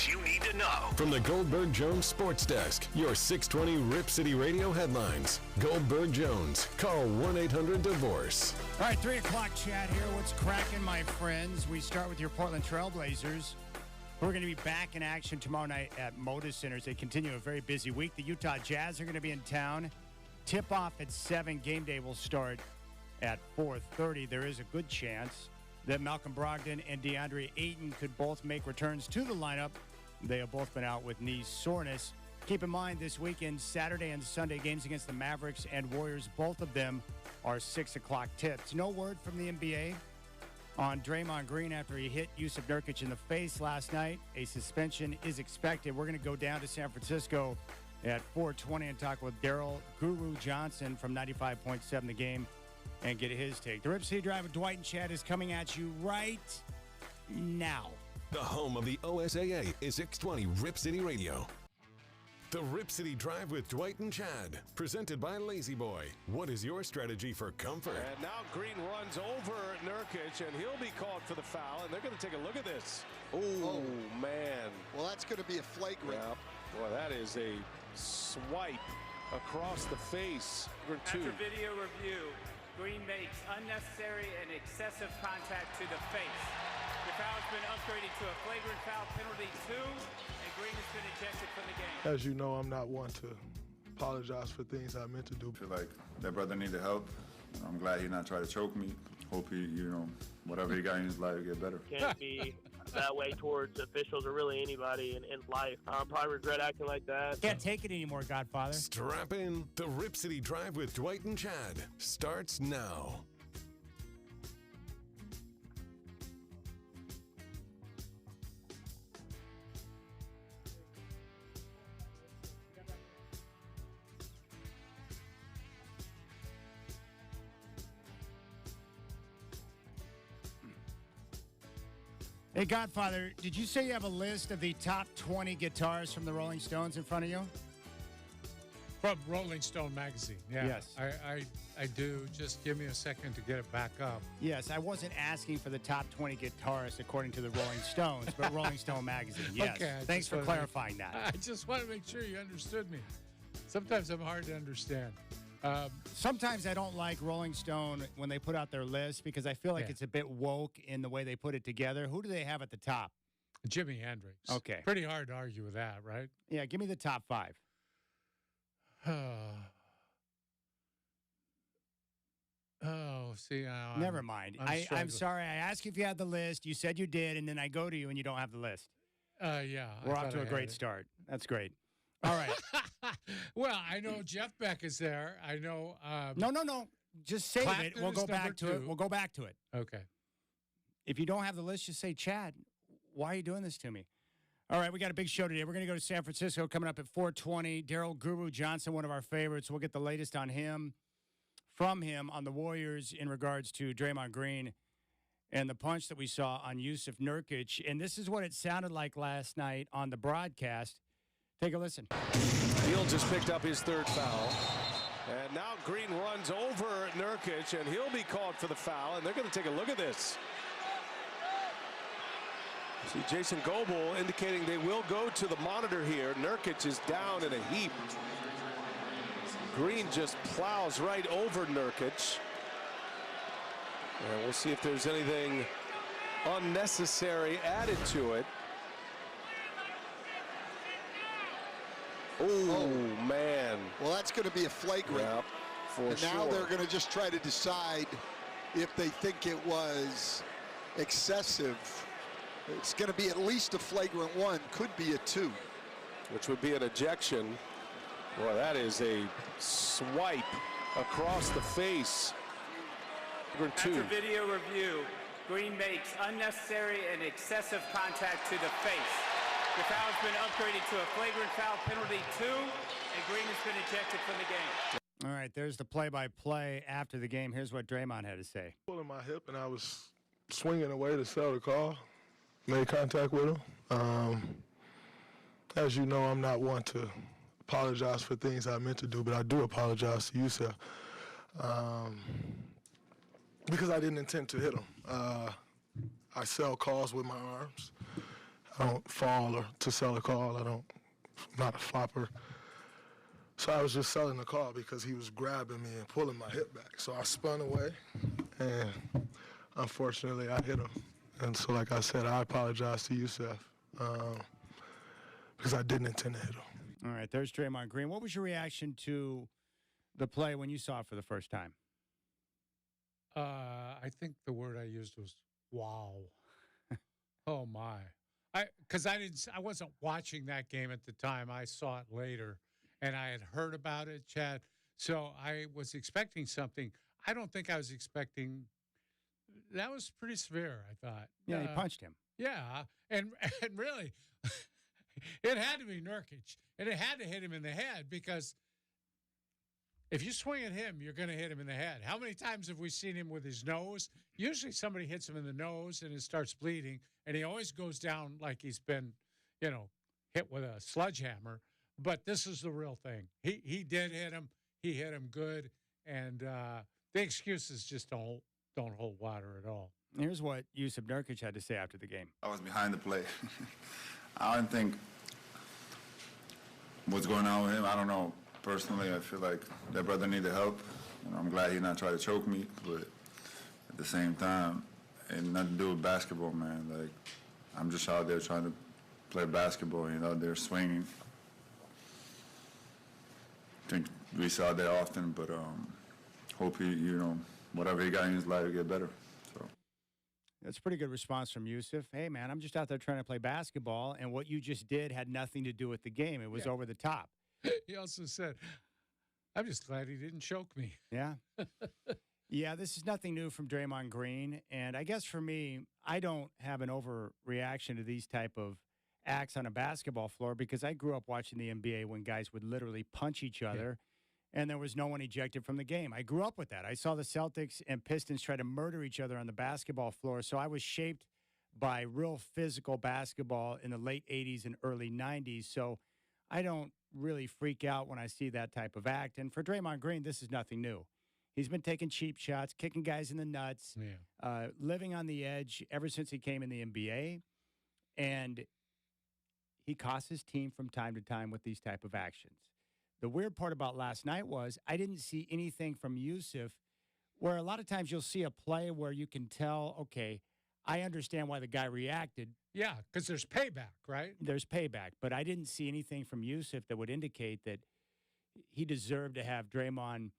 sports you need to know. From the Goldberg-Jones Sports Desk, your 620 Rip City Radio headlines. Goldberg-Jones. Call 1-800-DIVORCE. All right, 3 o'clock chat here. What's cracking, my friends? We start with your Portland Trailblazers. We're going to be back in action tomorrow night at Moda Centers. They continue a very busy week. The Utah Jazz are going to be in town. Tip-off at 7. Game day will start at 4:30. There is a good chance that Malcolm Brogdon and DeAndre Ayton could both make returns to the lineup. They have both been out with knee soreness. Keep in mind, this weekend, Saturday and Sunday games against the Mavericks and Warriors, both of them are 6 o'clock tips. No word from the NBA on Draymond Green after he hit Yusuf Nurkic in the face last night. A suspension is expected. We're going to go down to San Francisco at 4:20 and talk with Daryl Guru Johnson from 95.7 The Game and get his take. The Rip City Drive with Dwight and Chad is coming at you right now. The home of the OSAA is 620 Rip City Radio. The Rip City Drive with Dwight and Chad, presented by Lazy Boy. What is your strategy for comfort? And now Green runs over Nurkic, and he'll be called for the foul, and they're going to take a look at this. Oh, man. Well, that's going to be a flagrant. Yeah. Boy, that is a swipe across the face. After video review, Green makes unnecessary and excessive contact to the face. The foul has been upgraded to a flagrant foul penalty 2, and Green has been ejected from the game. As you know, I'm not one to apologize for things I meant to do. I feel like that brother needed help. I'm glad he not tried to choke me. Hope he, whatever he got in his life will get better. Can't be that way towards officials or really anybody in life. Probably regret acting like that. Can't take it anymore, Godfather. Strap in. The Rip City Drive with Dwight and Chad starts now. Hey, Godfather, did you say you have a list of the top 20 guitars from the Rolling Stones in front of you? From Rolling Stone magazine, yeah. Yes. I do. Just give me a second to get it back up. Yes, I wasn't asking for the top 20 guitarists according to the Rolling Stones, but Rolling Stone magazine, yes. Okay, Thanks for clarifying that. I just want to make sure you understood me. Sometimes I'm hard to understand. Sometimes I don't like Rolling Stone when they put out their list because I feel like it's a bit woke in the way they put it together. Who do they have at the top? Jimi Hendrix. Okay. Pretty hard to argue with that, right? Yeah, give me the top 5. See, never mind. I'm sorry. I asked you if you had the list. You said you did, and then I go to you and you don't have the list. Yeah. We're off to a great start. That's great. All right. Well, I know Jeff Beck is there. I know. No. Just save it. We'll go back to it. We'll go back to it. Okay. If you don't have the list, just say, Chad, why are you doing this to me? All right, we got a big show today. We're going to go to San Francisco coming up at 4:20. Daryl Guru Johnson, one of our favorites. We'll get the latest on him, from him, on the Warriors in regards to Draymond Green and the punch that we saw on Yusuf Nurkic. And this is what it sounded like last night on the broadcast. Take a listen. Hield just picked up his 3rd foul. And now Green runs over Nurkic, and he'll be called for the foul, and they're going to take a look at this. See Jason Goebel indicating they will go to the monitor here. Nurkic is down in a heap. Green just plows right over Nurkic. And we'll see if there's anything unnecessary added to it. Oh, man. Well, that's going to be a flagrant. Yep, and now they're going to just try to decide if they think it was excessive. It's going to be at least a flagrant 1, could be a 2. Which would be an ejection. Boy, that is a swipe across the face. After video review, Green makes unnecessary and excessive contact to the face. The foul has been upgraded to a flagrant foul penalty 2, and Green has been ejected from the game. All right, there's the play-by-play after the game. Here's what Draymond had to say. Pulling my hip, and I was swinging away to sell the call. Made contact with him. As you know, I'm not one to apologize for things I meant to do, but I do apologize to you, sir, because I didn't intend to hit him. I sell calls with my arms. I don't fall or to sell a call. I'm not a flopper. So I was just selling the call because he was grabbing me and pulling my hip back. So I spun away, and unfortunately I hit him. And so, like I said, I apologize to Yusef because I didn't intend to hit him. All right, there's Draymond Green. What was your reaction to the play when you saw it for the first time? I think the word I used was wow. Oh my! Because I wasn't watching that game at the time. I saw it later, and I had heard about it, Chad. So I was expecting something. I don't think I was expecting. That was pretty severe, I thought. Yeah, he punched him. Yeah, and really, it had to be Nurkic, and it had to hit him in the head because if you swing at him, you're going to hit him in the head. How many times have we seen him with his nose? Usually somebody hits him in the nose and it starts bleeding, and he always goes down like he's been, hit with a sledgehammer. But this is the real thing. He did hit him. He hit him good, and the excuses just don't hold water at all. Here's what Yusuf Nurkic had to say after the game. I was behind the play. I don't think what's going on with him, I don't know. Personally, I feel like that brother needed help. I'm glad he not trying to choke me, but at the same time, it had nothing to do with basketball, man. Like, I'm just out there trying to play basketball, they're swinging. I think we saw that often, but hope he, whatever he got in his life, will get better. So. That's a pretty good response from Yusuf. Hey, man, I'm just out there trying to play basketball, and what you just did had nothing to do with the game. It was over the top. He also said, I'm just glad he didn't choke me. Yeah. Yeah, this is nothing new from Draymond Green. And I guess for me, I don't have an overreaction to these type of acts on a basketball floor because I grew up watching the NBA when guys would literally punch each other and there was no one ejected from the game. I grew up with that. I saw the Celtics and Pistons try to murder each other on the basketball floor. So I was shaped by real physical basketball in the late 80s and early 90s. So I don't really freak out when I see that type of act. And for Draymond Green, this is nothing new. He's been taking cheap shots, kicking guys in the nuts, living on the edge ever since he came in the NBA. And he costs his team from time to time with these type of actions. The weird part about last night was I didn't see anything from Yusuf where a lot of times you'll see a play where you can tell, okay, I understand why the guy reacted. Yeah, because there's payback, right? There's payback. But I didn't see anything from Yusuf that would indicate that he deserved to have Draymond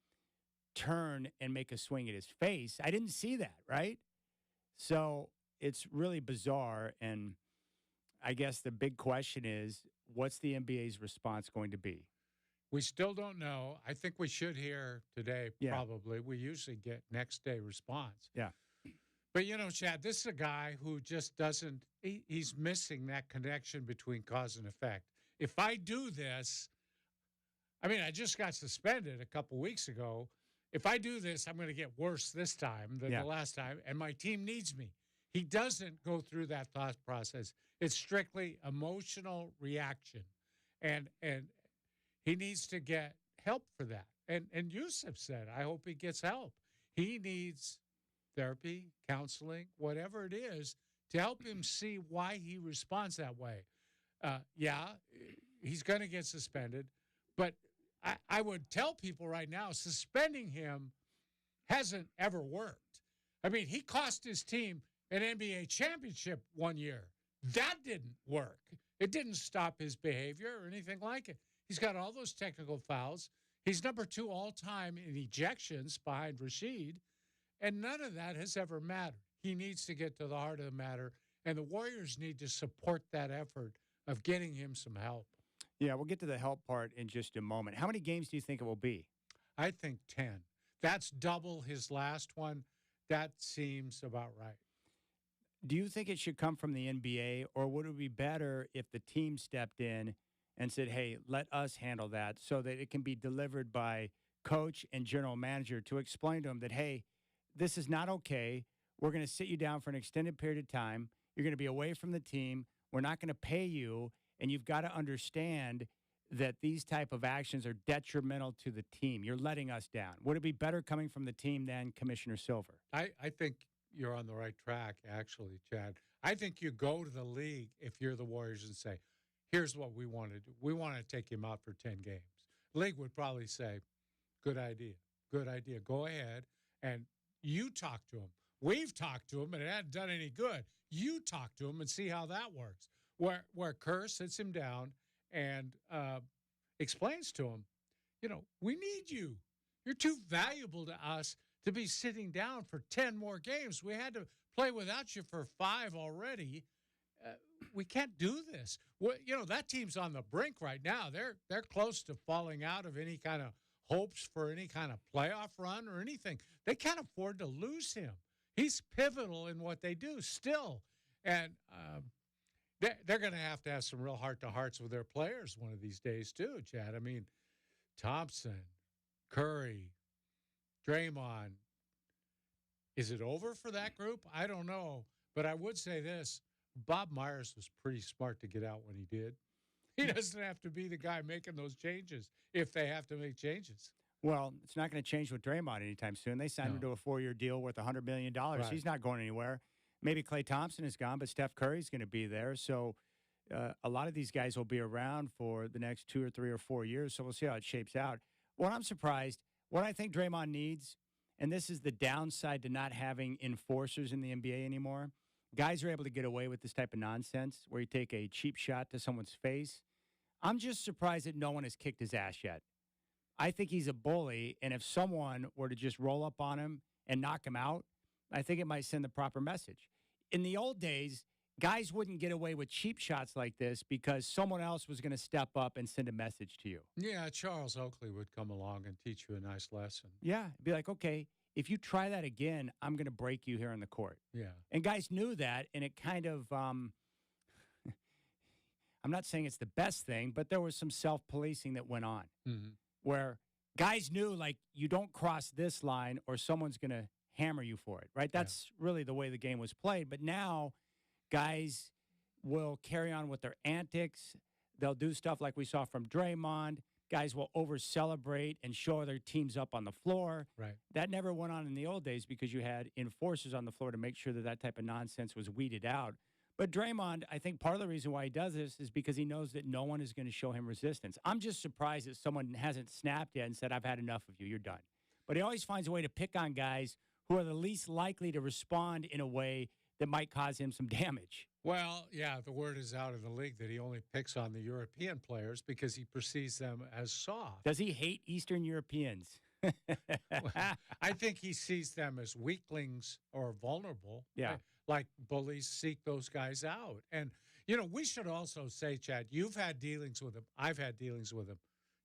turn and make a swing at his face. I didn't see that, right? So it's really bizarre. And I guess the big question is, what's the NBA's response going to be? We still don't know. I think we should hear today, probably. We usually get next day response. Yeah. But, Chad, this is a guy who just doesn't he's missing that connection between cause and effect. If I do this, I just got suspended a couple weeks ago. If I do this, I'm going to get worse this time than the last time, and my team needs me. He doesn't go through that thought process. It's strictly emotional reaction, and he needs to get help for that. And Yusuf said, I hope he gets help. He needs therapy, counseling, whatever it is, to help him see why he responds that way. He's going to get suspended, but I would tell people right now, suspending him hasn't ever worked. He cost his team an NBA championship one year. That didn't work. It didn't stop his behavior or anything like it. He's got all those technical fouls. He's number 2 all-time in ejections behind Rashid, and none of that has ever mattered. He needs to get to the heart of the matter, and the Warriors need to support that effort of getting him some help. Yeah, we'll get to the help part in just a moment. How many games do you think it will be? I think 10. That's double his last one. That seems about right. Do you think it should come from the NBA, or would it be better if the team stepped in and said, hey, let us handle that so that it can be delivered by coach and general manager to explain to him that, hey, this is not okay. We're going to sit you down for an extended period of time. You're going to be away from the team. We're not going to pay you. And you've got to understand that these type of actions are detrimental to the team. You're letting us down. Would it be better coming from the team than Commissioner Silver? I think you're on the right track, actually, Chad. I think you go to the league if you're the Warriors and say, here's what we want to do. We want to take him out for 10 games. League would probably say, good idea. Good idea. Go ahead, and you talk to him. We've talked to him, and it hadn't done any good. You talk to him and see how that works. Where Kerr sits him down and explains to him, we need you. You're too valuable to us to be sitting down for 10 more games. We had to play without you for 5 already. We can't do this. That team's on the brink right now. They're close to falling out of any kind of hopes for any kind of playoff run or anything. They can't afford to lose him. He's pivotal in what they do still. And they're going to have some real heart-to-hearts with their players one of these days too, Chad. I mean, Thompson, Curry, Draymond. Is it over for that group? I don't know. But I would say this. Bob Myers was pretty smart to get out when he did. He doesn't have to be the guy making those changes if they have to make changes. Well, it's not going to change with Draymond anytime soon. They signed him to a 4-year deal worth $100 million. Right. He's not going anywhere. Maybe Klay Thompson is gone, but Steph Curry's going to be there. So a lot of these guys will be around for the next 2 or 3 or 4 years. So we'll see how it shapes out. What I'm surprised, what I think Draymond needs, and this is the downside to not having enforcers in the NBA anymore, guys are able to get away with this type of nonsense where you take a cheap shot to someone's face. I'm just surprised that no one has kicked his ass yet. I think he's a bully, and if someone were to just roll up on him and knock him out, I think it might send the proper message. In the old days, guys wouldn't get away with cheap shots like this because someone else was going to step up and send a message to you. Yeah, Charles Oakley would come along and teach you a nice lesson. Yeah, be like, okay, if you try that again, I'm going to break you here on the court. Yeah. And guys knew that, and it kind of, I'm not saying it's the best thing, but there was some self-policing that went on where guys knew, like, you don't cross this line or someone's going to hammer you for it, right? That's really the way the game was played. But now guys will carry on with their antics. They'll do stuff like we saw from Draymond. Guys will over-celebrate and show their teams up on the floor. Right. That never went on in the old days because you had enforcers on the floor to make sure that that type of nonsense was weeded out. But Draymond, I think part of the reason why he does this is because he knows that no one is going to show him resistance. I'm just surprised that someone hasn't snapped yet and said, I've had enough of you. You're done. But he always finds a way to pick on guys who are the least likely to respond in a way that might cause him some damage. Well, yeah, the word is out of the league that he only picks on the European players because he perceives them as soft. Does he hate Eastern Europeans? Well, I think he sees them as weaklings or vulnerable. Yeah. Like bullies seek those guys out. And, we should also say, Chad, you've had dealings with him. I've had dealings with him.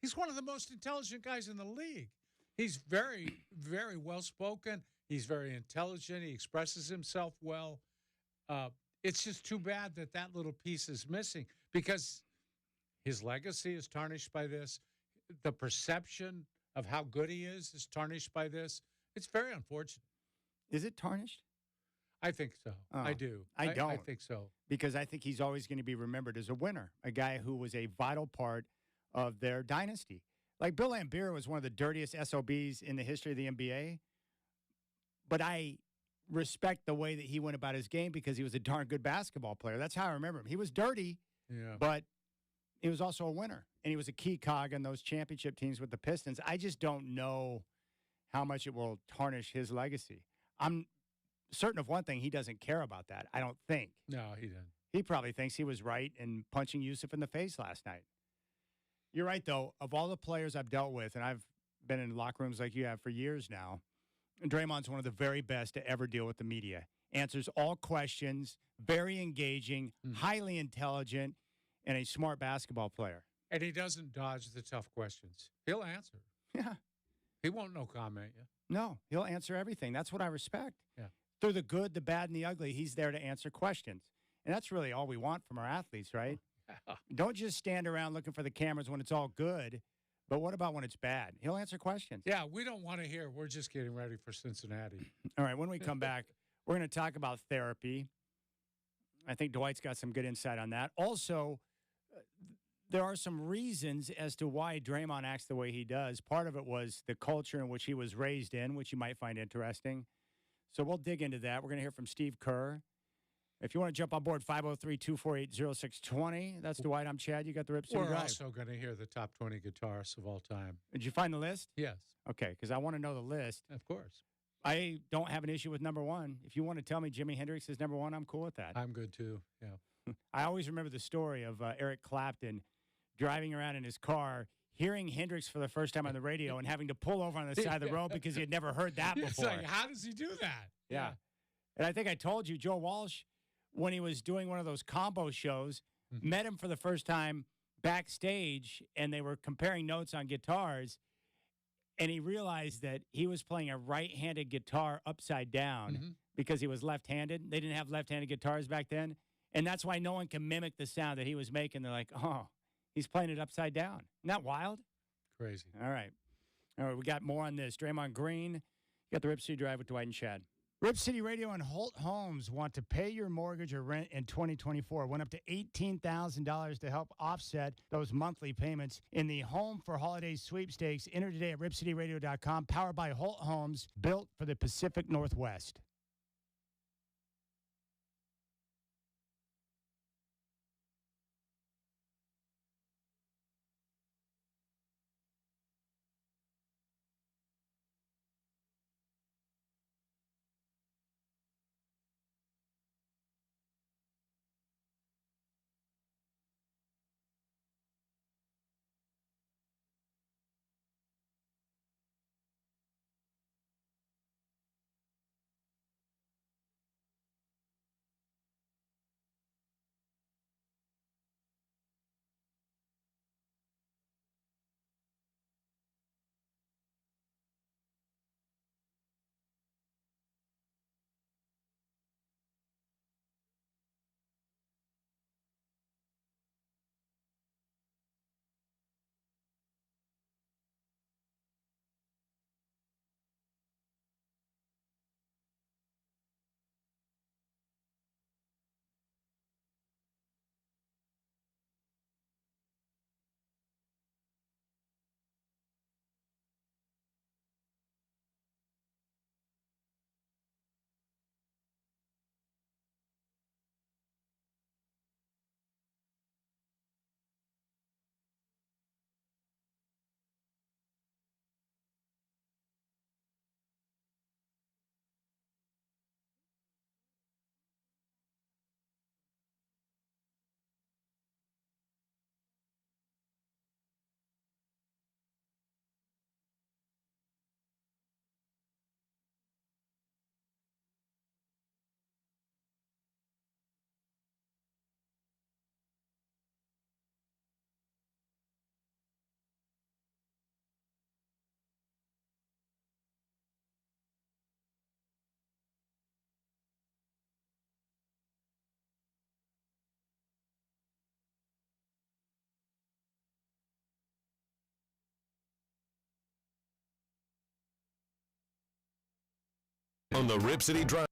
He's one of the most intelligent guys in the league. He's very, very well-spoken. He's very intelligent. He expresses himself well. It's just too bad that that little piece is missing because his legacy is tarnished by this. The perception of how good he is tarnished by this. It's very unfortunate. Is it tarnished? I think so. Oh, I do. I don't. I think so. Because I think he's always going to be remembered as a winner, a guy who was a vital part of their dynasty. Like Bill Laimbeer was one of the dirtiest SOBs in the history of the NBA. But I respect the way that he went about his game because he was a darn good basketball player. That's how I remember him. He was dirty, but he was also a winner. And he was a key cog on those championship teams with the Pistons. I just don't know how much it will tarnish his legacy. I'm certain of one thing. He doesn't care about that, I don't think. No, he doesn't. He probably thinks he was right in punching Yusuf in the face last night. You're right, though. Of all the players I've dealt with, and I've been in locker rooms like you have for years now, Draymond's one of the very best to ever deal with the media. Answers all questions, very engaging, highly intelligent, and a smart basketball player. And he doesn't dodge the tough questions. He'll answer. Yeah. He won't no comment you. No, he'll answer everything. That's what I respect. Yeah. Through the good, the bad, and the ugly, he's there to answer questions. And that's really all we want from our athletes, right? Don't just stand around looking for the cameras when it's all good. But what about when it's bad? He'll answer questions. Yeah, we don't want to hear. We're just getting ready for Cincinnati. All right, when we come back, we're going to talk about therapy. I think Dwight's got some good insight on that. Also, there are some reasons as to why Draymond acts the way he does. Part of it was the culture in which he was raised in, which you might find interesting. So we'll dig into that. We're going to hear from Steve Kerr. If you want to jump on board, 503-248-0620. That's Dwight. I'm Chad. You got the Rip City We're Drive. also going to hear the top 20 guitarists of all time. Did you find the list? Yes. Okay, because I want to know the list. Of course. I don't have an issue with number one. If you want to tell me Jimi Hendrix is number one, I'm cool with that. I'm good, too. Yeah. I always remember the story of Eric Clapton driving around in his car, hearing Hendrix for the first time on the radio and having to pull over on the side of the road because he had never heard that It's before. like, how does he do that? Yeah. And I think I told you, Joe Walsh, when he was doing one of those combo shows, met him for the first time backstage, and they were comparing notes on guitars, and he realized that he was playing a right-handed guitar upside down because he was left-handed. They didn't have left-handed guitars back then, and that's why no one can mimic the sound that he was making. They're like, oh, he's playing it upside down. Isn't that wild? Crazy. All right, we got more on this. Draymond Green, you got the Rip City Drive with Dwight and Chad. Rip City Radio and Holt Homes want to pay your mortgage or rent in 2024. Went up to $18,000 to help offset those monthly payments in the Home for Holidays sweepstakes. Enter today at ripcityradio.com. Powered by Holt Homes, built for the Pacific Northwest. On the Rip City Drive.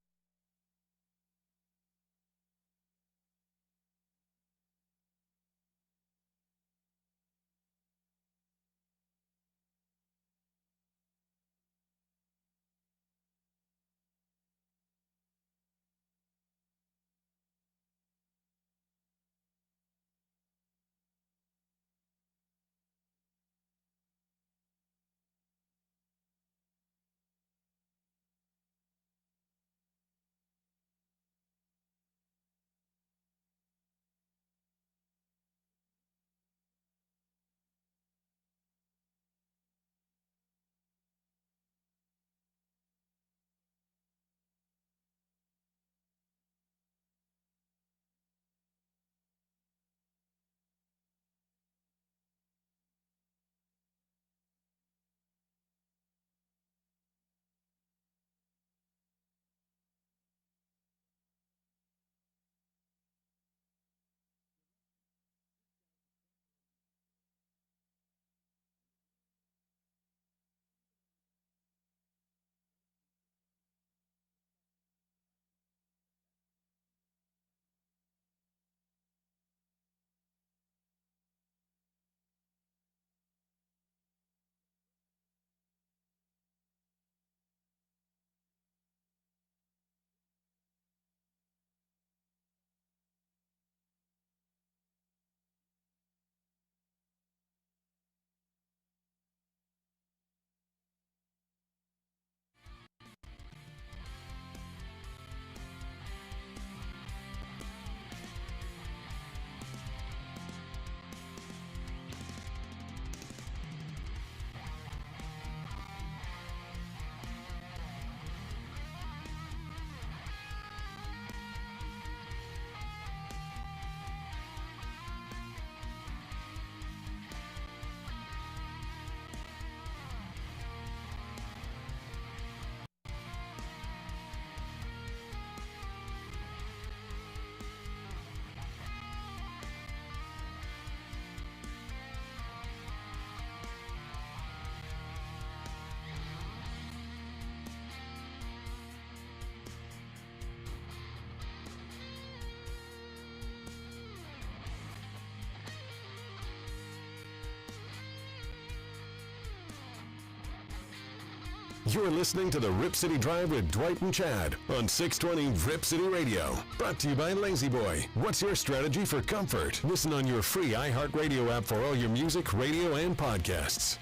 You're listening to the Rip City Drive with Dwight and Chad on 620 Rip City Radio. Brought to you by Lazy Boy. What's your strategy for comfort? Listen on your free iHeartRadio app for all your music, radio, and podcasts.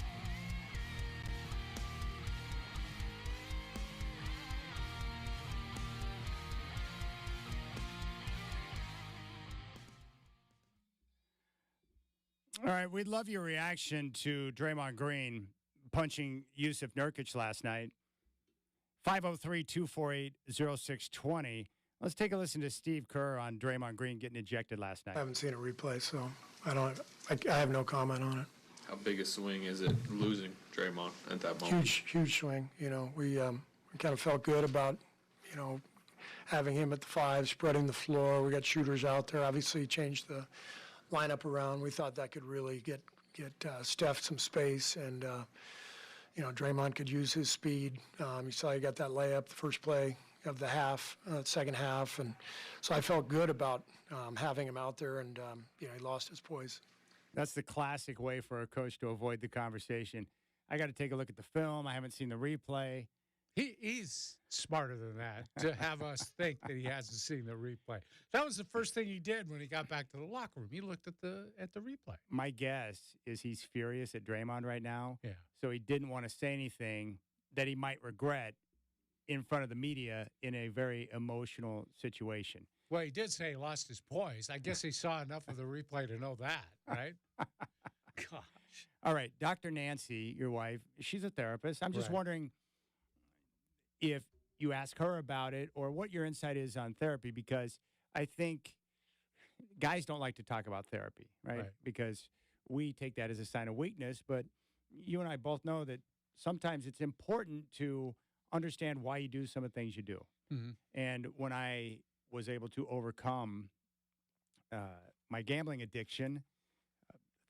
All right, we'd love your reaction to Draymond Green punching Yusuf Nurkic last night. 503-248-0620. Let's take a listen to Steve Kerr on Draymond Green getting ejected last night. I haven't seen a replay, so I have no comment on it. How big a swing is it losing Draymond at that moment? Huge swing. You know, we kind of felt good about, you know, having him at the 5, spreading the floor. We got shooters out there. Obviously, changed the lineup around. We thought that could really get Steph some space, and you know, Draymond could use his speed. You saw he got that layup the first play of the second half, and so I felt good about having him out there, and you know, he lost his poise. That's the classic way for a coach to avoid the conversation. I got to take a look at the film. I haven't seen the replay. He's smarter than that to have us think that he hasn't seen the replay. That was the first thing he did when he got back to the locker room. He looked at the replay. My guess is he's furious at Draymond right now. Yeah. So he didn't want to say anything that he might regret in front of the media in a very emotional situation. Well, he did say he lost his poise. I guess he saw enough of the replay to know that, right? Gosh. All right, Dr. Nancy, your wife, she's a therapist. I'm just wondering if you ask her about it or what your insight is on therapy, because I think guys don't like to talk about therapy, right? Because we take that as a sign of weakness, but you and I both know that sometimes it's important to understand why you do some of the things you do. Mm-hmm. And when I was able to overcome my gambling addiction,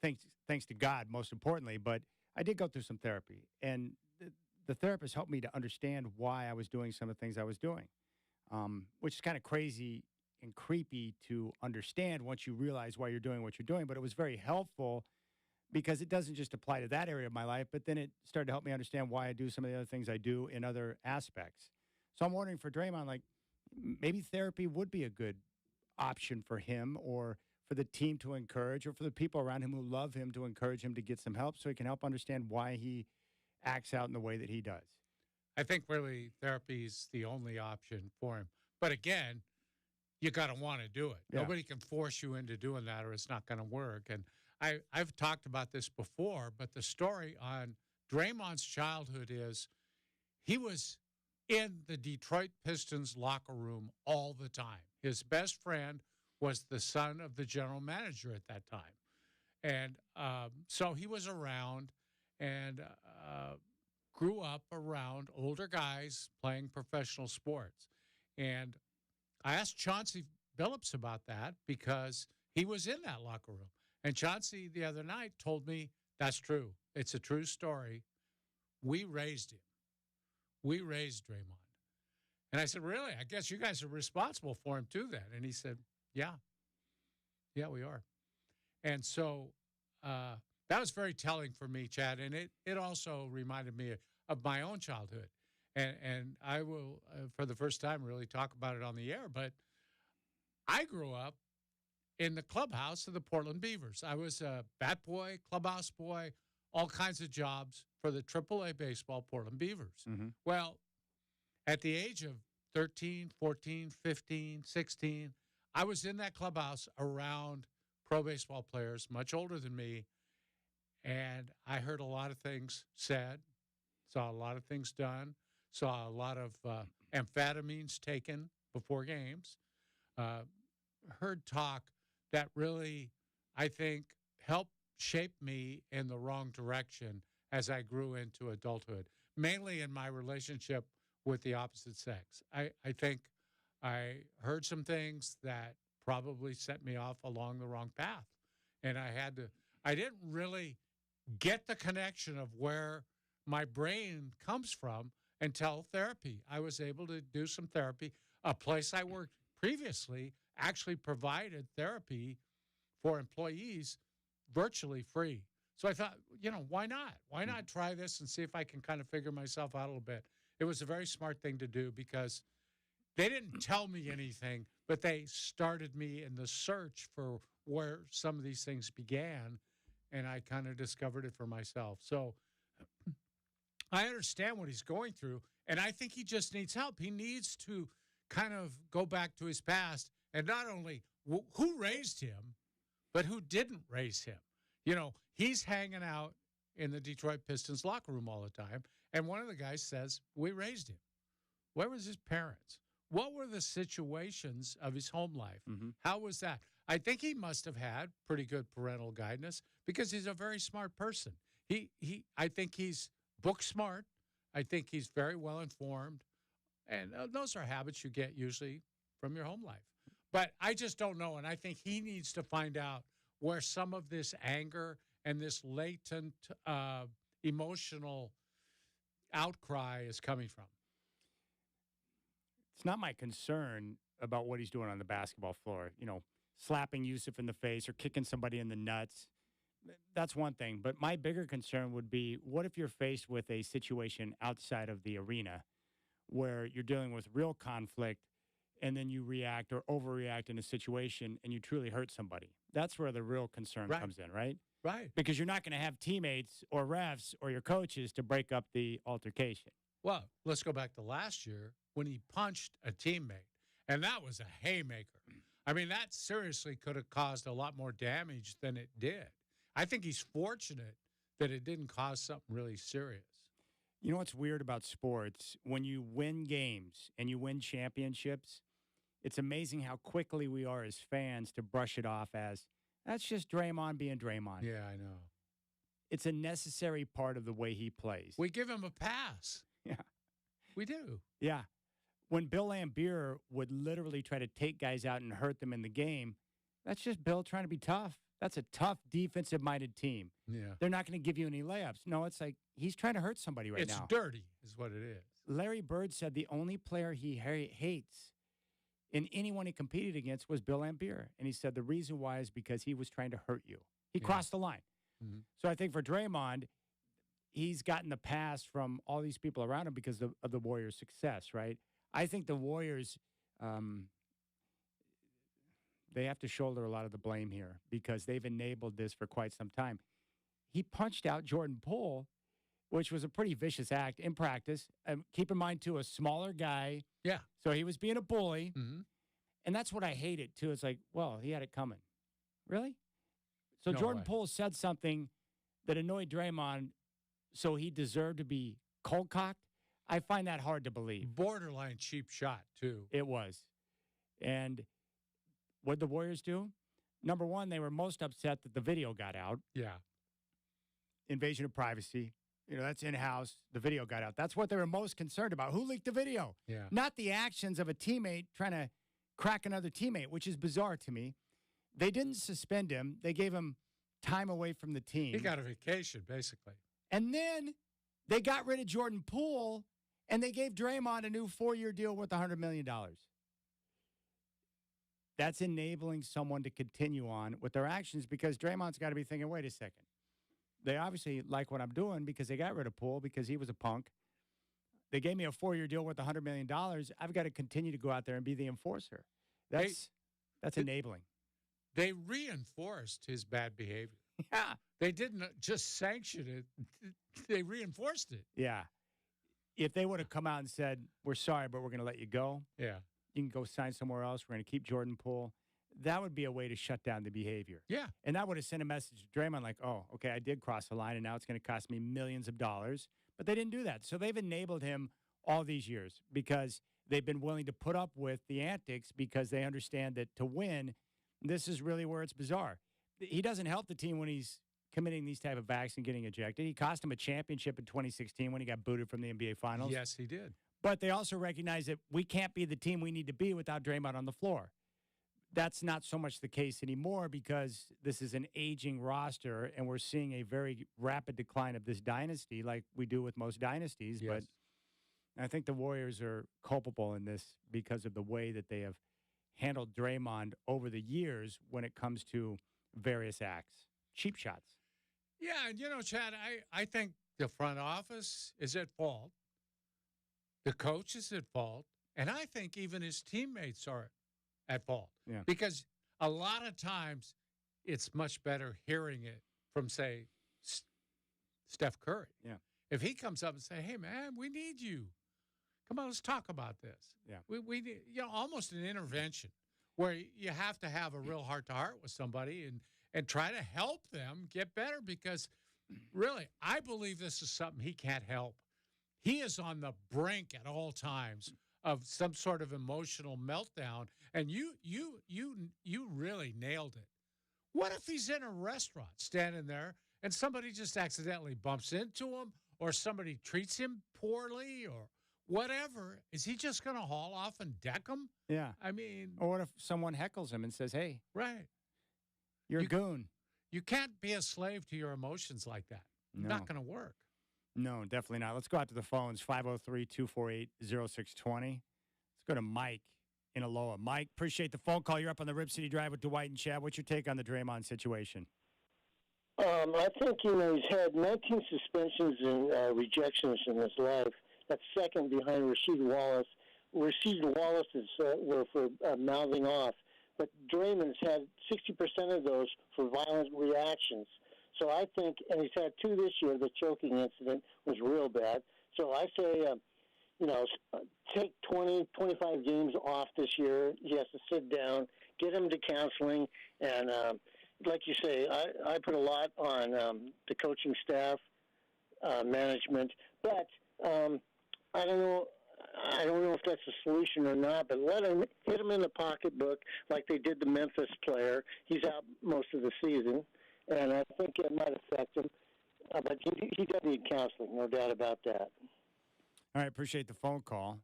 thanks to God, most importantly, but I did go through some therapy, and the therapist helped me to understand why I was doing some of the things I was doing, which is kind of crazy and creepy to understand once you realize why you're doing what you're doing. But it was very helpful because it doesn't just apply to that area of my life, but then it started to help me understand why I do some of the other things I do in other aspects. So I'm wondering for Draymond, like, maybe therapy would be a good option for him or for the team to encourage, or for the people around him who love him to encourage him to get some help so he can help understand why he acts out in the way that he does. I think really therapy is the only option for him. But again, you got to want to do it. Yeah. Nobody can force you into doing that or it's not going to work. And I've talked about this before, but the story on Draymond's childhood is he was in the Detroit Pistons locker room all the time. His best friend was the son of the general manager at that time. And so he was around and grew up around older guys playing professional sports. And I asked Chauncey Billups about that because he was in that locker room. And Chauncey the other night told me that's true. It's a true story. We raised him. We raised Draymond. And I said, really? I guess you guys are responsible for him too then. And he said, yeah. Yeah, we are. And so that was very telling for me, Chad, and it also reminded me of my own childhood. And I will, for the first time, really talk about it on the air, but I grew up in the clubhouse of the Portland Beavers. I was a bat boy, clubhouse boy, all kinds of jobs for the AAA baseball Portland Beavers. Mm-hmm. Well, at the age of 13, 14, 15, 16, I was in that clubhouse around pro baseball players much older than me, and I heard a lot of things said, saw a lot of things done, saw a lot of amphetamines taken before games, heard talk that really, I think, helped shape me in the wrong direction as I grew into adulthood, mainly in my relationship with the opposite sex. I think I heard some things that probably set me off along the wrong path. And I didn't really get the connection of where my brain comes from until therapy. I was able to do some therapy. A place I worked previously actually provided therapy for employees virtually free. So I thought, why not? Why not try this and see if I can kind of figure myself out a little bit? It was a very smart thing to do because they didn't tell me anything, but they started me in the search for where some of these things began, and I kind of discovered it for myself. So I understand what he's going through, and I think he just needs help. He needs to kind of go back to his past and not only who raised him, but who didn't raise him. He's hanging out in the Detroit Pistons locker room all the time, and one of the guys says, we raised him. Where was his parents? What were the situations of his home life? Mm-hmm. How was that? I think he must have had pretty good parental guidance because he's a very smart person. I think he's book smart. I think he's very well informed. And those are habits you get usually from your home life. But I just don't know, and I think he needs to find out where some of this anger and this latent emotional outcry is coming from. It's not my concern about what he's doing on the basketball floor. Slapping Yusuf in the face or kicking somebody in the nuts. That's one thing. But my bigger concern would be, what if you're faced with a situation outside of the arena where you're dealing with real conflict and then you react or overreact in a situation and you truly hurt somebody? That's where the real concern comes in, right? Right. Because you're not going to have teammates or refs or your coaches to break up the altercation. Well, let's go back to last year when he punched a teammate, and that was a haymaker. I mean, that seriously could have caused a lot more damage than it did. I think he's fortunate that it didn't cause something really serious. You know what's weird about sports? When you win games and you win championships, it's amazing how quickly we are as fans to brush it off as, that's just Draymond being Draymond. Yeah, I know. It's a necessary part of the way he plays. We give him a pass. Yeah. We do. Yeah. When Bill Laimbeer would literally try to take guys out and hurt them in the game, that's just Bill trying to be tough. That's a tough defensive-minded team. Yeah. They're not going to give you any layups. No, it's like he's trying to hurt somebody right now. It's dirty is what it is. Larry Bird said the only player he hates in anyone he competed against was Bill Laimbeer. And he said the reason why is because he was trying to hurt you. He crossed the line. Mm-hmm. So I think for Draymond, he's gotten the pass from all these people around him because of the Warriors' success, right? I think the Warriors, they have to shoulder a lot of the blame here because they've enabled this for quite some time. He punched out Jordan Poole, which was a pretty vicious act in practice. Keep in mind, too, a smaller guy. Yeah. So he was being a bully. Mm-hmm. And that's what I hated, too. It's like, well, he had it coming. Really? So No Jordan way. Poole said something that annoyed Draymond, so he deserved to be cold-cocked. I find that hard to believe. Borderline cheap shot, too. It was. And what did the Warriors do? Number one, they were most upset that the video got out. Yeah. Invasion of privacy. That's in-house. The video got out. That's what they were most concerned about. Who leaked the video? Yeah. Not the actions of a teammate trying to crack another teammate, which is bizarre to me. They didn't suspend him. They gave him time away from the team. He got a vacation, basically. And then they got rid of Jordan Poole, and they gave Draymond a new 4-year deal worth $100 million. That's enabling someone to continue on with their actions because Draymond's got to be thinking, wait a second. They obviously like what I'm doing because they got rid of Poole because he was a punk. They gave me a 4-year deal worth $100 million. I've got to continue to go out there and be the enforcer. That's enabling. They reinforced his bad behavior. Yeah. They didn't just sanction it. They reinforced it. Yeah. If they would have come out and said, we're sorry, but we're going to let you go. Yeah. You can go sign somewhere else. We're going to keep Jordan Poole. That would be a way to shut down the behavior. Yeah. And that would have sent a message to Draymond like, oh, okay, I did cross the line, and now it's going to cost me millions of dollars. But they didn't do that. So they've enabled him all these years because they've been willing to put up with the antics because they understand that to win, this is really where it's bizarre. He doesn't help the team when he's committing these type of acts and getting ejected. He cost him a championship in 2016 when he got booted from the NBA Finals. Yes, he did. But they also recognize that we can't be the team we need to be without Draymond on the floor. That's not so much the case anymore because this is an aging roster and we're seeing a very rapid decline of this dynasty like we do with most dynasties. Yes. But I think the Warriors are culpable in this because of the way that they have handled Draymond over the years when it comes to various acts. Cheap shots. Yeah, and Chad, I think the front office is at fault. The coach is at fault. And I think even his teammates are at fault. Yeah. Because a lot of times it's much better hearing it from, say, Steph Curry. Yeah. If he comes up and say, hey, man, we need you. Come on, let's talk about this. Yeah. We need, almost an intervention where you have to have a real heart-to-heart with somebody and try to help them get better because, really, I believe this is something he can't help. He is on the brink at all times of some sort of emotional meltdown, and you really nailed it. What if he's in a restaurant standing there and somebody just accidentally bumps into him or somebody treats him poorly or whatever? Is he just going to haul off and deck him? Yeah. I mean, Or what if someone heckles him and says, hey, right. you're a goon? You can't be a slave to your emotions like that. No. Not going to work. No, definitely not. Let's go out to the phones, 503-248-0620. Let's go to Mike in Aloha. Mike, appreciate the phone call. You're up on the Rip City Drive with Dwight and Chad. What's your take on the Draymond situation? I think, he's had 19 suspensions and rejections in his life. That's second behind Rasheed Wallace. Rasheed Wallace is were for mouthing off, but Draymond's had 60% of those for violent reactions. So I think, and he's had 2 this year, the choking incident was real bad. So I say, take 20, 25 games off this year. He has to sit down, get him to counseling, and like you say, I put a lot on the coaching staff, management, but I don't know if that's a solution or not, but hit him in the pocketbook like they did the Memphis player. He's out most of the season, and I think it might affect him. But he does need counseling, no doubt about that. All right, appreciate the phone call.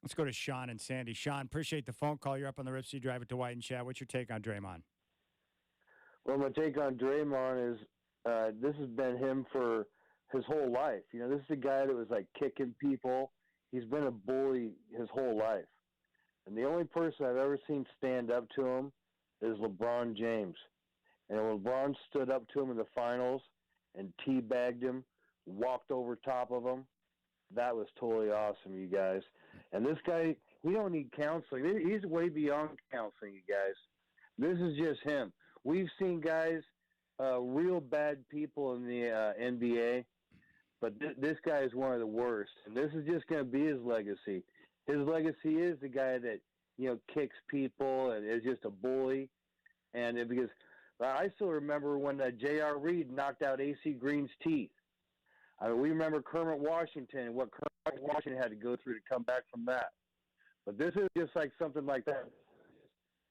Let's go to Sean and Sandy. Sean, appreciate the phone call. You're up on the Rip City Drive with Dwight and Chad. What's your take on Draymond? Well, my take on Draymond is this has been him for his whole life. This is a guy that was like kicking people. He's been a bully his whole life. And the only person I've ever seen stand up to him is LeBron James. And when LeBron stood up to him in the finals and teabagged him, walked over top of him, that was totally awesome, you guys. And this guy, he don't need counseling. He's way beyond counseling, you guys. This is just him. We've seen guys, real bad people in the NBA, but this guy is one of the worst. And this is just going to be his legacy. His legacy is the guy that, kicks people and is just a bully. And because I still remember when J.R. Reed knocked out A.C. Green's teeth. I mean, we remember Kermit Washington and what Kermit Washington had to go through to come back from that. But this is just like something like that.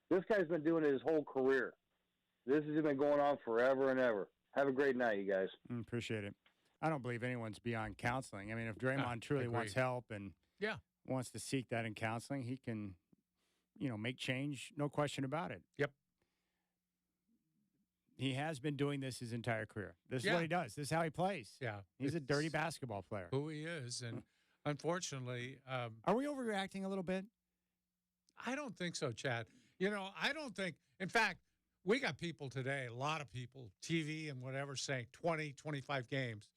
This guy's been doing it his whole career. This has been going on forever and ever. Have a great night, you guys. Appreciate it. I don't believe anyone's beyond counseling. I mean, if Draymond truly wants help and wants to seek that in counseling, he can, make change, no question about it. Yep. He has been doing this his entire career. This is what he does. This is how he plays. Yeah. He's a dirty basketball player. Who he is. And unfortunately. Are we overreacting a little bit? I don't think so, Chad. I don't think. In fact, we got people today, a lot of people, TV and whatever, saying 20, 25 games.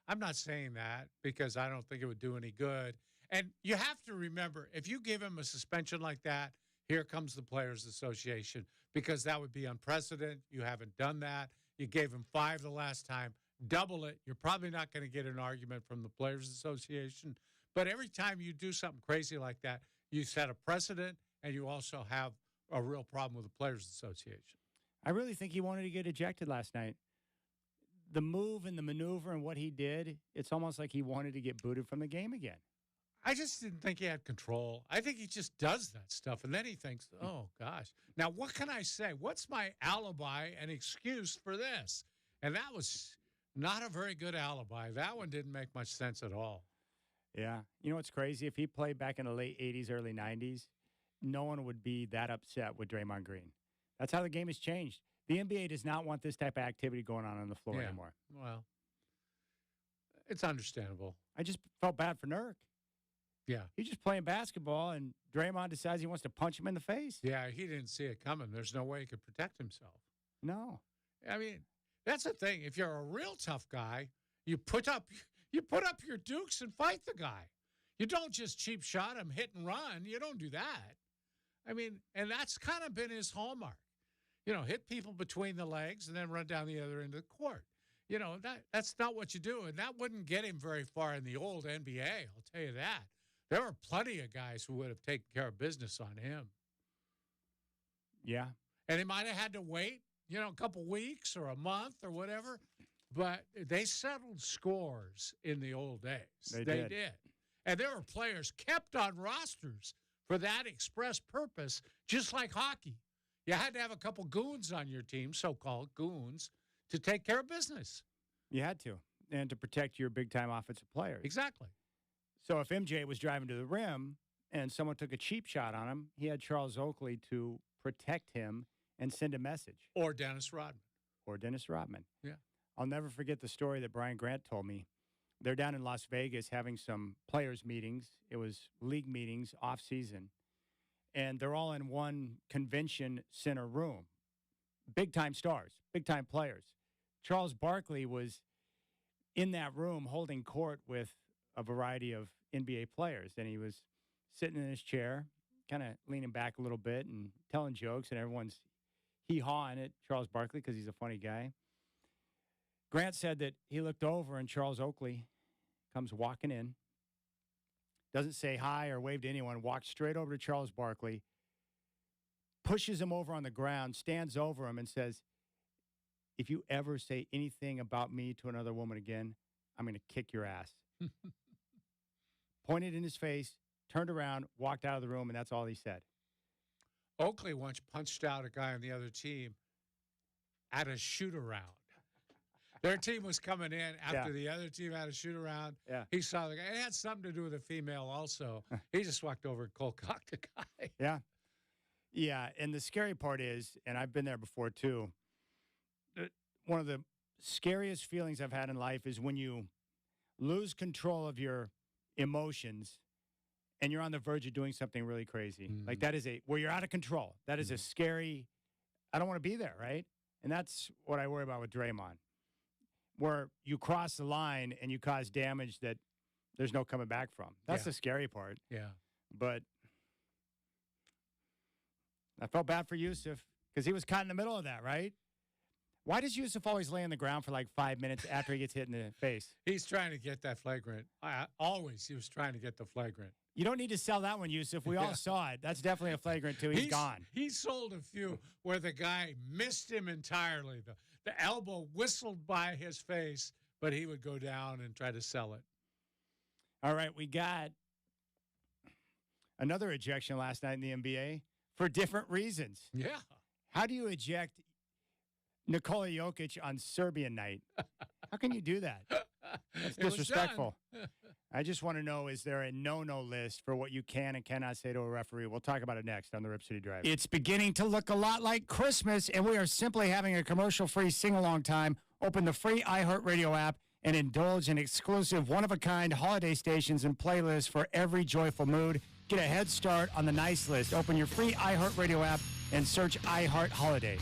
I'm not saying that because I don't think it would do any good. And you have to remember, if you give him a suspension like that, here comes the Players Association, because that would be unprecedented. You haven't done that. You gave him 5 the last time. Double it. You're probably not going to get an argument from the Players Association. But every time you do something crazy like that, you set a precedent, and you also have a real problem with the Players Association. I really think he wanted to get ejected last night. The move and the maneuver and what he did, it's almost like he wanted to get booted from the game again. I just didn't think he had control. I think he just does that stuff, and then he thinks, oh, gosh. Now, what can I say? What's my alibi and excuse for this? And that was not a very good alibi. That one didn't make much sense at all. Yeah. You know what's crazy? If he played back in the late 80s, early 90s, no one would be that upset with Draymond Green. That's how the game has changed. The NBA does not want this type of activity going on the floor anymore. Well, it's understandable. I just felt bad for Nurk. Yeah. He's just playing basketball, and Draymond decides he wants to punch him in the face. Yeah, he didn't see it coming. There's no way he could protect himself. No. I mean, That's the thing. If you're a real tough guy, you put up your dukes and fight the guy. You don't just cheap shot him, hit and run. You don't do that. I mean, and that's kind of been his hallmark. Hit people between the legs and then run down the other end of the court. That's not what you do, and that wouldn't get him very far in the old NBA, I'll tell you that. There were plenty of guys who would have taken care of business on him. Yeah. And he might have had to wait, a couple weeks or a month or whatever, but they settled scores in the old days. They did. And there were players kept on rosters for that express purpose, just like hockey. You had to have a couple goons on your team, so-called goons, to take care of business. You had to, and to protect your big-time offensive players. Exactly. So if MJ was driving to the rim and someone took a cheap shot on him, he had Charles Oakley to protect him and send a message. Or Dennis Rodman. Yeah. I'll never forget the story that Brian Grant told me. They're down in Las Vegas having some players' meetings. It was league meetings, off-season. And they're all in one convention center room. Big-time stars, big-time players. Charles Barkley was in that room holding court with a variety of NBA players. And he was sitting in his chair, kind of leaning back a little bit and telling jokes. And everyone's hee-hawing at Charles Barkley because he's a funny guy. Grant said that he looked over and Charles Oakley comes walking in. Doesn't say hi or wave to anyone, walks straight over to Charles Barkley, pushes him over on the ground, stands over him and says, "If you ever say anything about me to another woman again, I'm going to kick your ass." Pointed in his face, turned around, walked out of the room, and that's all he said. Oakley once punched out a guy on the other team at a shoot-around. Their team was coming in after the other team had a shoot-around. Yeah. He saw the guy. It had something to do with a female also. He just walked over and cold-cocked the guy. Yeah. Yeah, and the scary part is, and I've been there before too, one of the scariest feelings I've had in life is when you lose control of your emotions and you're on the verge of doing something really crazy. Mm-hmm. Like that is where you're out of control. That is a scary, I don't want to be there, right? And that's what I worry about with Draymond. Where you cross the line and you cause damage that there's no coming back from. That's the scary part. Yeah. But I felt bad for Yusuf because he was caught in the middle of that, right? Why does Yusuf always lay on the ground for like 5 minutes after he gets hit in the face? He's trying to get that flagrant. Always he was trying to get the flagrant. You don't need to sell that one, Yusuf. We all saw it. That's definitely a flagrant, too. He's gone. He sold a few where the guy missed him entirely. The elbow whistled by his face, but he would go down and try to sell it. All right, we got another ejection last night in the NBA for different reasons. Yeah. How do you eject Nikola Jokic on Serbian night? How can you do that? That's disrespectful. I just want to know, is there a no-no list for what you can and cannot say to a referee? We'll talk about it next on the Rip City Drive. It's beginning to look a lot like Christmas, and we are simply having a commercial-free sing-along time. Open the free iHeartRadio app and indulge in exclusive one-of-a-kind holiday stations and playlists for every joyful mood. Get a head start on the nice list. Open your free iHeartRadio app and search iHeart Holiday.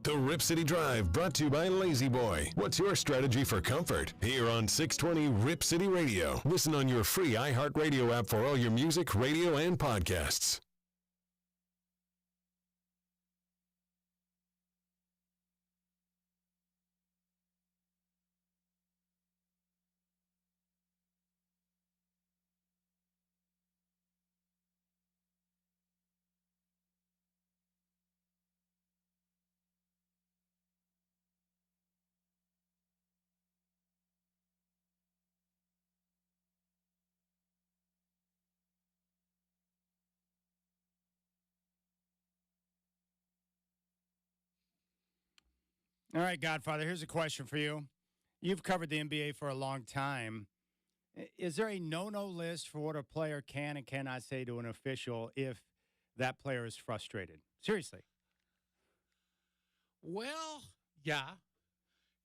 The Rip City Drive, brought to you by Lazy Boy. What's your strategy for comfort? Here on 620 Rip City Radio. Listen on your free iHeartRadio app for all your music, radio, and podcasts. All right, Godfather, here's a question for you. You've covered the NBA for a long time. Is there a no-no list for what a player can and cannot say to an official if that player is frustrated? Seriously. Well, yeah.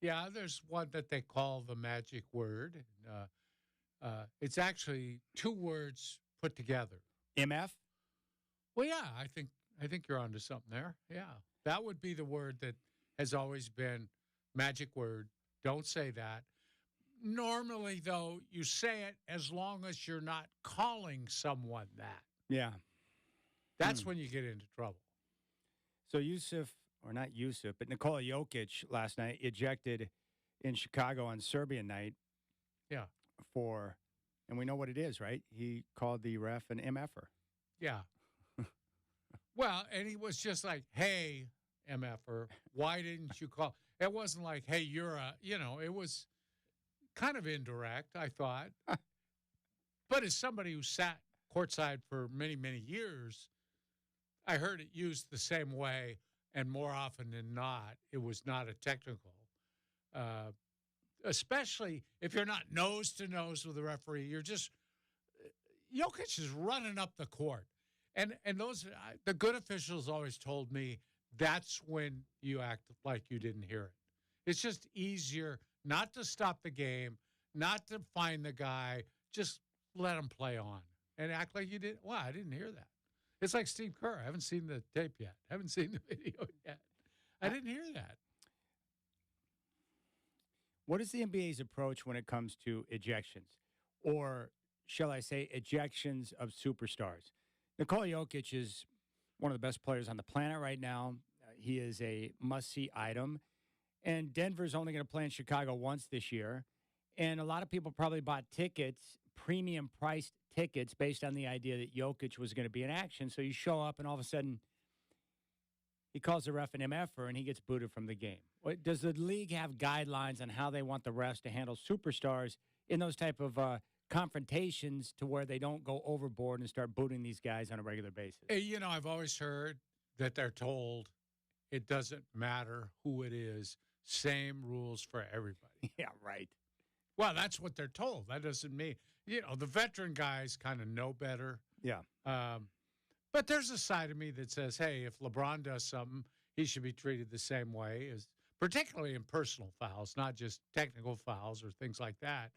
Yeah, there's one that they call the magic word. It's actually two words put together. MF? Well, yeah, I think you're onto something there. Yeah. That would be the word that has always been magic word. Don't say that. Normally, though, you say it as long as you're not calling someone that. Yeah. That's when you get into trouble. So not Yusuf, but Nikola Jokic last night ejected in Chicago on Serbian night. Yeah. And we know what it is, right? He called the ref an MFer. Yeah. Well, and he was just like, hey, MFer, why didn't you call? It wasn't like, hey, it was kind of indirect, I thought. But as somebody who sat courtside for many, many years, I heard it used the same way, and more often than not, it was not a technical. Especially if you're not nose to nose with the referee, you're just Jokic is running up the court, and those the good officials always told me that's when you act like you didn't hear it. It's just easier not to stop the game, not to find the guy, just let him play on and act like you didn't. Well, I didn't hear that. It's like Steve Kerr. I haven't seen the tape yet. I haven't seen the video yet. I didn't hear that. What is the NBA's approach when it comes to ejections? Or shall I say ejections of superstars? Nikola Jokic is one of the best players on the planet right now. He is a must-see item. And Denver's only going to play in Chicago once this year. And a lot of people probably bought tickets, premium-priced tickets, based on the idea that Jokic was going to be in action. So you show up, and all of a sudden, he calls the ref an MFer, and he gets booted from the game. Does the league have guidelines on how they want the refs to handle superstars in those type of confrontations to where they don't go overboard and start booting these guys on a regular basis? I've always heard that they're told it doesn't matter who it is, same rules for everybody. Yeah, right. Well, that's what they're told. That doesn't mean, the veteran guys kind of know better. Yeah. But there's a side of me that says, hey, if LeBron does something, he should be treated the same way, as particularly in personal fouls, not just technical fouls or things like that.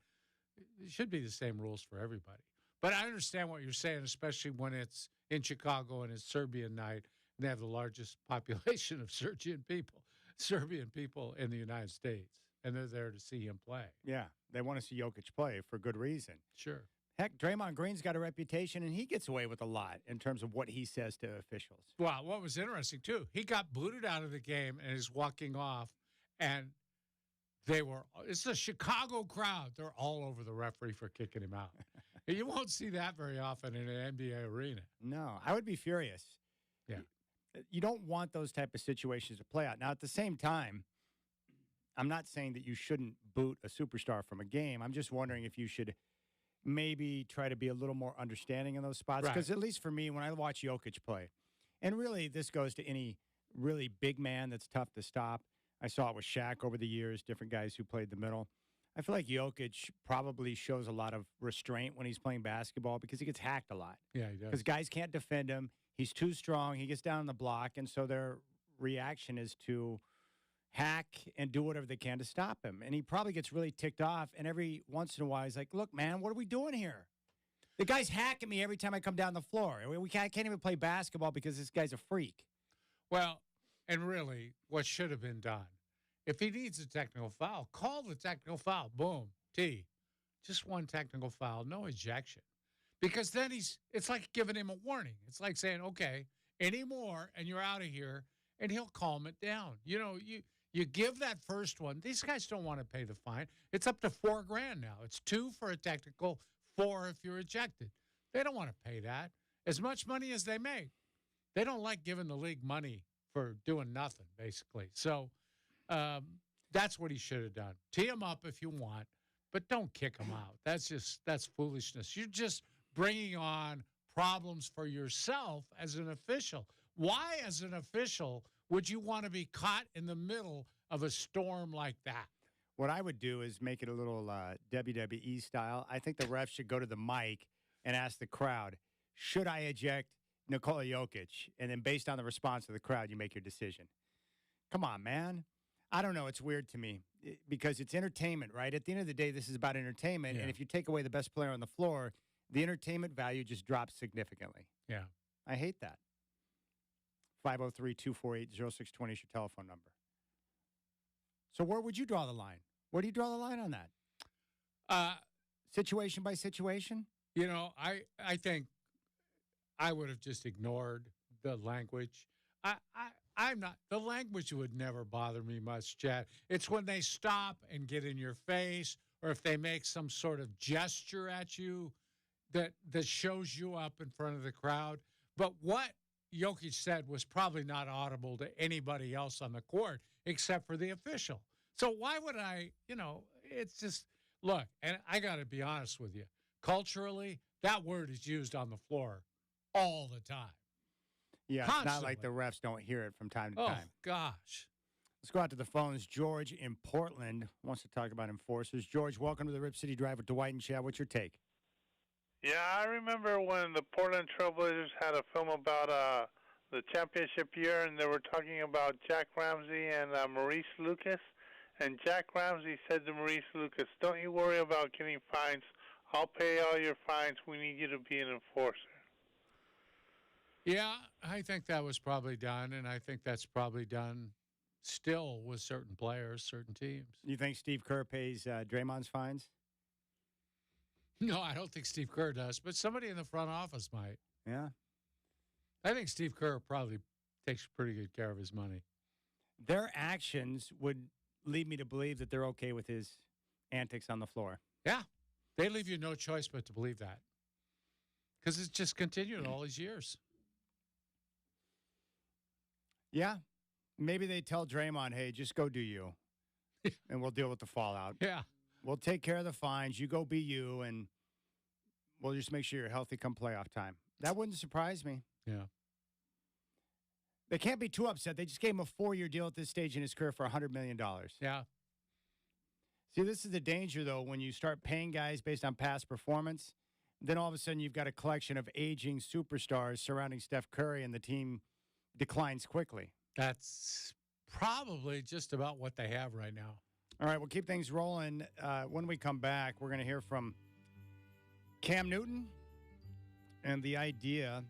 It should be the same rules for everybody. But I understand what you're saying, especially when it's in Chicago and it's Serbian night, and they have the largest population of Serbian people in the United States, and they're there to see him play. Yeah, they want to see Jokic play for good reason. Sure. Heck, Draymond Green's got a reputation, and he gets away with a lot in terms of what he says to officials. Well, what was interesting, too, he got booted out of the game and is walking off, and it's a Chicago crowd. They're all over the referee for kicking him out. You won't see that very often in an NBA arena. No, I would be furious. Yeah. You don't want those type of situations to play out. Now, at the same time, I'm not saying that you shouldn't boot a superstar from a game. I'm just wondering if you should maybe try to be a little more understanding in those spots. Because at least for me, when I watch Jokic play, and really this goes to any really big man that's tough to stop. I saw it with Shaq over the years, different guys who played the middle. I feel like Jokic probably shows a lot of restraint when he's playing basketball because he gets hacked a lot. Yeah, he does. Because guys can't defend him. He's too strong. He gets down on the block, and so their reaction is to hack and do whatever they can to stop him. And he probably gets really ticked off, and every once in a while he's like, look, man, what are we doing here? The guy's hacking me every time I come down the floor. I can't even play basketball because this guy's a freak. Well, and really, what should have been done, if he needs a technical foul, call the technical foul. Boom. T. Just one technical foul, no ejection. Because then it's like giving him a warning. It's like saying, okay, any more, and you're out of here, and he'll calm it down. You know, you give that first one. These guys don't want to pay the fine. It's up to $4,000 now. It's 2 for a technical, 4 if you're ejected. They don't want to pay that. As much money as they make. They don't like giving the league money for doing nothing, basically. So that's what he should have done. Tee him up if you want, but don't kick him out. That's foolishness. You're just bringing on problems for yourself as an official. Why, as an official, would you want to be caught in the middle of a storm like that? What I would do is make it a little WWE style. I think the ref should go to the mic and ask the crowd, should I eject Nikola Jokic? And then based on the response of the crowd, you make your decision. Come on, man. I don't know. It's weird to me because it's entertainment, right? At the end of the day, this is about entertainment. Yeah. And if you take away the best player on the floor, the entertainment value just drops significantly. Yeah. I hate that. 503-248-0620 is your telephone number. So where would you draw the line? Where do you draw the line on that? Situation by situation? You know, I think I would have just ignored the language. I'm not, the language would never bother me much, Chad. It's when they stop and get in your face or if they make some sort of gesture at you that shows you up in front of the crowd. But what Jokic said was probably not audible to anybody else on the court except for the official. So why would I, it's just, look, and I got to be honest with you. Culturally, that word is used on the floor all the time. Yeah, Constantly. It's not like the refs don't hear it from time to time. Oh, gosh. Let's go out to the phones. George in Portland wants to talk about enforcers. George, welcome to the Rip City Drive with Dwight and Chad. What's your take? Yeah, I remember when the Portland Trailblazers had a film about the championship year, and they were talking about Jack Ramsey and Maurice Lucas. And Jack Ramsey said to Maurice Lucas, "Don't you worry about getting fines. I'll pay all your fines. We need you to be an enforcer." Yeah, I think that was probably done, and I think that's probably done still with certain players, certain teams. You think Steve Kerr pays Draymond's fines? No, I don't think Steve Kerr does, but somebody in the front office might. Yeah. I think Steve Kerr probably takes pretty good care of his money. Their actions would lead me to believe that they're okay with his antics on the floor. Yeah. They leave you no choice but to believe that. Because it's just continued all these years. Yeah. Maybe they tell Draymond, hey, just go do you, and we'll deal with the fallout. Yeah. We'll take care of the fines. You go be you, and we'll just make sure you're healthy come playoff time. That wouldn't surprise me. Yeah. They can't be too upset. They just gave him a 4-year deal at this stage in his career for $100 million. Yeah. See, this is the danger, though, when you start paying guys based on past performance. Then all of a sudden you've got a collection of aging superstars surrounding Steph Curry, and the team declines quickly. That's probably just about what they have right now. All right, we'll keep things rolling. When we come back, we're going to hear from Cam Newton and the idea,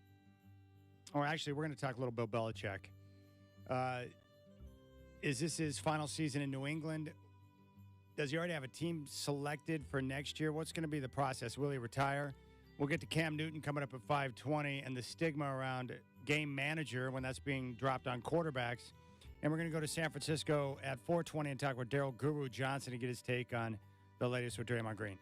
or actually, we're going to talk a little Bill Belichick. Is this his final season in New England? Does he already have a team selected for next year? What's going to be the process? Will he retire? We'll get to Cam Newton coming up at 5:20 and the stigma around game manager when that's being dropped on quarterbacks. And we're going to go to San Francisco at 4:20 and talk with Daryl Guru Johnson to get his take on the latest with Draymond Green.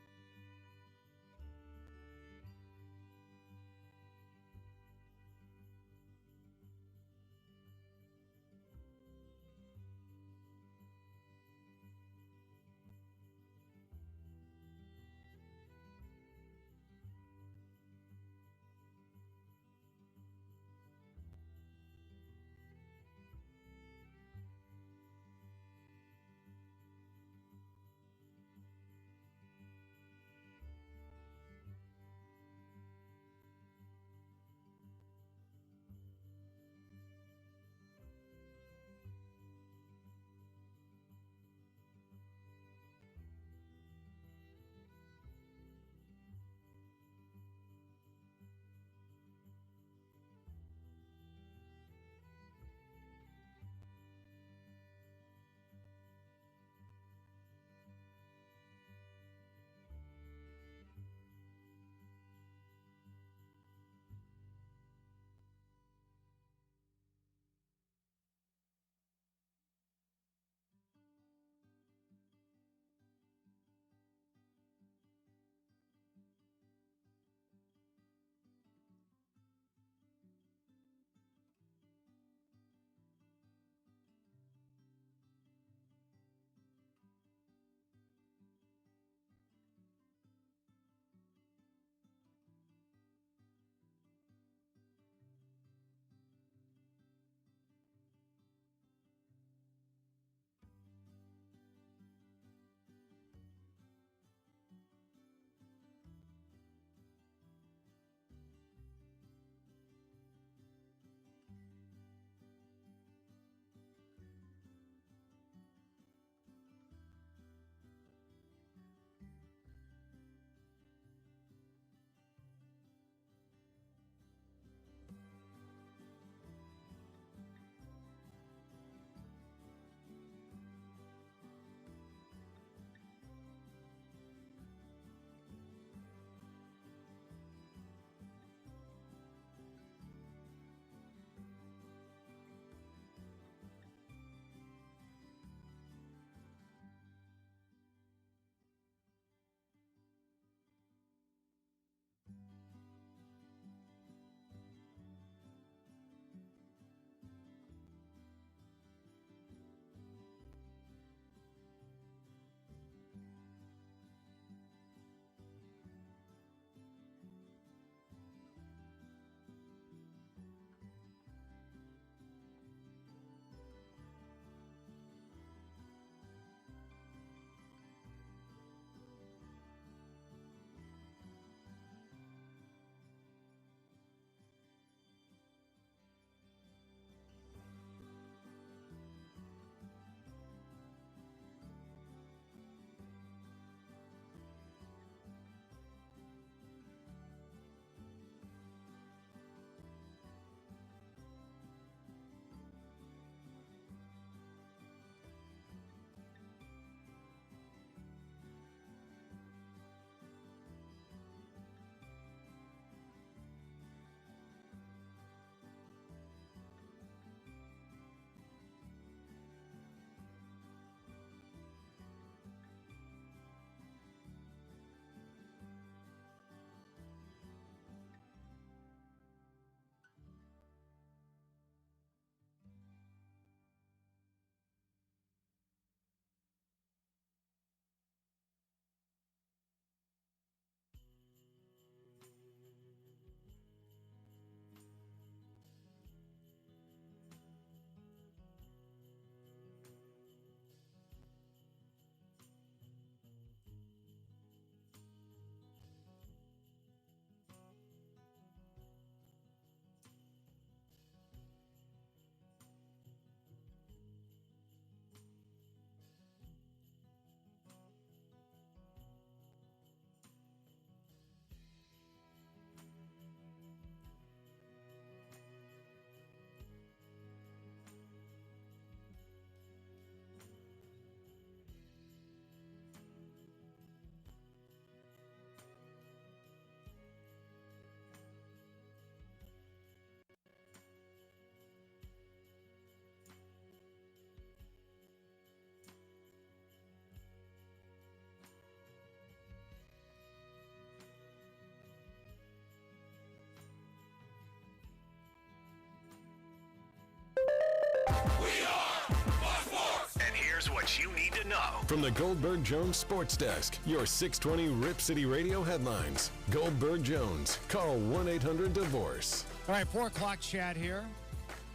what you need to know. From the Goldberg Jones Sports Desk, your 620 Rip City Radio headlines. Goldberg Jones. Call 1-800-DIVORCE. All right, 4 o'clock chat here.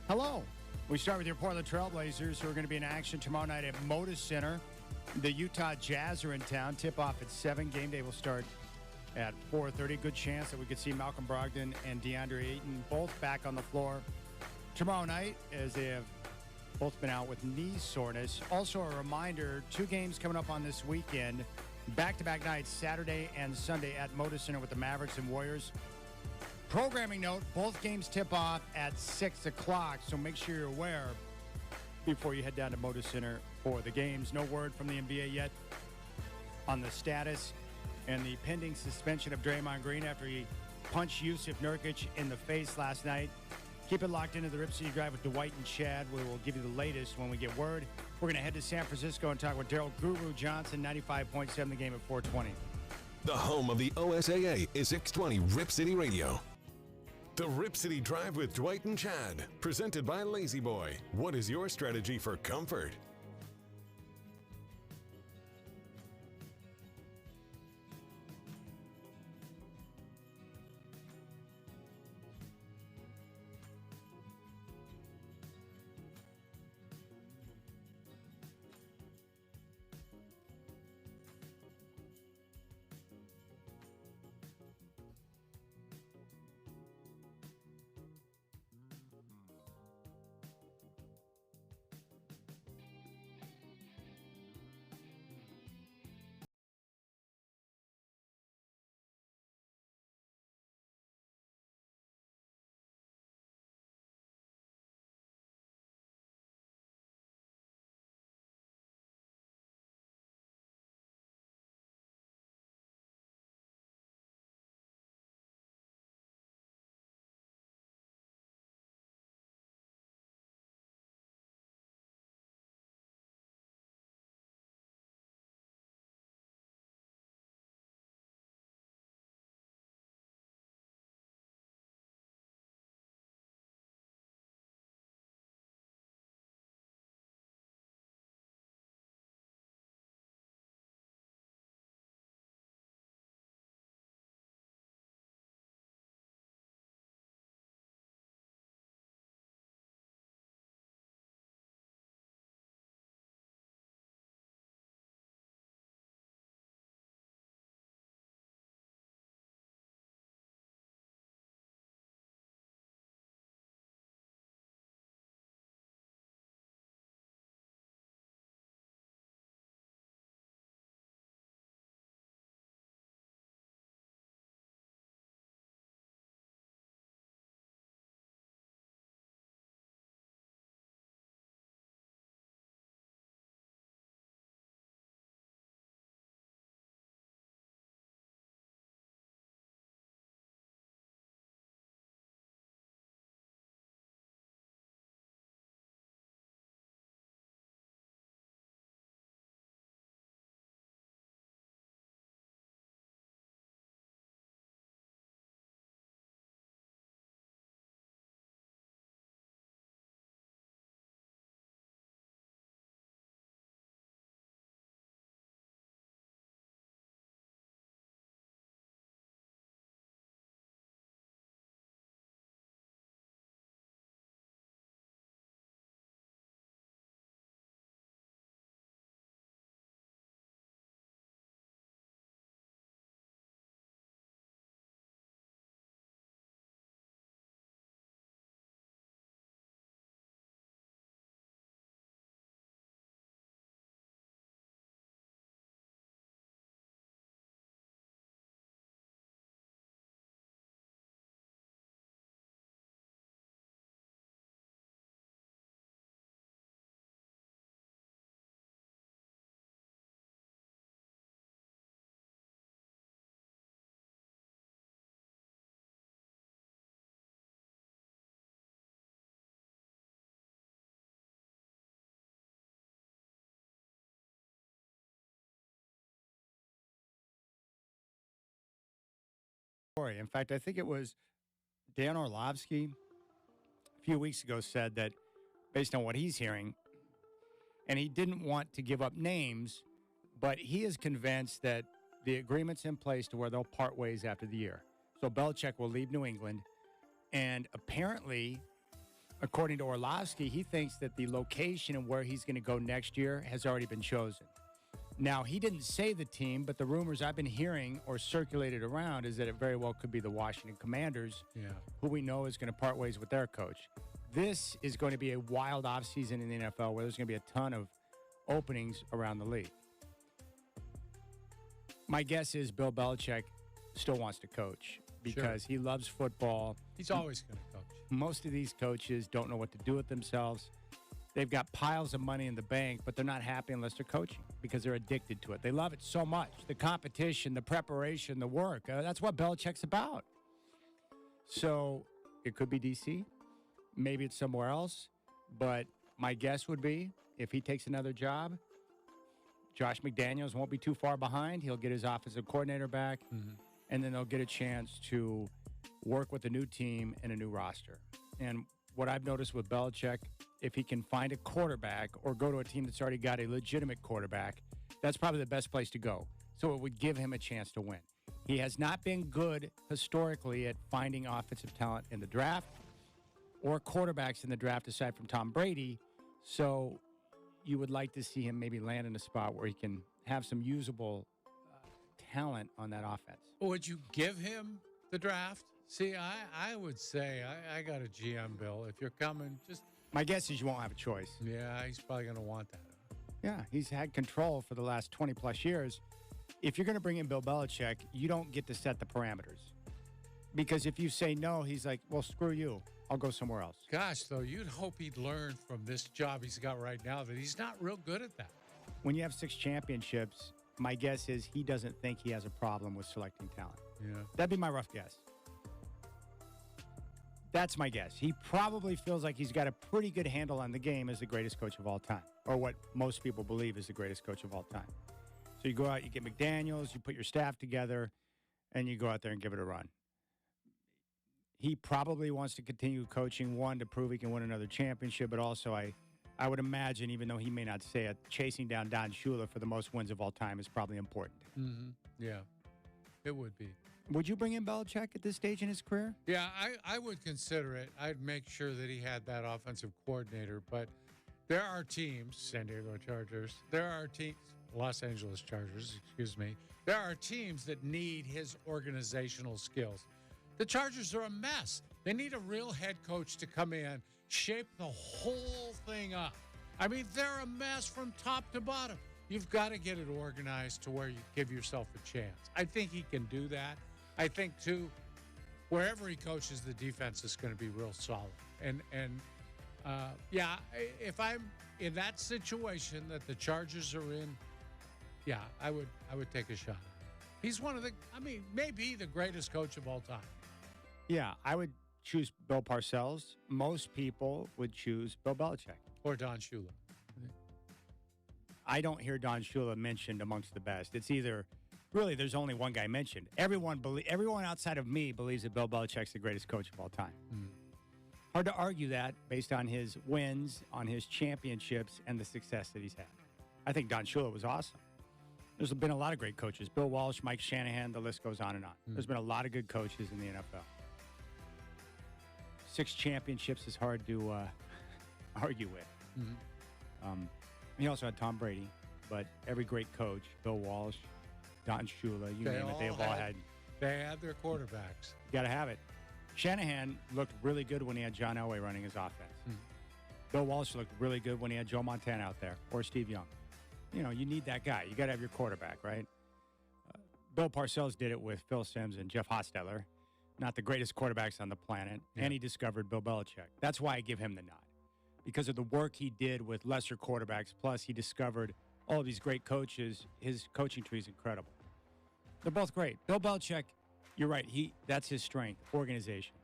Hello. We start with your Portland Trailblazers, who are going to be in action tomorrow night at Moda Center. The Utah Jazz are in town. Tip-off at 7. Game day will start at 4:30. Good chance that we could see Malcolm Brogdon and DeAndre Ayton both back on the floor tomorrow night, as they have both been out with knee soreness. Also a reminder, 2 games coming up on this weekend. Back-to-back nights, Saturday and Sunday at Moda Center with the Mavericks and Warriors. Programming note, both games tip off at 6 o'clock, so make sure you're aware before you head down to Moda Center for the games. No word from the NBA yet on the status and the pending suspension of Draymond Green after he punched Yusuf Nurkic in the face last night. Keep it locked into the Rip City Drive with Dwight and Chad. We will give you the latest when we get word. We're going to head to San Francisco and talk with Daryl Guru Johnson, 95.7 the game at 4:20. The home of the OSAA is 620 Rip City Radio. The Rip City Drive with Dwight and Chad, presented by Lazy Boy. What is your strategy for comfort? In fact, I think it was Dan Orlovsky a few weeks ago said that, based on what he's hearing, And he didn't want to give up names, but he is convinced that the agreement's in place to where they'll part ways after the year. So Belichick will leave New England. And apparently, according to Orlovsky, he thinks that the location and where he's going to go next year has already been chosen. Now, he didn't say the team, but the rumors I've been hearing or circulated around is that it very well could be the Washington Commanders, who we know is going to part ways with their coach. This is going to be a wild offseason in the NFL where there's going to be a ton of openings around the league. My guess is Bill Belichick still wants to coach because he loves football. He's always going to coach. Most of these coaches don't know what to do with themselves. They've got piles of money in the bank, but they're not happy unless they're coaching because they're addicted to it. They love it so much. The competition, the preparation, the work. That's what Belichick's about. So it could be D.C. Maybe it's somewhere else. But my guess would be if he takes another job, Josh McDaniels won't be too far behind. He'll get his offensive coordinator back, and then they'll get a chance to work with a new team and a new roster. And what I've noticed with Belichick, if he can find a quarterback or go to a team that's already got a legitimate quarterback, that's probably the best place to go. So it would give him a chance to win. He has not been good historically at finding offensive talent in the draft or quarterbacks in the draft aside from Tom Brady. So you would like to see him maybe land in a spot where he can have some usable talent on that offense. Would you give him the draft? See, I would say I got a GM, Bill. If you're coming, just... My guess is you won't have a choice. Yeah, he's probably going to want that. Yeah, he's had control for the last 20-plus years. If you're going to bring in Bill Belichick, you don't get to set the parameters. Because if you say no, he's like, well, screw you. I'll go somewhere else. Gosh, though, you'd hope he'd learn from this job he's got right now that he's not real good at that. When you have 6 championships, my guess is he doesn't think he has a problem with selecting talent. Yeah. That'd be my rough guess. That's my guess. He probably feels like he's got a pretty good handle on the game as the greatest coach of all time, or what most people believe is the greatest coach of all time. So you go out, you get McDaniels, you put your staff together, and you go out there and give it a run. He probably wants to continue coaching, one, to prove he can win another championship, but also I would imagine, even though he may not say it, chasing down Don Shula for the most wins of all time is probably important. Mm-hmm. Yeah, it would be. Would you bring in Belichick at this stage in his career? Yeah, I would consider it. I'd make sure that he had that offensive coordinator. But there are teams, San Diego Chargers, there are teams, Los Angeles Chargers, excuse me. There are teams that need his organizational skills. The Chargers are a mess. They need a real head coach to come in, shape the whole thing up. I mean, they're a mess from top to bottom. You've got to get it organized to where you give yourself a chance. I think he can do that. I think, too, wherever he coaches, the defense is going to be real solid. And yeah, if I'm in that situation that the Chargers are in, yeah, I would take a shot at him. He's one of the, maybe the greatest coach of all time. Yeah, I would choose Bill Parcells. Most people would choose Bill Belichick. Or Don Shula. I don't hear Don Shula mentioned amongst the best. It's either... Really, there's only one guy mentioned. Everyone outside of me believes that Bill Belichick's the greatest coach of all time. Hard to argue that based on his wins, on his championships, and the success that he's had. I think Don Shula was awesome. There's been a lot of great coaches. Bill Walsh, Mike Shanahan, the list goes on and on. There's been a lot of good coaches in the NFL. 6 championships is hard to argue with. He also had Tom Brady, but every great coach, Bill Walsh, Don Shula, you name it, they've all had. They had their quarterbacks. You got to have it. Shanahan looked really good when he had John Elway running his offense. Bill Walsh looked really good when he had Joe Montana out there or Steve Young. You know, you need that guy. You got to have your quarterback, right? Bill Parcells did it with Phil Simms and Jeff Hostetler, not the greatest quarterbacks on the planet, and he discovered Bill Belichick. That's why I give him the nod, because of the work he did with lesser quarterbacks, plus he discovered all of these great coaches. His coaching tree is incredible. They're both great. Bill Belichick, you're right. That's his strength, organization.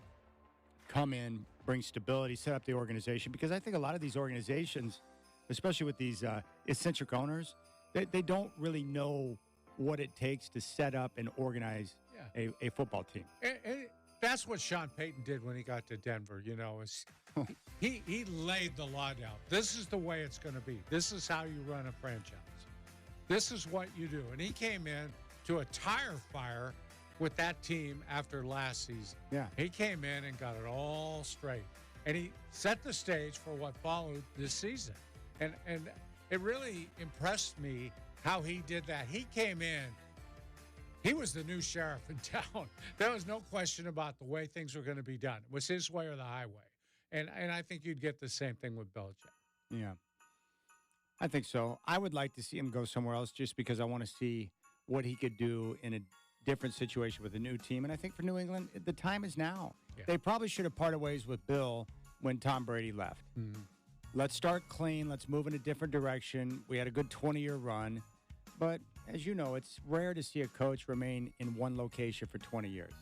Come in, bring stability, set up the organization. Because I think a lot of these organizations, especially with these eccentric owners, they don't really know what it takes to set up and organize a football team. And that's what Sean Payton did when he got to Denver. You know, is he laid the law down. This is the way it's going to be. This is how you run a franchise. This is what you do. And he came in to a tire fire with that team after last season. Yeah. He came in and got it all straight. And he set the stage for what followed this season. And it really impressed me how he did that. He came in. He was the new sheriff in town. There was no question about the way things were going to be done. It was his way or the highway. And I think you'd get the same thing with Belichick. Yeah. I think so. I would like to see him go somewhere else just because I want to see what he could do in a different situation with a new team. And I think for New England, the time is now. Yeah. They probably should have parted ways with Bill when Tom Brady left. Mm-hmm. Let's start clean. Let's move in a different direction. We had a good 20-year run. But as you know, it's rare to see a coach remain in one location for 20 years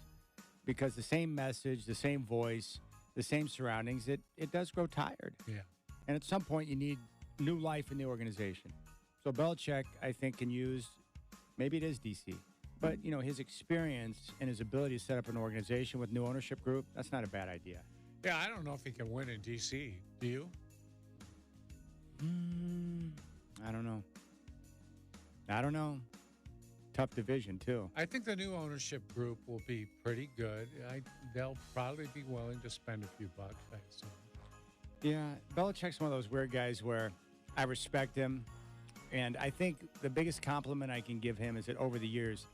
because the same message, the same voice, the same surroundings, it does grow tired. Yeah. And at some point, you need new life in the organization. So Belichick, I think, can use, maybe it is DC, but, you know, his experience and his ability to set up an organization with new ownership group, that's not a bad idea. Yeah, I don't know if he can win in D.C. Do you? I don't know. Tough division, too. I think the new ownership group will be pretty good. They'll probably be willing to spend a few bucks, I assume. Yeah, Belichick's one of those weird guys where I respect him. And I think the biggest compliment I can give him is that over the years,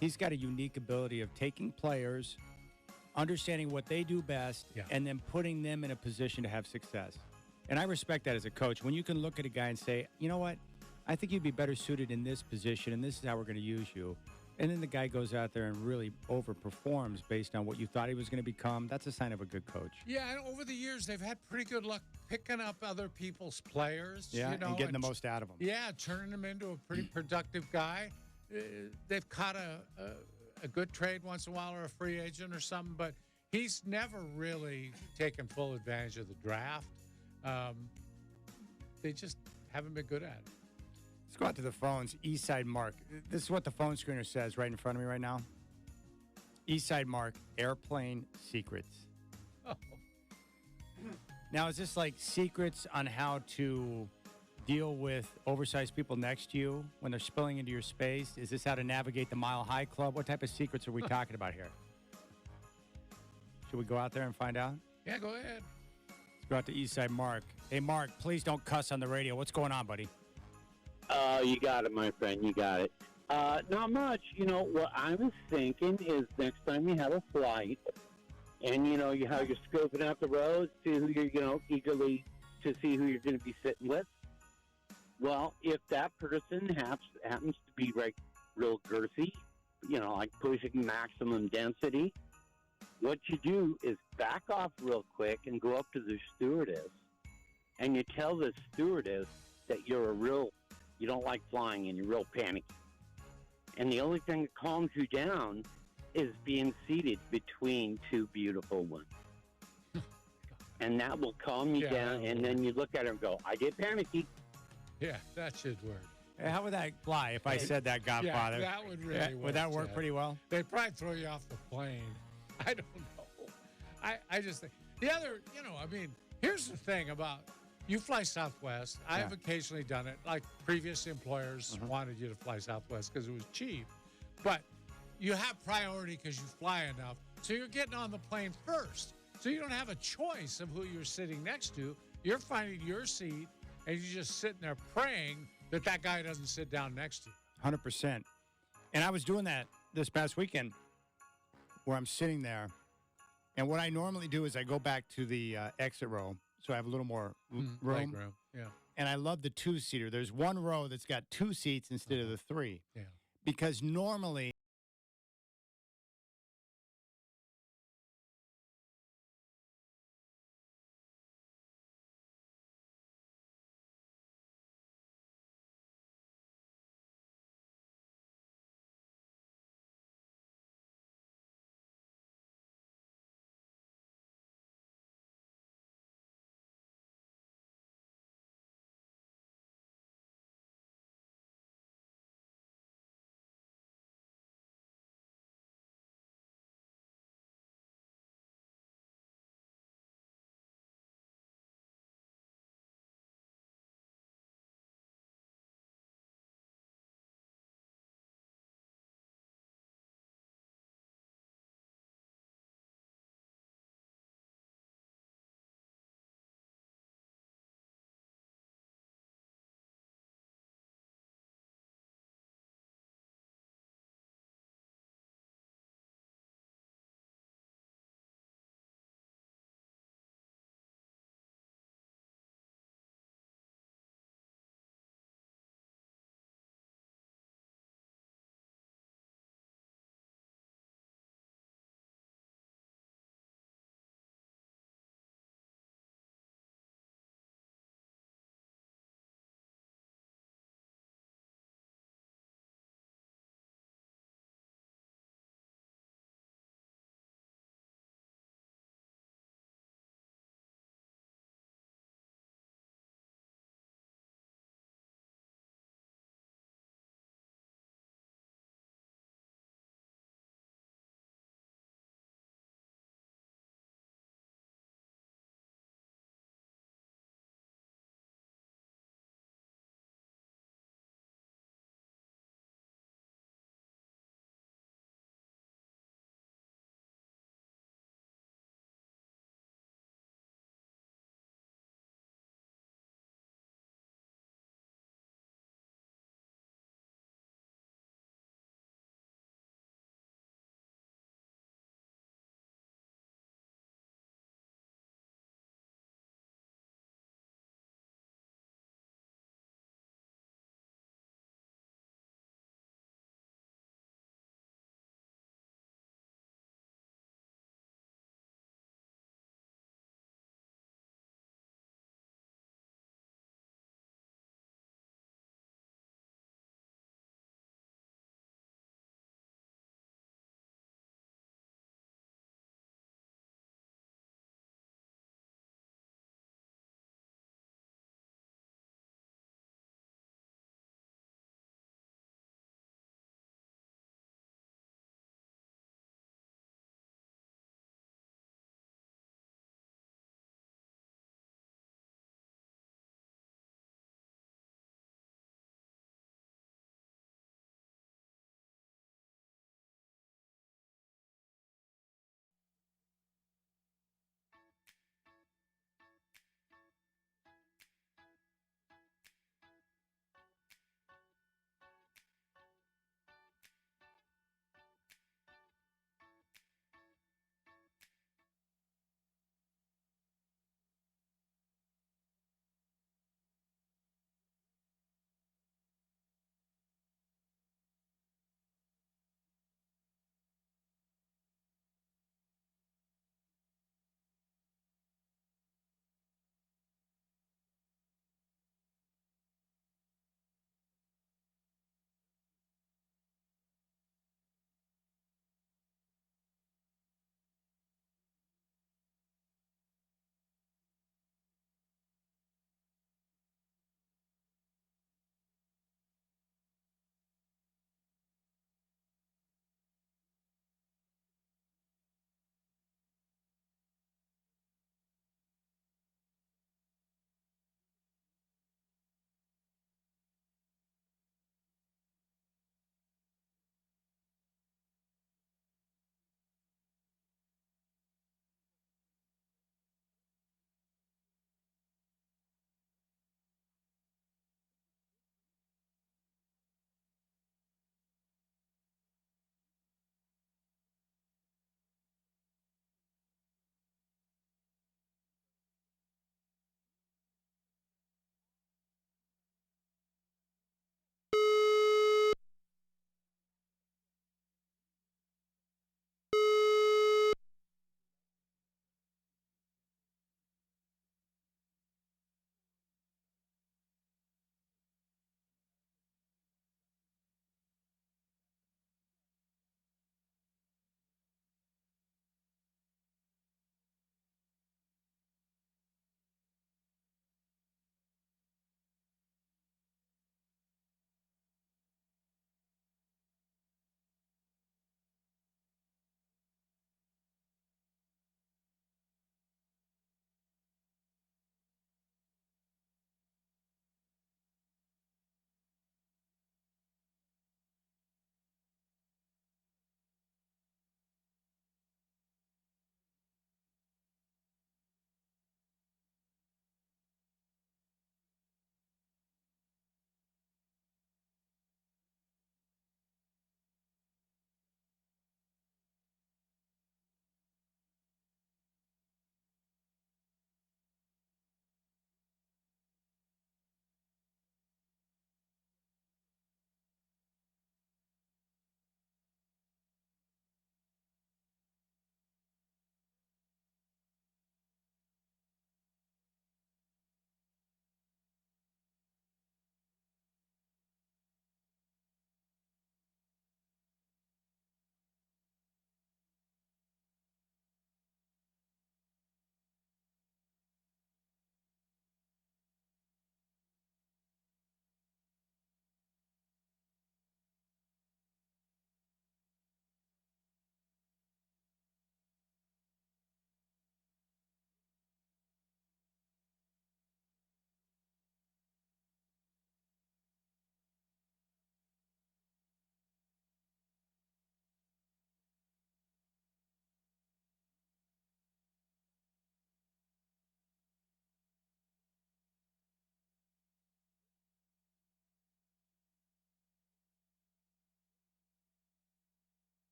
he's got a unique ability of taking players, understanding what they do best, and then putting them in a position to have success. And I respect that as a coach. When you can look at a guy and say, you know what, I think you'd be better suited in this position, and this is how we're going to use you. And then the guy goes out there and really overperforms based on what you thought he was going to become. That's a sign of a good coach. Yeah, and over the years, they've had pretty good luck picking up other people's players. Yeah, you know, and getting the most out of them. Yeah, turning them into a pretty productive guy. They've caught a good trade once in a while or a free agent or something, but he's never really taken full advantage of the draft. They just haven't been good at it. Let's go out to the phones. Eastside Mark. This is what the phone screener says right in front of me right now. Eastside Mark, airplane secrets. Oh. Now, is this like secrets on how to deal with oversized people next to you when they're spilling into your space? Is this how to navigate the Mile High Club? What type of secrets are we talking about here? Should we go out there and find out? Yeah, go ahead. Let's go out to Eastside Mark. Hey, Mark, please don't cuss on the radio. What's going on, buddy? You got it, my friend. You got it. Not much. You know, what I was thinking is next time you have a flight and, you know, how you're scoping out the rows to who you're, you know, eagerly to see who you're going to be sitting with. Well, if that person happens to be, like, real girthy, you know, like pushing maximum density, what you do is back off real quick and go up to the stewardess and you tell the stewardess that you don't like flying and you're real panicky. And the only thing that calms you down is being seated between two beautiful ones. And that will calm you down, and then you look at her and go, I get panicky. Yeah, that should work. Hey, how would that fly if I said that, Godfather? Yeah, that would really work. Would that work Chad. pretty well? They'd probably throw you off the plane. I don't know. I just think the other, you know, I mean, here's the thing about you fly Southwest. I've occasionally done it. Like previous employers wanted you to fly Southwest because it was cheap. But you have priority because you fly enough. So you're getting on the plane first. So you don't have a choice of who you're sitting next to. You're finding your seat and you're just sitting there praying that that guy doesn't sit down next to you. 100%. And I was doing that this past weekend where I'm sitting there. And what I normally do is I go back to the exit row. So I have a little more room. Room. Yeah. And I love the two-seater. There's one row that's got two seats instead of the three. Yeah. Because normally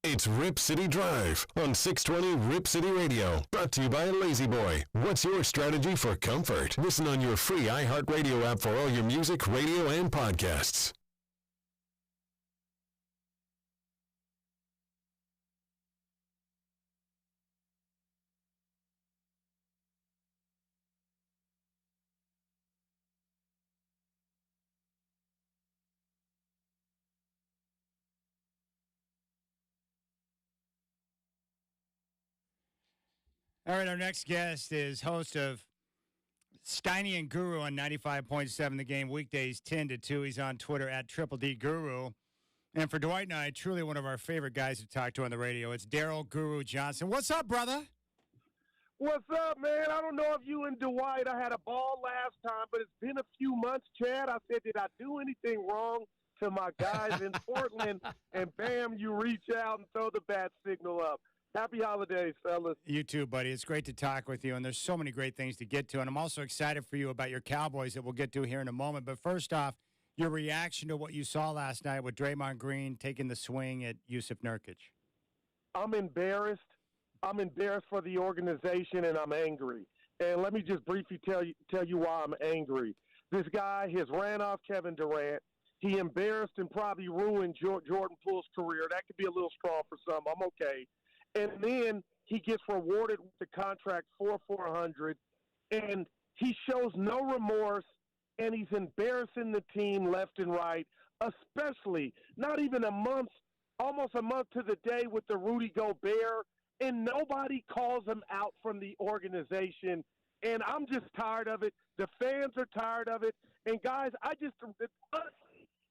It's Rip City Drive on 620 Rip City Radio. Brought to you by Lazy Boy. What's your strategy for comfort? Listen on your free iHeartRadio app for all your music, radio, and podcasts. All right, our next guest is host of Steiny and Guru on 95.7 The Game, weekdays 10 to 2. He's on Twitter at Triple D Guru. And for Dwight and I, truly one of our favorite guys to talk to on the radio, it's Daryl Guru Johnson. What's up, brother? What's up, man? I don't know if you and Dwight, I had a ball last time, but it's been a few months, Chad. I said, did I do anything wrong to my guys in Portland? And bam, you reach out and throw the bat signal up. Happy holidays, fellas. You too, buddy. It's great to talk with you, and there's so many great things to get to. And I'm also excited for you about your Cowboys that we'll get to here in a moment. But first off, your reaction to what you saw last night with Draymond Green taking the swing at Yusuf Nurkic. I'm embarrassed. I'm embarrassed for the organization, and I'm angry. And let me just briefly tell you why I'm angry. This guy has ran off Kevin Durant. He embarrassed and probably ruined Jordan Poole's career. That could be a little strong for some. I'm okay. And then he gets rewarded with the contract for $400, and he shows no remorse, and he's embarrassing the team left and right, especially not even almost a month to the day with the Rudy Gobert, and nobody calls him out from the organization. And I'm just tired of it. The fans are tired of it. And, guys,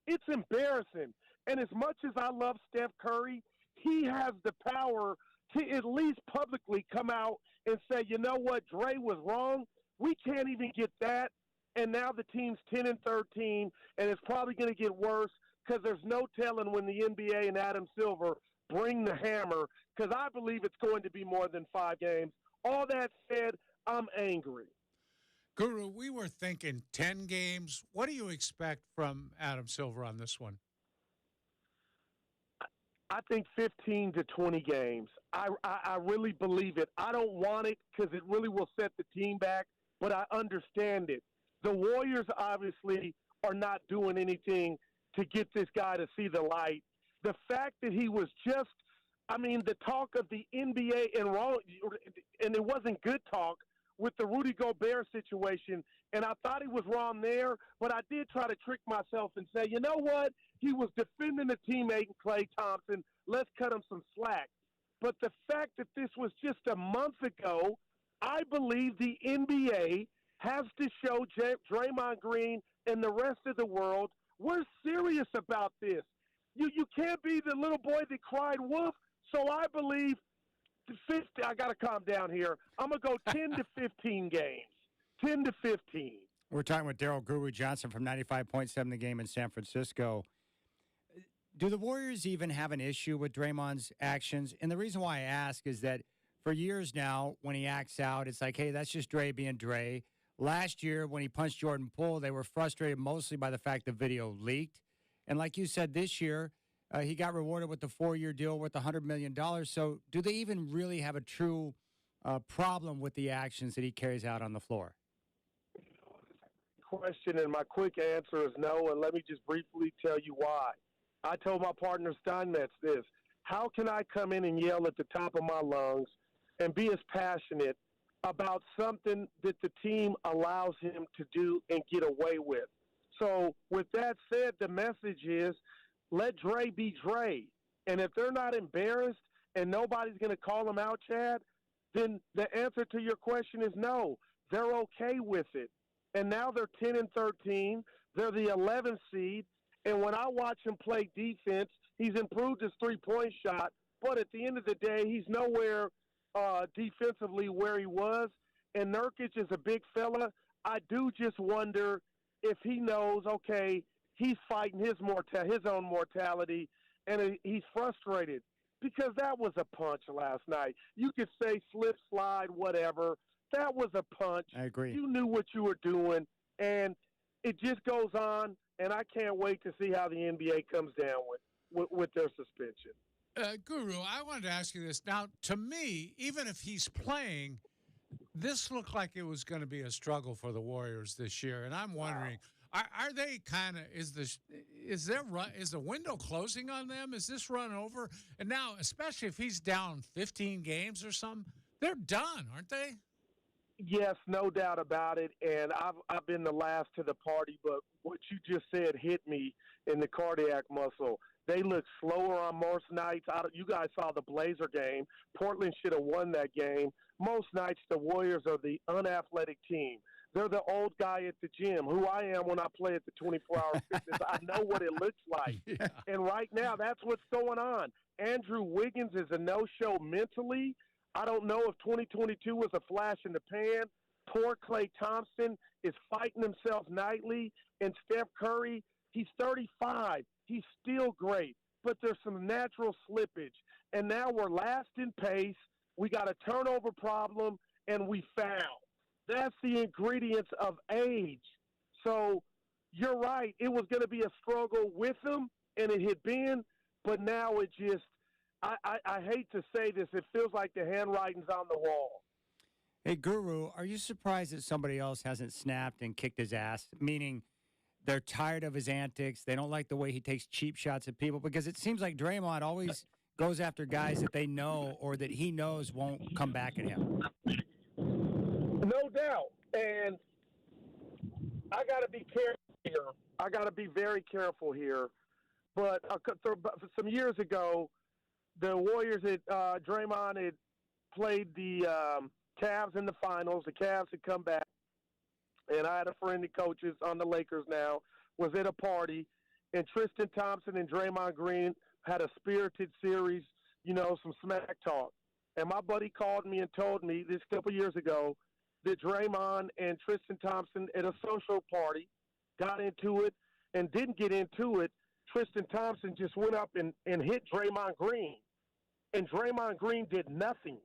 it's embarrassing. And as much as I love Steph Curry, he has the power to at least publicly come out and say, you know what, Dre was wrong. We can't even get that. And now the team's 10-13, and it's probably going to get worse because there's no telling when the NBA and Adam Silver bring the hammer, because I believe it's going to be more than 5 games. All that said, I'm angry. Guru, we were thinking 10 games. What do you expect from Adam Silver on this one? I think 15 to 20 games. I really believe it. I don't want it because it really will set the team back, but I understand it. The Warriors obviously are not doing anything to get this guy to see the light. The fact that he was just, the talk of the NBA and it wasn't good talk with the Rudy Gobert situation, and I thought he was wrong there, but I did try to trick myself and say, you know what? He was defending a teammate in Klay Thompson. Let's cut him some slack. But the fact that this was just a month ago, I believe the NBA has to show Draymond Green and the rest of the world we're serious about this. You can't be the little boy that cried wolf. So I believe I got to calm down here. I'm going to go 10 to 15 games. 10 to 15. We're talking with Daryl Guru Johnson from 95.7 The Game in San Francisco. Do the Warriors even have an issue with Draymond's actions? And the reason why I ask is that for years now, when he acts out, it's like, hey, that's just Dre being Dre. Last year, when he punched Jordan Poole, they were frustrated mostly by the fact the video leaked. And like you said, this year, he got rewarded with the 4-year deal worth $100 million. So do they even really have a true problem with the actions that he carries out on the floor? Question, and my quick answer is no, and let me just briefly tell you why. I told my partner Steinmetz this. How can I come in and yell at the top of my lungs and be as passionate about something that the team allows him to do and get away with? So with that said, the message is let Dre be Dre. And if they're not embarrassed and nobody's going to call them out, Chad, then the answer to your question is no. They're okay with it. And now they're 10-13. They're the 11th seed. And when I watch him play defense, he's improved his three-point shot. But at the end of the day, he's nowhere defensively where he was. And Nurkic is a big fella. I do just wonder if he knows, okay, he's fighting his own mortality, and he's frustrated because that was a punch last night. You could say slip, slide, whatever. That was a punch. I agree. You knew what you were doing, and it just goes on, and I can't wait to see how the NBA comes down with their suspension. Guru, I wanted to ask you this. Now, to me, even if he's playing, this looked like it was going to be a struggle for the Warriors this year, and I'm wondering, are they kind of is the window closing on them? Is this run over? And now, especially if he's down 15 games or something, they're done, aren't they? Yes, no doubt about it. And I've been the last to the party, but what you just said hit me in the cardiac muscle. They look slower on most nights. You guys saw the Blazer game. Portland should have won that game. Most nights, the Warriors are the unathletic team. They're the old guy at the gym, who I am when I play at the 24-hour fitness. I know what it looks like. Yeah. And right now, that's what's going on. Andrew Wiggins is a no-show mentally. I don't know if 2022 was a flash in the pan. Poor Klay Thompson is fighting himself nightly. And Steph Curry, he's 35. He's still great, but there's some natural slippage. And now we're last in pace. We got a turnover problem, and we foul. That's the ingredients of age. So you're right. It was going to be a struggle with them, and it had been, but now it just I hate to say this. It feels like the handwriting's on the wall. Hey, Guru, are you surprised that somebody else hasn't snapped and kicked his ass? Meaning they're tired of his antics. They don't like the way he takes cheap shots at people, because it seems like Draymond always goes after guys that they know or that he knows won't come back at him. No doubt. And I got to be careful here. I got to be very careful here. But some years ago, the Warriors Draymond had played the Cavs in the finals. The Cavs had come back. And I had a friend that coaches on the Lakers now, was at a party, and Tristan Thompson and Draymond Green had a spirited series, some smack talk. And my buddy called me and told me this a couple years ago that Draymond and Tristan Thompson at a social party got into it and didn't get into it. Tristan Thompson just went up and hit Draymond Green. And Draymond Green did nothing.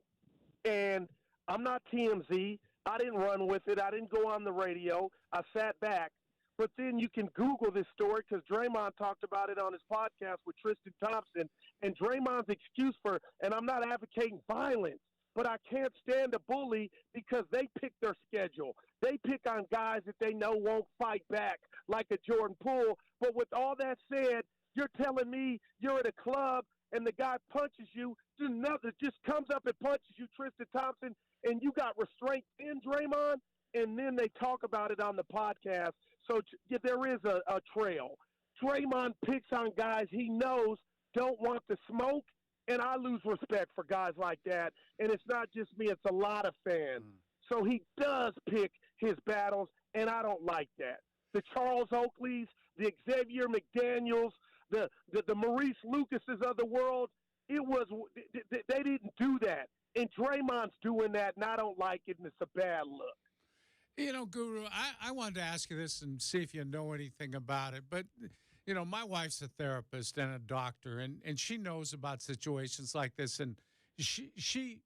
And I'm not TMZ. I didn't run with it. I didn't go on the radio. I sat back. But then you can Google this story, because Draymond talked about it on his podcast with Tristan Thompson. And Draymond's excuse and I'm not advocating violence, but I can't stand a bully because they pick their schedule. They pick on guys that they know won't fight back, like a Jordan Poole. But with all that said, you're telling me you're at a club and the guy punches you, just comes up and punches you, Tristan Thompson, and you got restraint in Draymond, and then they talk about it on the podcast. So there is a trail. Draymond picks on guys he knows don't want the smoke, and I lose respect for guys like that. And it's not just me, it's a lot of fans. So he does pick his battles, and I don't like that. The Charles Oakleys, the Xavier McDaniels, the Maurice Lucases of the world, they didn't do that. And Draymond's doing that, and I don't like it, and it's a bad look. Guru, I wanted to ask you this and see if you know anything about it. But, my wife's a therapist and a doctor, and she knows about situations like this. And she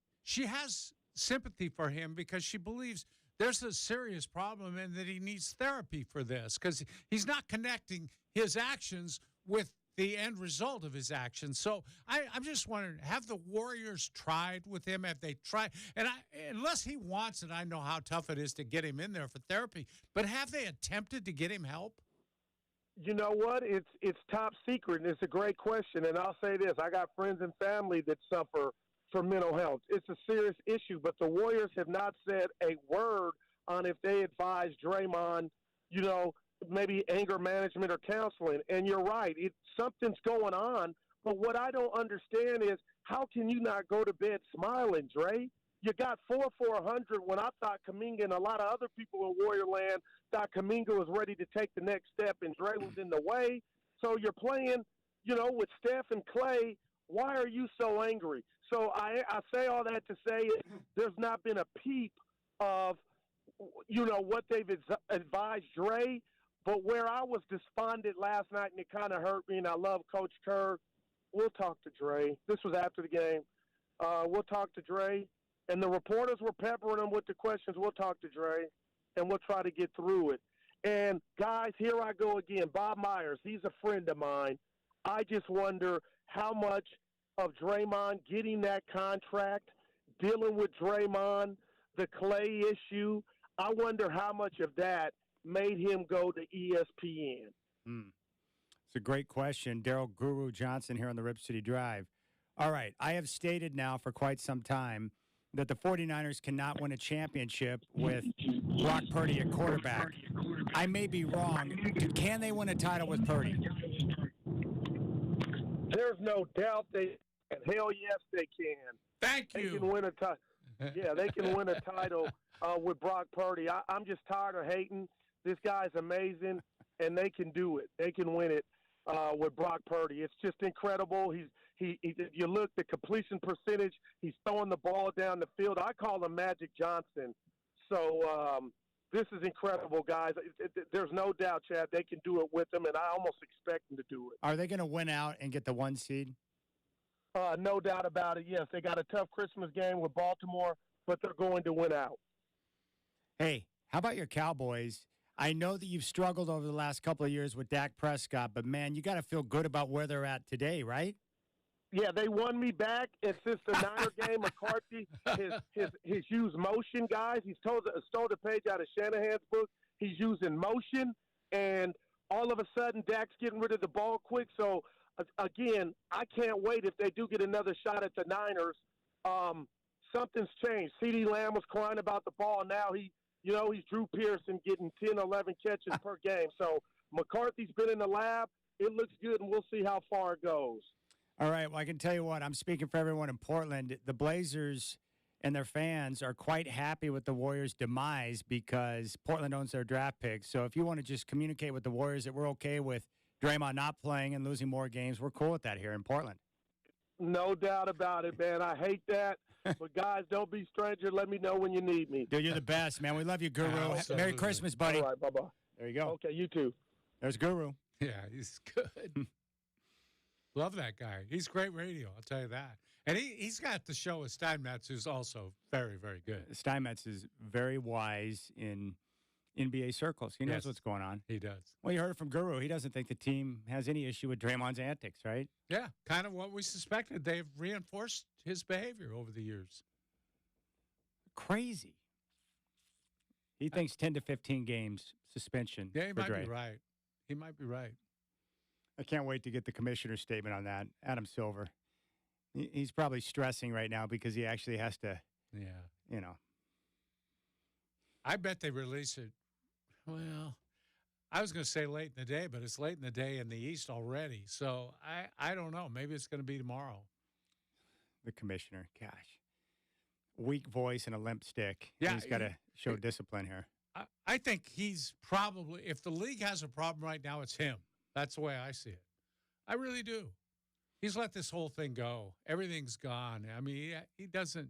has sympathy for him because she believes there's a serious problem and that he needs therapy for this, because he's not connecting his actions with the end result of his actions. So I'm just wondering, have the Warriors tried with him? Have they tried? And unless he wants it, I know how tough it is to get him in there for therapy. But have they attempted to get him help? You know what? It's top secret, and it's a great question. And I'll say this. I got friends and family that suffer from mental health. It's a serious issue, but the Warriors have not said a word on if they advise Draymond, maybe anger management or counseling. And you're right. Something's going on. But what I don't understand is, how can you not go to bed smiling, Dre? You got 4 for 100 when I thought Kuminga and a lot of other people in Warrior Land thought Kuminga was ready to take the next step and Dre was in the way. So you're playing, with Steph and Klay. Why are you so angry? So I say all that to say there's not been a peep of, what they've advised Dre. But where I was despondent last night, and it kind of hurt me, and I love Coach Kerr, we'll talk to Dre. This was after the game. We'll talk to Dre. And the reporters were peppering him with the questions. We'll talk to Dre, and we'll try to get through it. And, guys, here I go again. Bob Myers, he's a friend of mine. I just wonder how much of Draymond getting that contract, dealing with Draymond, the Clay issue. I wonder how much of that made him go to ESPN. It's a great question. Daryl Guru Johnson here on the Rip City Drive. All right, I have stated now for quite some time that the 49ers cannot win a championship with Brock Purdy at quarterback. I may be wrong. Can they win a title with Purdy? There's no doubt they can. Hell yes, they can. Thank you. They can win a title. Yeah, they can win a title with Brock Purdy. I'm just tired of hating. This guy's amazing, and they can do it. They can win it with Brock Purdy. It's just incredible. You look the completion percentage. He's throwing the ball down the field. I call him Magic Johnson. So this is incredible, guys. There's no doubt, Chad, they can do it with them, and I almost expect them to do it. Are they going to win out and get the 1 seed? No doubt about it, yes. They got a tough Christmas game with Baltimore, but they're going to win out. Hey, how about your Cowboys? I know that you've struggled over the last couple of years with Dak Prescott, but, man, you got to feel good about where they're at today, right? Yeah, they won me back. And since the Niner game, McCarthy has used motion, guys. He's stole the page out of Shanahan's book. He's using motion, and all of a sudden, Dak's getting rid of the ball quick. So, again, I can't wait if they do get another shot at the Niners. Something's changed. CeeDee Lamb was crying about the ball. Now he's Drew Pearson getting 10, 11 catches per game. So McCarthy's been in the lab. It looks good, and we'll see how far it goes. All right. Well, I can tell you what. I'm speaking for everyone in Portland. The Blazers and their fans are quite happy with the Warriors' demise because Portland owns their draft picks. So if you want to just communicate with the Warriors that we're okay with Draymond not playing and losing more games, we're cool with that here in Portland. No doubt about it, man. I hate that. But, guys, don't be stranger. Let me know when you need me. Dude, you're the best, man. We love you, Guru. Absolutely. Merry Christmas, buddy. All right, bye-bye. There you go. Okay, you too. There's Guru. Yeah, he's good. Love that guy. He's great radio, I'll tell you that. And he's got the show with Steinmetz, who's also very, very good. Steinmetz is very wise in NBA circles. He knows what's going on. He does. Well, you heard it from Guru. He doesn't think the team has any issue with Draymond's antics, right? Yeah, kind of what we suspected. They've reinforced his behavior over the years. Crazy. He thinks 10 to 15 games suspension. Yeah, he for might Dre. be right. He might be right. I can't wait to get the commissioner's statement on that. Adam Silver. He's probably stressing right now because he actually has to, I bet they release it. Well, I was going to say late in the day, but it's late in the day in the East already. So I don't know. Maybe it's going to be tomorrow. The commissioner, gosh. Weak voice and a limp stick. Yeah, he's got to show discipline here. I think he's probably, if the league has a problem right now, it's him. That's the way I see it. I really do. He's let this whole thing go. Everything's gone. I mean, he doesn't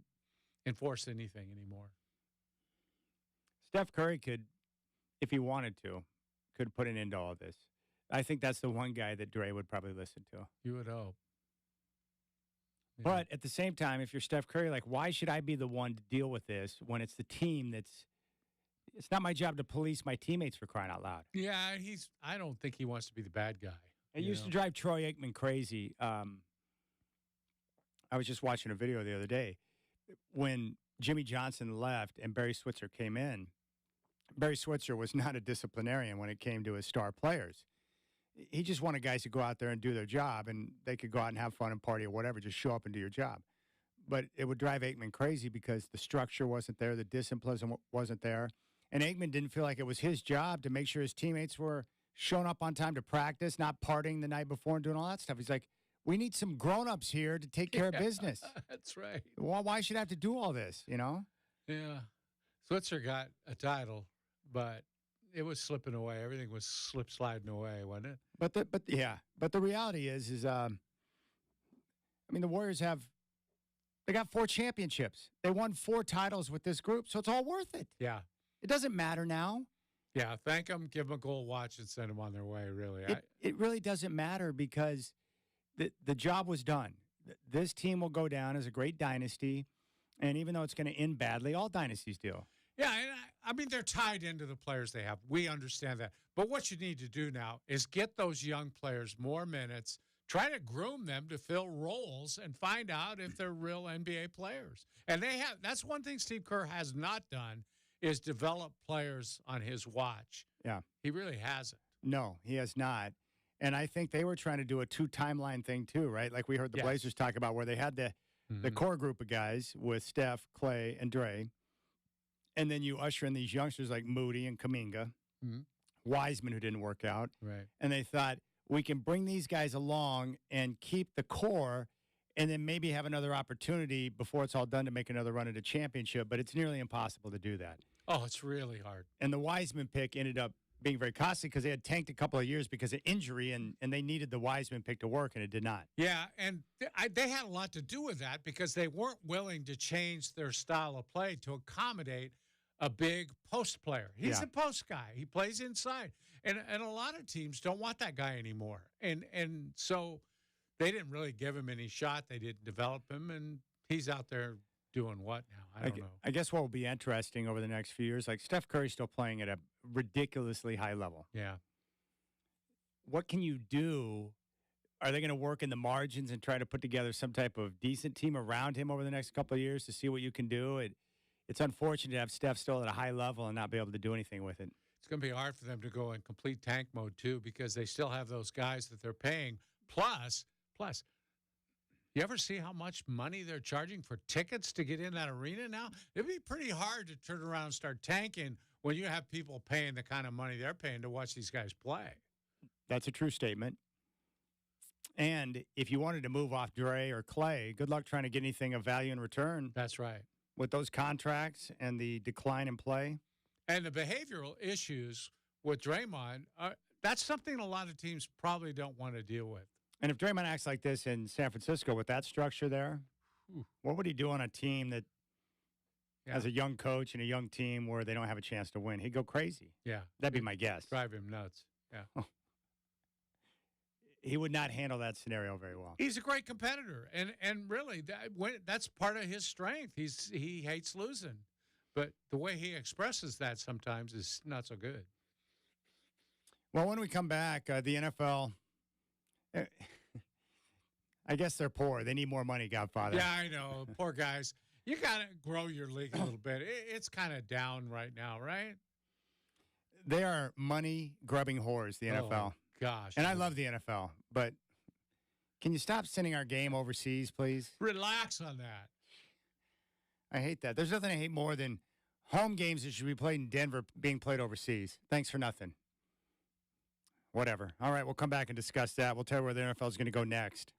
enforce anything anymore. Steph Curry could, if he wanted to, could put an end to all of this. I think that's the one guy that Dre would probably listen to. You would hope. Yeah. But at the same time, if you're Steph Curry, like, why should I be the one to deal with this when it's the team that's – it's not my job to police my teammates, for crying out loud. Yeah, I don't think he wants to be the bad guy. It used to drive Troy Aikman crazy. I was just watching a video the other day. When Jimmy Johnson left and Barry Switzer came in, Barry Switzer was not a disciplinarian when it came to his star players. He just wanted guys to go out there and do their job, and they could go out and have fun and party or whatever, just show up and do your job. But it would drive Aikman crazy because the structure wasn't there, the discipline wasn't there, and Aikman didn't feel like it was his job to make sure his teammates were showing up on time to practice, not partying the night before and doing all that stuff. He's like, we need some grown-ups here to take care of business. That's right. Well, why should I have to do all this, you know? Yeah. Switzer got a title, but it was slipping away. Everything was sliding away, wasn't it? But the reality is I mean, the Warriors they got 4 championships. They won 4 titles with this group, so it's all worth it. Yeah. It doesn't matter now. Yeah, thank them, give them a gold watch, and send them on their way, really. It really doesn't matter because the job was done. This team will go down as a great dynasty, and even though it's going to end badly, all dynasties do. Yeah, and I mean, they're tied into the players they have. We understand that. But what you need to do now is get those young players more minutes, try to groom them to fill roles and find out if they're real NBA players. And that's one thing Steve Kerr has not done is develop players on his watch. Yeah. He really hasn't. No, he has not. And I think they were trying to do a 2-timeline thing too, right? Like we heard the Blazers talk about where they had the core group of guys with Steph, Clay, and Dre. And then you usher in these youngsters like Moody and Kuminga, Wiseman, who didn't work out. Right. And they thought, we can bring these guys along and keep the core and then maybe have another opportunity before it's all done to make another run at a championship. But it's nearly impossible to do that. Oh, it's really hard. And the Wiseman pick ended up being very costly because they had tanked a couple of years because of injury, and they needed the Wiseman pick to work, and it did not. Yeah, and they had a lot to do with that because they weren't willing to change their style of play to accommodate a big post player. He's a post guy. He plays inside. And a lot of teams don't want that guy anymore. And so they didn't really give him any shot. They didn't develop him, and he's out there doing what now? I don't know. I guess what will be interesting over the next few years, like Steph Curry's still playing at a ridiculously high level. Yeah. What can you do? Are they going to work in the margins and try to put together some type of decent team around him over the next couple of years to see what you can do? It's unfortunate to have Steph still at a high level and not be able to do anything with it. It's going to be hard for them to go in complete tank mode, too, because they still have those guys that they're paying. Plus, you ever see how much money they're charging for tickets to get in that arena now? It'd be pretty hard to turn around and start tanking when you have people paying the kind of money they're paying to watch these guys play. That's a true statement. And if you wanted to move off Dre or Clay, good luck trying to get anything of value in return. That's right. With those contracts and the decline in play. And the behavioral issues with Draymond, that's something a lot of teams probably don't want to deal with. And if Draymond acts like this in San Francisco with that structure there, what would he do on a team that has a young coach and a young team where they don't have a chance to win? He'd go crazy. Yeah. That'd be my guess. Drive him nuts. Yeah. He would not handle that scenario very well. He's a great competitor, and really, that's part of his strength. He hates losing, but the way he expresses that sometimes is not so good. Well, when we come back, the NFL, I guess they're poor. They need more money, Godfather. Yeah, I know. Poor guys. You got to grow your league a little bit. It's kind of down right now, right? They are money-grubbing whores, the NFL. Oh, gosh. And I love the NFL, but can you stop sending our game overseas, please? Relax on that. I hate that. There's nothing I hate more than home games that should be played in Denver being played overseas. Thanks for nothing. Whatever. All right, we'll come back and discuss that. We'll tell you where the NFL is going to go next.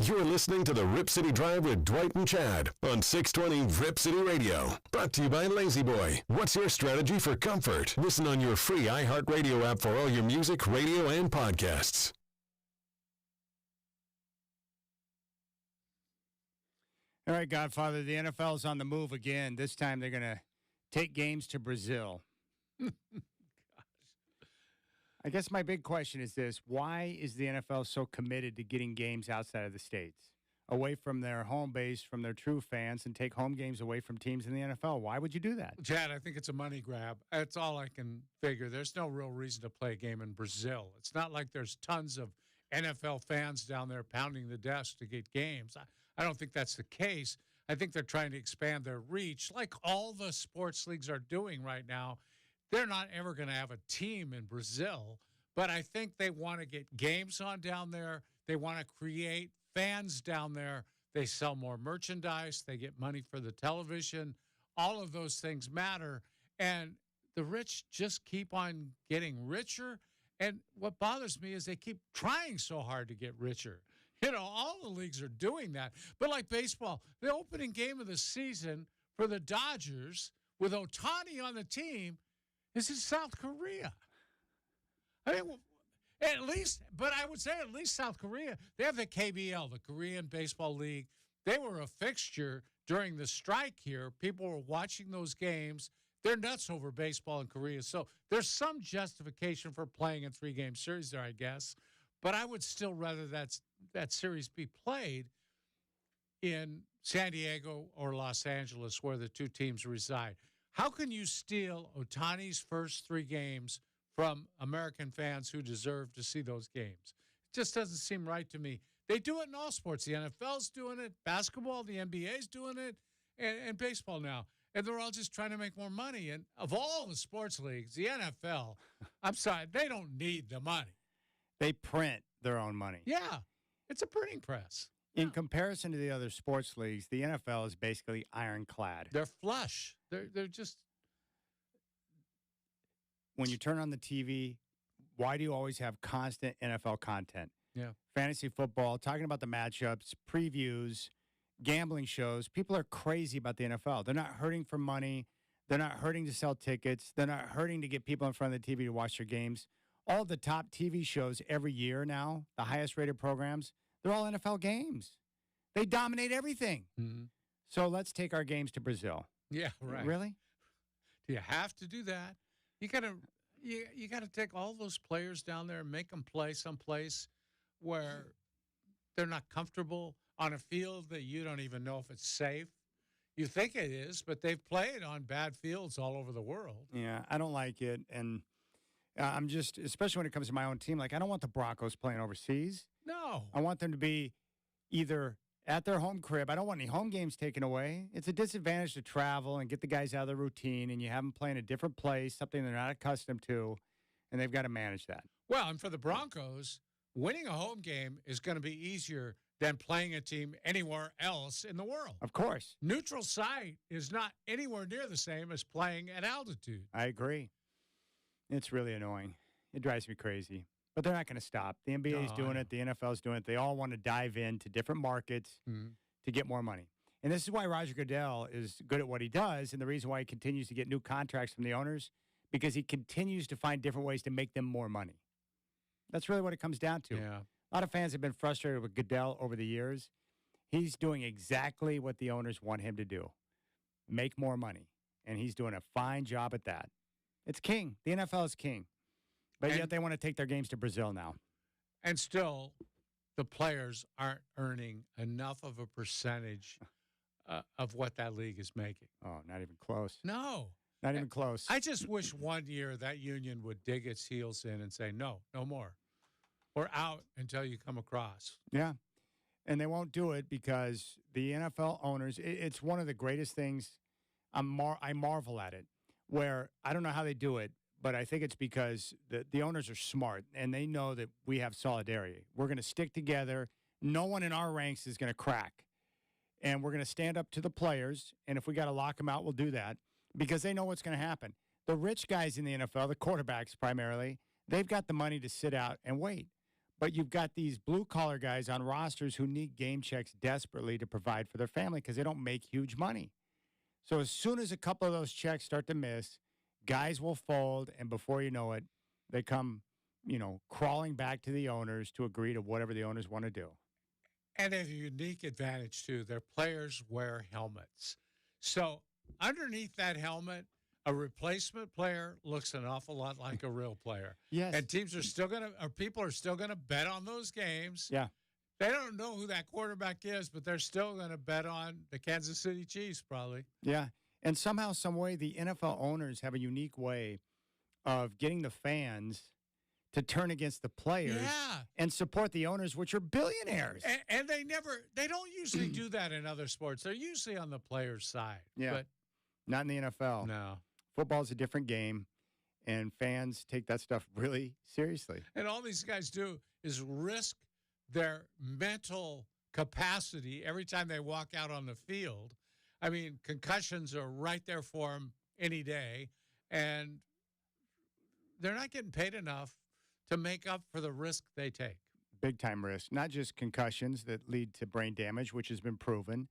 You're listening to the Rip City Drive with Dwight and Chad on 620 Rip City Radio. Brought to you by Lazy Boy. What's your strategy for comfort? Listen on your free iHeartRadio app for all your music, radio, and podcasts. All right, Godfather, the NFL's on the move again. This time they're going to take games to Brazil. I guess my big question is this. Why is the NFL so committed to getting games outside of the States, away from their home base, from their true fans, and take home games away from teams in the NFL? Why would you do that? Chad, I think it's a money grab. That's all I can figure. There's no real reason to play a game in Brazil. It's not like there's tons of NFL fans down there pounding the desk to get games. I don't think that's the case. I think they're trying to expand their reach, like all the sports leagues are doing right now. They're not ever going to have a team in Brazil, but I think they want to get games on down there. They want to create fans down there. They sell more merchandise. They get money for the television. All of those things matter. And the rich just keep on getting richer. And what bothers me is they keep trying so hard to get richer. You know, all the leagues are doing that. But like baseball, the opening game of the season for the Dodgers with Ohtani on the team is in South Korea. I mean, at least, but I would say at least South Korea, they have the KBL, the Korean Baseball League. They were a fixture during the strike here. People were watching those games. They're nuts over baseball in Korea. So there's some justification for playing a 3-game series there, I guess. But I would still rather that series be played in San Diego or Los Angeles, where the two teams reside. How can you steal Ohtani's first 3 games from American fans who deserve to see those games? It just doesn't seem right to me. They do it in all sports. The NFL's doing it, basketball, the NBA's doing it, and baseball now. And they're all just trying to make more money. And of all the sports leagues, the NFL, I'm sorry, they don't need the money. They print their own money. Yeah, it's a printing press. In comparison to the other sports leagues, the NFL is basically ironclad. They're flush. They're just. When you turn on the TV, why do you always have constant NFL content? Yeah. Fantasy football, talking about the matchups, previews, gambling shows. People are crazy about the NFL. They're not hurting for money. They're not hurting to sell tickets. They're not hurting to get people in front of the TV to watch their games. All the top TV shows every year now, the highest rated programs, they're all NFL games. They dominate everything. Mm-hmm. So let's take our games to Brazil. Yeah, right. Really? Do you have to do that? You gotta take all those players down there and make them play someplace where they're not comfortable on a field that you don't even know if it's safe. You think it is, but they've played on bad fields all over the world. Yeah, I don't like it. And I'm just, especially when it comes to my own team, like I don't want the Broncos playing overseas. No. I want them to be either at their home crib. I don't want any home games taken away. It's a disadvantage to travel and get the guys out of the routine, and you have them playing a different place, something they're not accustomed to, and they've got to manage that. Well, and for the Broncos, winning a home game is going to be easier than playing a team anywhere else in the world. Of course. Neutral site is not anywhere near the same as playing at altitude. I agree. It's really annoying. It drives me crazy. But they're not going to stop. The NBA is doing it. The NFL is doing it. They all want to dive into different markets to get more money. And this is why Roger Goodell is good at what he does, and the reason why he continues to get new contracts from the owners, because he continues to find different ways to make them more money. That's really what it comes down to. Yeah. A lot of fans have been frustrated with Goodell over the years. He's doing exactly what the owners want him to do, make more money. And he's doing a fine job at that. It's king. The NFL is king. But yet they want to take their games to Brazil now. And still, the players aren't earning enough of a percentage of what that league is making. Oh, not even close. No. Not even close. I just wish one year that union would dig its heels in and say, no more. We're out until you come across. Yeah. And they won't do it because the NFL owners, it's one of the greatest things. I marvel at it, where I don't know how they do it, but I think it's because the owners are smart, and they know that we have solidarity. We're going to stick together. No one in our ranks is going to crack. And we're going to stand up to the players, and if we got to lock them out, we'll do that because they know what's going to happen. The rich guys in the NFL, the quarterbacks primarily, they've got the money to sit out and wait. But you've got these blue-collar guys on rosters who need game checks desperately to provide for their family because they don't make huge money. So as soon as a couple of those checks start to miss, guys will fold, and before you know it, they come, crawling back to the owners to agree to whatever the owners want to do. And they have a unique advantage, too. Their players wear helmets. So underneath that helmet, a replacement player looks an awful lot like a real player. Yes. And teams are still going to, or people are still going to bet on those games. Yeah. They don't know who that quarterback is, but they're still going to bet on the Kansas City Chiefs, probably. Yeah. And somehow, some way, the NFL owners have a unique way of getting the fans to turn against the players and support the owners, which are billionaires. And they don't usually do that in other sports. They're usually on the players' side. Yeah. But not in the NFL. No. Football's a different game, and fans take that stuff really seriously. And all these guys do is risk their mental capacity every time they walk out on the field. I mean, concussions are right there for them any day, and they're not getting paid enough to make up for the risk they take. Big time risk, not just concussions that lead to brain damage, which has been proven,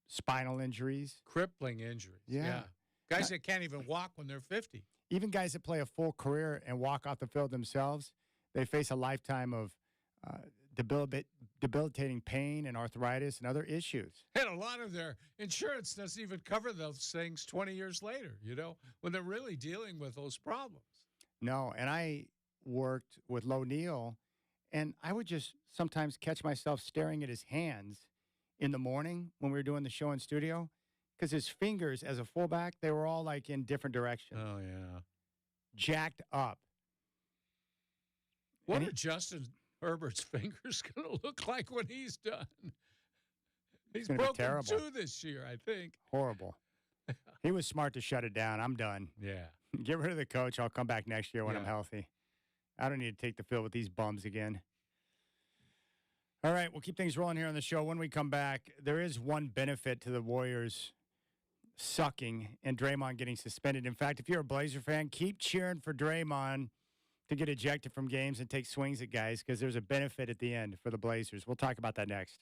spinal injuries, crippling injuries. Yeah. Guys that can't even walk when they're 50. Even guys that play a full career and walk off the field themselves, they face a lifetime of debilitating pain and arthritis and other issues. And a lot of their insurance doesn't even cover those things 20 years later, when they're really dealing with those problems. No, and I worked with Lo Neal, and I would just sometimes catch myself staring at his hands in the morning when we were doing the show in studio, because his fingers as a fullback, they were all like in different directions. Oh, yeah. Jacked up. What are Justin Herbert's fingers going to look like when he's done? He's broken 2 this year, I think. Horrible. He was smart to shut it down. I'm done. Yeah. Get rid of the coach. I'll come back next year when I'm healthy. I don't need to take the field with these bums again. All right, we'll keep things rolling here on the show. When we come back, there is one benefit to the Warriors sucking and Draymond getting suspended. In fact, if you're a Blazer fan, keep cheering for Draymond to get ejected from games and take swings at guys, because there's a benefit at the end for the Blazers. We'll talk about that next.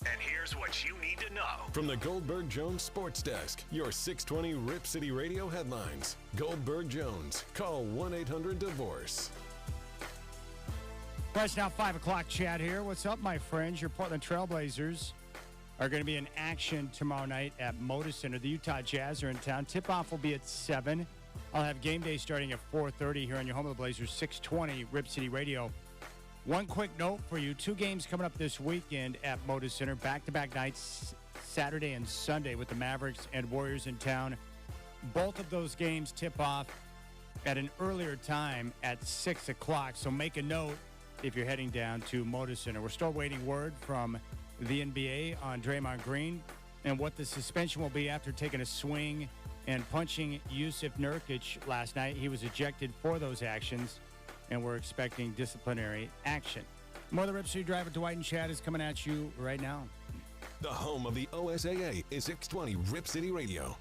And here's what you need to know. From the Goldberg Jones Sports Desk, your 620 Rip City Radio headlines. Goldberg Jones. Call 1-800-DIVORCE. Right now, 5 o'clock, Chad here. What's up, my friends? Your Portland Trailblazers are going to be in action tomorrow night at Moda Center. The Utah Jazz are in town. Tip-off will be at 7. I'll have game day starting at 4:30 here on your home of the Blazers, 620 Rip City Radio. One quick note for you. 2 games coming up this weekend at Moda Center. Back-to-back nights, Saturday and Sunday, with the Mavericks and Warriors in town. Both of those games tip off at an earlier time at 6 o'clock. So make a note if you're heading down to Moda Center. We're still waiting word from the NBA on Draymond Green and what the suspension will be after taking a swing and punching Yusuf Nurkic last night. He was ejected for those actions, and we're expecting disciplinary action. More of the Rip City Drive with Dwight and Chad is coming at you right now. The home of the OSAA is 620 Rip City Radio.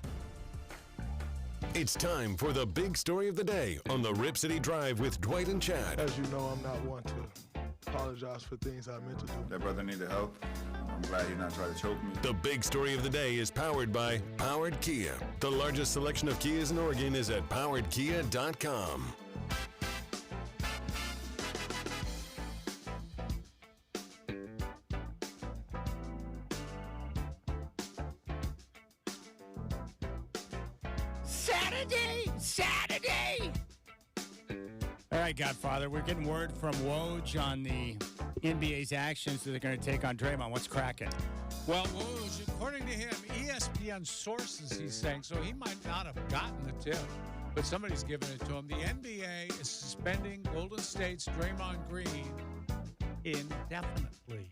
It's time for the big story of the day on the Rip City Drive with Dwight and Chad. As you know, I'm not one to apologize for things I meant to do. That brother needed help. I'm glad he not trying to choke me. The big story of the day is powered by Powered Kia. The largest selection of Kias in Oregon is at poweredkia.com. Saturday! All right, Godfather, we're getting word from Woj on the NBA's actions that they're going to take on Draymond. What's cracking? Well, Woj, according to him, ESPN sources, he's saying, so he might not have gotten the tip, but somebody's giving it to him. The NBA is suspending Golden State's Draymond Green indefinitely.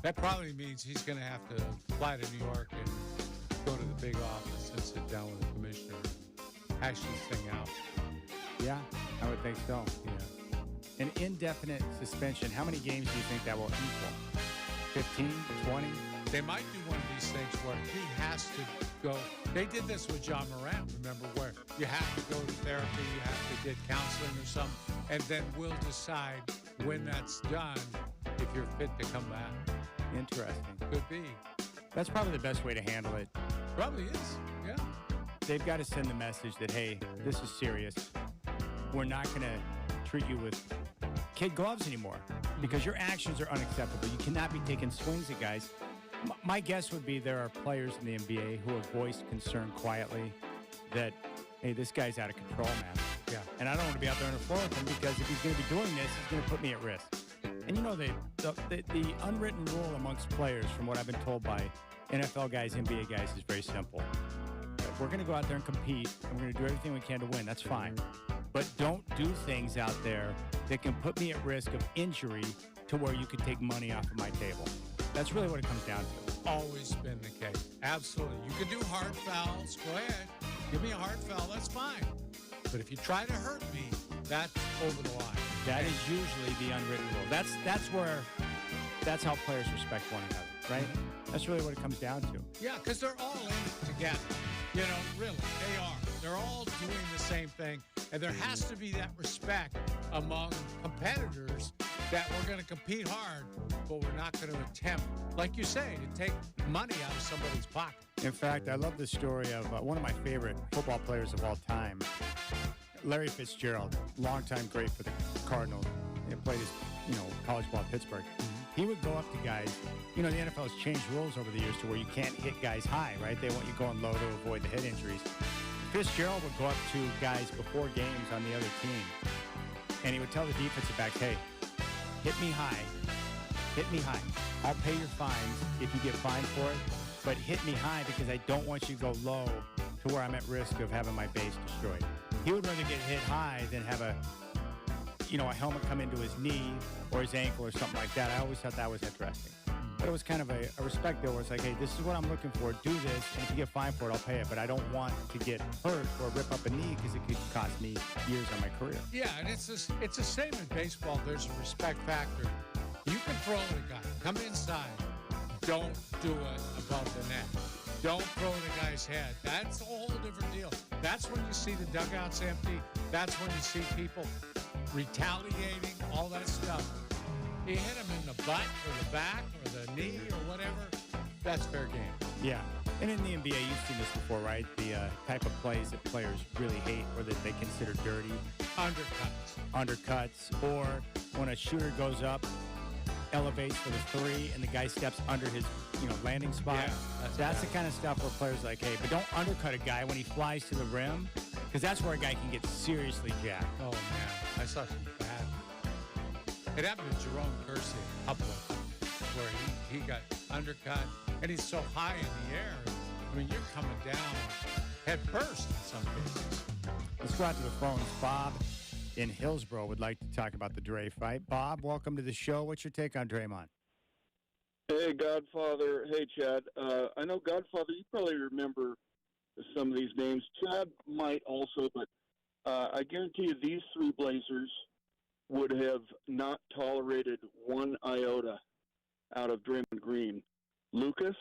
That probably means he's going to have to fly to New York and go to the big office and sit down with the commissioner and hash this thing out. Yeah, I would think so. Yeah. An indefinite suspension. How many games do you think that will equal? 15, 20? They might do one of these things where he has to go. They did this with John Morant, remember, where you have to go to therapy, you have to get counseling or something, and then we'll decide when that's done if you're fit to come back. Interesting. Could be. That's probably the best way to handle it. Probably is, yeah. They've got to send the message that, hey, this is serious. We're not going to treat you with kid gloves anymore because your actions are unacceptable. You cannot be taking swings at guys. My guess would be there are players in the NBA who have voiced concern quietly that, hey, this guy's out of control, man. Yeah. And I don't want to be out there on the floor with him because if he's going to be doing this, he's going to put me at risk. And you know, the unwritten rule amongst players, from what I've been told by NFL guys, NBA guys, is very simple. We're going to go out there and compete, and we're going to do everything we can to win. That's fine. But don't do things out there that can put me at risk of injury to where you could take money off of my table. That's really what it comes down to. Always been the case. Absolutely. You can do hard fouls. Go ahead. Give me a hard foul. That's fine. But if you try to hurt me, that's over the line. That is usually the unwritten rule. That's how players respect one another, right? That's really what it comes down to. Yeah, because they're all in it together. You know, really, they are. They're all doing the same thing. And there has to be that respect among competitors that we're going to compete hard, but we're not going to attempt, like you say, to take money out of somebody's pocket. In fact, I love the story of one of my favorite football players of all time, Larry Fitzgerald, longtime great for the Cardinals. He played his, college ball at Pittsburgh. He would go up to guys. The NFL has changed rules over the years to where you can't hit guys high, right? They want you going low to avoid the head injuries. Fitzgerald would go up to guys before games on the other team, and he would tell the defensive backs, hey, hit me high. Hit me high. I'll pay your fines if you get fined for it, but hit me high because I don't want you to go low to where I'm at risk of having my base destroyed. He would rather get hit high than have a helmet come into his knee or his ankle or something like that. I always thought that was interesting. But it was kind of a respect deal where it's like, hey, this is what I'm looking for. Do this, and if you get fined for it, I'll pay it. But I don't want to get hurt or rip up a knee because it could cost me years on my career. Yeah, and it's the same in baseball. There's a respect factor. You can throw at a guy. Come inside. Don't do it above the net. Don't throw at a guy's head. That's a whole different deal. That's when you see the dugouts empty. That's when you see people retaliating, all that stuff. He hit him in the butt or the back or the knee or whatever. That's fair game. Yeah. And in the NBA, you've seen this before, right? The type of plays that players really hate or that they consider dirty. Undercuts. Or when a shooter goes up, elevates for the three, and the guy steps under his landing spot. Yeah, that's the kind of stuff where players are like, hey, but don't undercut a guy when he flies to the rim, because that's where a guy can get seriously jacked. Oh, man. I saw some bad. It happened to Jerome Kersey a couple of times where he got undercut, and he's so high in the air. I mean, you're coming down head first in some cases. Let's go out to the phones. Bob in Hillsborough would like to talk about the Dre fight. Bob, welcome to the show. What's your take on Draymond? Hey, Godfather. Hey, Chad. I know, Godfather, you probably remember some of these names. Chad might also, but I guarantee you these three Blazers would have not tolerated one iota out of Draymond Green. Lucas,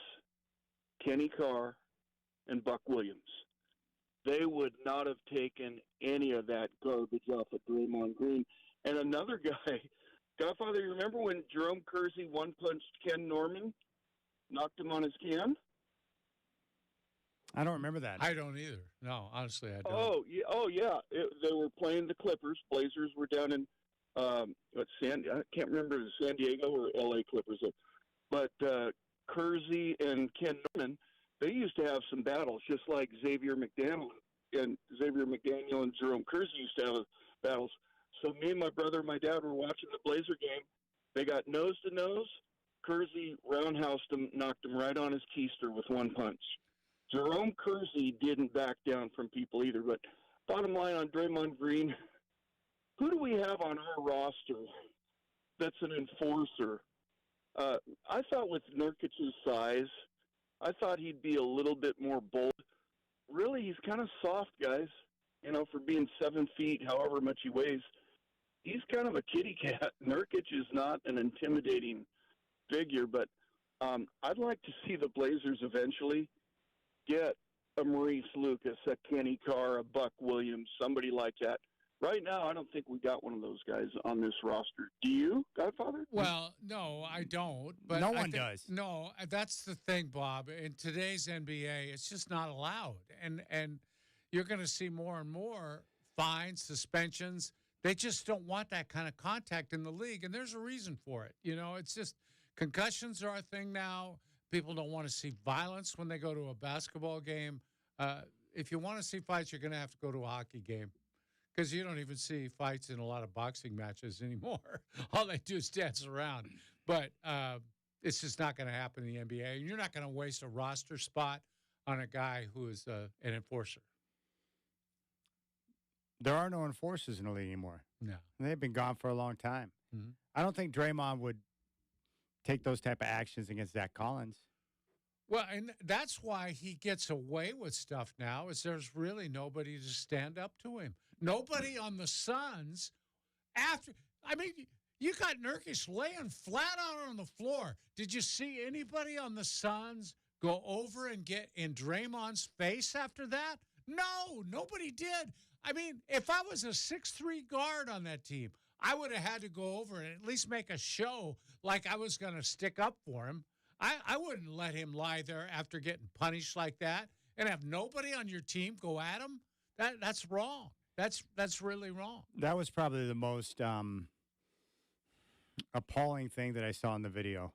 Kenny Carr, and Buck Williams. They would not have taken any of that garbage off of Draymond Green. And another guy, Godfather, you remember when Jerome Kersey one-punched Ken Norman, knocked him on his can? I don't remember that. I don't either. No, honestly, I don't. Oh yeah. They were playing the Clippers. Blazers were down in I can't remember if it was San Diego or L.A. Clippers. But Kersey and Ken Norman, they used to have some battles, just like Xavier McDaniel and Jerome Kersey used to have battles. So me and my brother and my dad were watching the Blazer game. They got nose to nose. Kersey roundhoused him, knocked him right on his keister with one punch. Jerome Kersey didn't back down from people either. But bottom line on Draymond Green, who do we have on our roster that's an enforcer? I thought with Nurkic's size, I thought he'd be a little bit more bold. Really, he's kind of soft, guys. For being 7 feet, however much he weighs, he's kind of a kitty cat. Nurkic is not an intimidating figure, but I'd like to see the Blazers eventually get a Maurice Lucas, a Kenny Carr, a Buck Williams, somebody like that. Right now, I don't think we got one of those guys on this roster. Do you, Godfather? Well, no, I don't. But no one does. No, that's the thing, Bob. In today's NBA, it's just not allowed. And you're going to see more and more fines, suspensions. They just don't want that kind of contact in the league, and there's a reason for it. It's just concussions are a thing now. People don't want to see violence when they go to a basketball game. If you want to see fights, you're going to have to go to a hockey game. Because you don't even see fights in a lot of boxing matches anymore. All they do is dance around. But it's just not going to happen in the NBA. And you're not going to waste a roster spot on a guy who is an enforcer. There are no enforcers in the league anymore. No. They've been gone for a long time. Mm-hmm. I don't think Draymond would take those type of actions against Zach Collins. Well, and that's why he gets away with stuff now, is there's really nobody to stand up to him. Nobody on the Suns you got Nurkic laying flat out on the floor. Did you see anybody on the Suns go over and get in Draymond's face after that? No, nobody did. If I was a 6'3" guard on that team, I would have had to go over and at least make a show like I was going to stick up for him. I wouldn't let him lie there after getting punished like that and have nobody on your team go at him. That's wrong. That's really wrong. That was probably the most appalling thing that I saw in the video.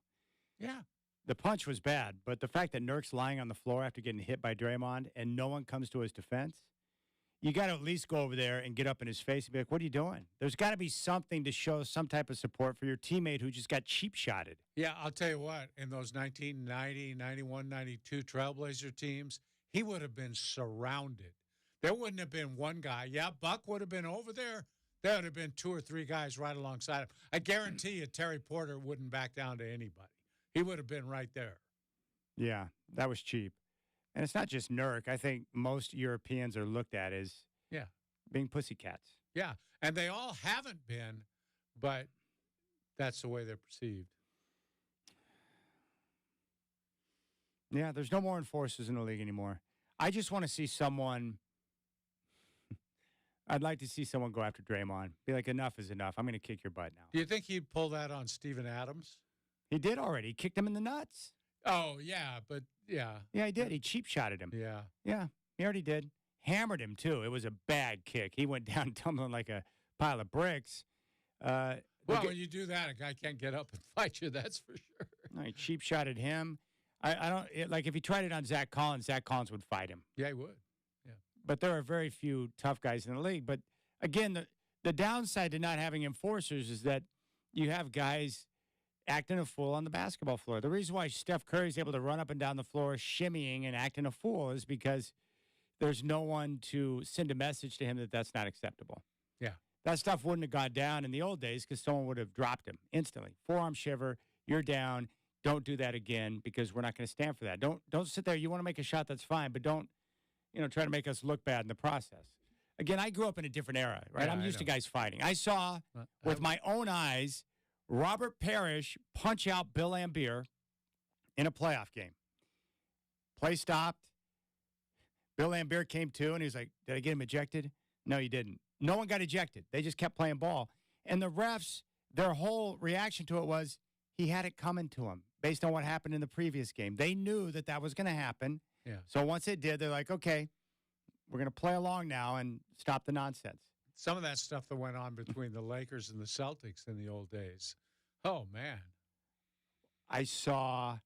Yeah. The punch was bad, but the fact that Nurk's lying on the floor after getting hit by Draymond and no one comes to his defense, you got to at least go over there and get up in his face and be like, what are you doing? There's got to be something to show some type of support for your teammate who just got cheap-shotted. Yeah, I'll tell you what, in those 1990, 91, 92 Trailblazer teams, he would have been surrounded. There wouldn't have been one guy. Yeah, Buck would have been over there. There would have been 2 or 3 guys right alongside him. I guarantee you Terry Porter wouldn't back down to anybody. He would have been right there. Yeah, that was cheap. And it's not just Nurk. I think most Europeans are looked at as being pussycats. Yeah, and they all haven't been, but that's the way they're perceived. Yeah, there's no more enforcers in the league anymore. I just want to see someone I'd like to see someone go after Draymond. Be like, enough is enough. I'm going to kick your butt now. Do you think he'd pull that on Steven Adams? He did already. He kicked him in the nuts. Oh, yeah, but yeah. Yeah, he did. He cheap-shotted him. Yeah. Yeah, he already did. Hammered him, too. It was a bad kick. He went down tumbling like a pile of bricks. Well, when you do that, a guy can't get up and fight you, that's for sure. No, he cheap-shotted him. I don't like if he tried it on Zach Collins would fight him. Yeah, he would. Yeah. But there are very few tough guys in the league. But again, the downside to not having enforcers is that you have guys acting a fool on the basketball floor. The reason why Steph Curry is able to run up and down the floor shimmying and acting a fool is because there's no one to send a message to him that that's not acceptable. Yeah. That stuff wouldn't have gone down in the old days because someone would have dropped him instantly. Forearm shiver, you're down. Don't do that again because we're not going to stand for that. Don't sit there. You want to make a shot, that's fine, but don't, try to make us look bad in the process. Again, I grew up in a different era, right? Yeah, I'm used to guys fighting. I saw with my own eyes Robert Parrish punch out Bill Laimbeer in a playoff game. Play stopped. Bill Laimbeer came to, and he was like, did I get him ejected? No, you didn't. No one got ejected. They just kept playing ball. And the refs, their whole reaction to it was he had it coming to him based on what happened in the previous game. They knew that was going to happen. Yeah. So once it did, they're like, okay, we're going to play along now and stop the nonsense. Some of that stuff that went on between the Lakers and the Celtics in the old days. Oh, man. I saw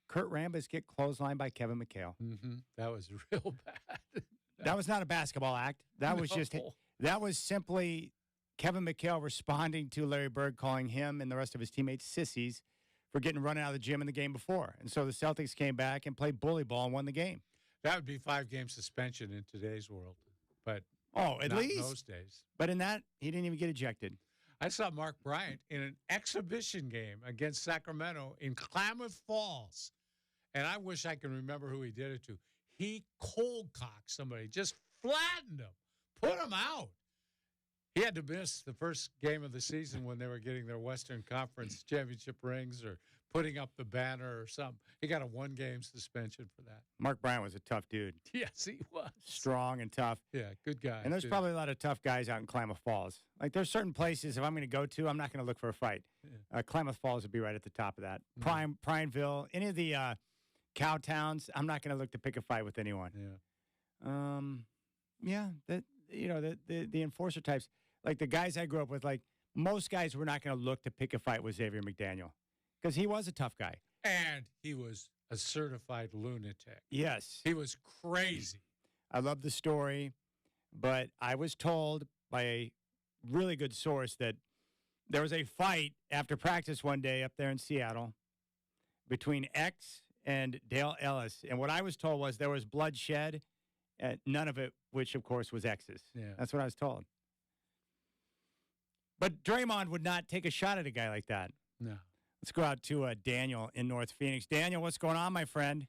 Kurt Rambis get clotheslined by Kevin McHale. Mm-hmm. That was real bad. That was not a basketball act. That was that was simply Kevin McHale responding to Larry Bird calling him and the rest of his teammates sissies for getting run out of the gym in the game before. And so the Celtics came back and played bully ball and won the game. That would be 5-game suspension in today's world. But at not least in those days. But in that, he didn't even get ejected. I saw Mark Bryant in an exhibition game against Sacramento in Klamath Falls. And I wish I could remember who he did it to. He cold-cocked somebody, just flattened him, put him out. He had to miss the first game of the season when they were getting their Western Conference championship rings or putting up the banner or something. He got a 1-game suspension for that. Mark Bryant was a tough dude. Yes, he was. Strong and tough. Yeah, good guy. And there's too. probably a lot of tough guys out in Klamath Falls. Like there's certain places, if I'm going to go to, I'm not going to look for a fight. Yeah. Klamath Falls would be right at the top of that. Prineville, any of the cow towns, I'm not going to look to pick a fight with anyone. Yeah. The enforcer types, like the guys I grew up with, like most guys were not going to look to pick a fight with Xavier McDaniel because he was a tough guy. And he was a certified lunatic. Yes. He was crazy. I love the story, but I was told by a really good source that there was a fight after practice one day up there in Seattle between X and Dale Ellis. And what I was told was there was bloodshed, none of it, which, of course, was X's. Yeah. That's what I was told. But Draymond would not take a shot at a guy like that. No. Let's go out to Daniel in North Phoenix. Daniel, what's going on, my friend?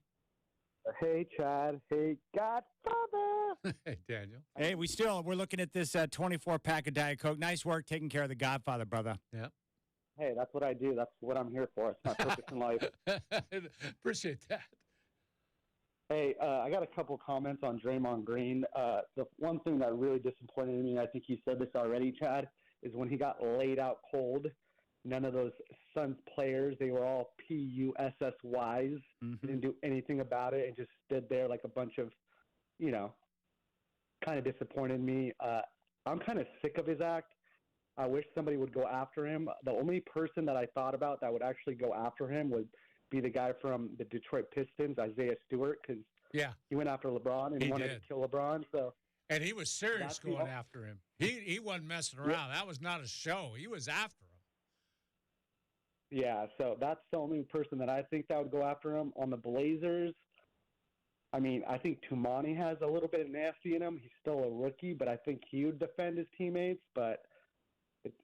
Hey, Chad. Hey, Godfather. Hey, Daniel. Hey, we're looking at this 24-pack of Diet Coke. Nice work taking care of the Godfather, brother. Yeah. Hey, that's what I do. That's what I'm here for. It's my purpose in life. Appreciate that. Hey, I got a couple comments on Draymond Green. The one thing that really disappointed me, and I think you said this already, Chad, is when he got laid out cold. None of those Suns players, they were all PUSSYs, didn't do anything about it and just stood there like a bunch of, kind of disappointed me. I'm kind of sick of his act. I wish somebody would go after him. The only person that I thought about that would actually go after him would be the guy from the Detroit Pistons, Isaiah Stewart, because he went after LeBron and he wanted to kill LeBron. And he was serious going after him. He wasn't messing around. That was not a show. He was after him. Yeah, so that's the only person that I think that would go after him. On the Blazers, I mean, I think Tumani has a little bit of nasty in him. He's still a rookie, but I think he would defend his teammates. But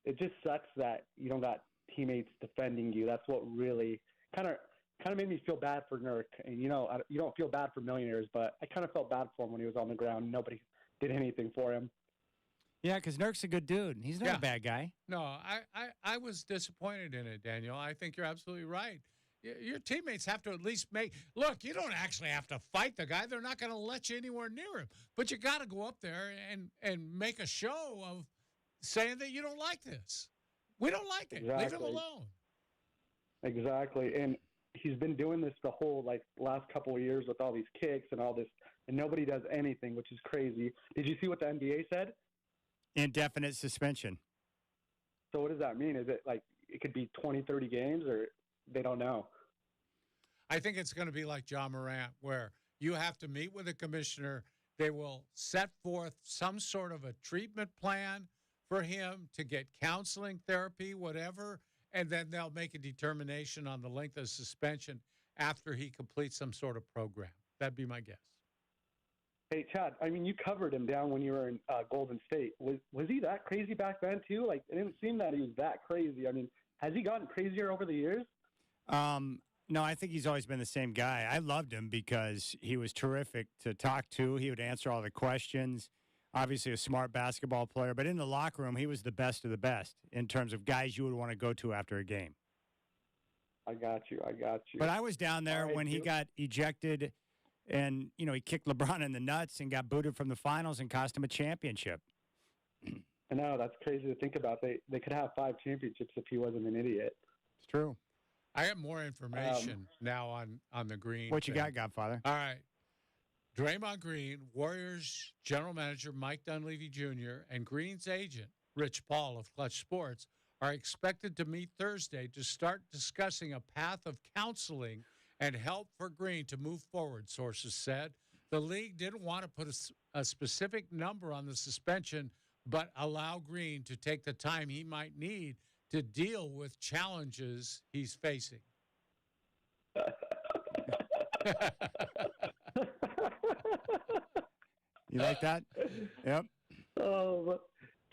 it just sucks that you don't got teammates defending you. That's what really kind of made me feel bad for Nurk. And, you don't feel bad for millionaires, but I kind of felt bad for him when he was on the ground. Nobody did anything for him. Yeah, because Nurk's a good dude. He's not a bad guy. No, I was disappointed in it, Daniel. I think you're absolutely right. Your teammates have to at least look, you don't actually have to fight the guy. They're not going to let you anywhere near him. But you got to go up there and make a show of saying that you don't like this. We don't like it. Exactly. Leave him alone. Exactly. And he's been doing this the whole last couple of years with all these kicks and all this, and nobody does anything, which is crazy. Did you see what the NBA said? Indefinite suspension. So what does that mean? Is it it could be 20, 30 games, or they don't know? I think it's going to be like John Morant, where you have to meet with a commissioner. They will set forth some sort of a treatment plan for him to get counseling, therapy, whatever, and then they'll make a determination on the length of suspension after he completes some sort of program. That'd be my guess. Hey, Chad, I mean, you covered him down when you were in Golden State. Was he that crazy back then, too? It didn't seem that he was that crazy. I mean, has he gotten crazier over the years? No, I think he's always been the same guy. I loved him because he was terrific to talk to. He would answer all the questions. Obviously a smart basketball player. But in the locker room, he was the best of the best in terms of guys you would want to go to after a game. I got you. But I was down there when he got ejected and, he kicked LeBron in the nuts and got booted from the finals and cost him a championship. I know. That's crazy to think about. They could have 5 championships if he wasn't an idiot. It's true. I have more information now on the Green. What you got, Godfather? All right. Draymond Green, Warriors general manager Mike Dunleavy Jr., and Green's agent, Rich Paul of Clutch Sports, are expected to meet Thursday to start discussing a path of counseling and help for Green to move forward, sources said. The league didn't want to put a specific number on the suspension, but allow Green to take the time he might need to deal with challenges he's facing. You like that? Yep. Oh,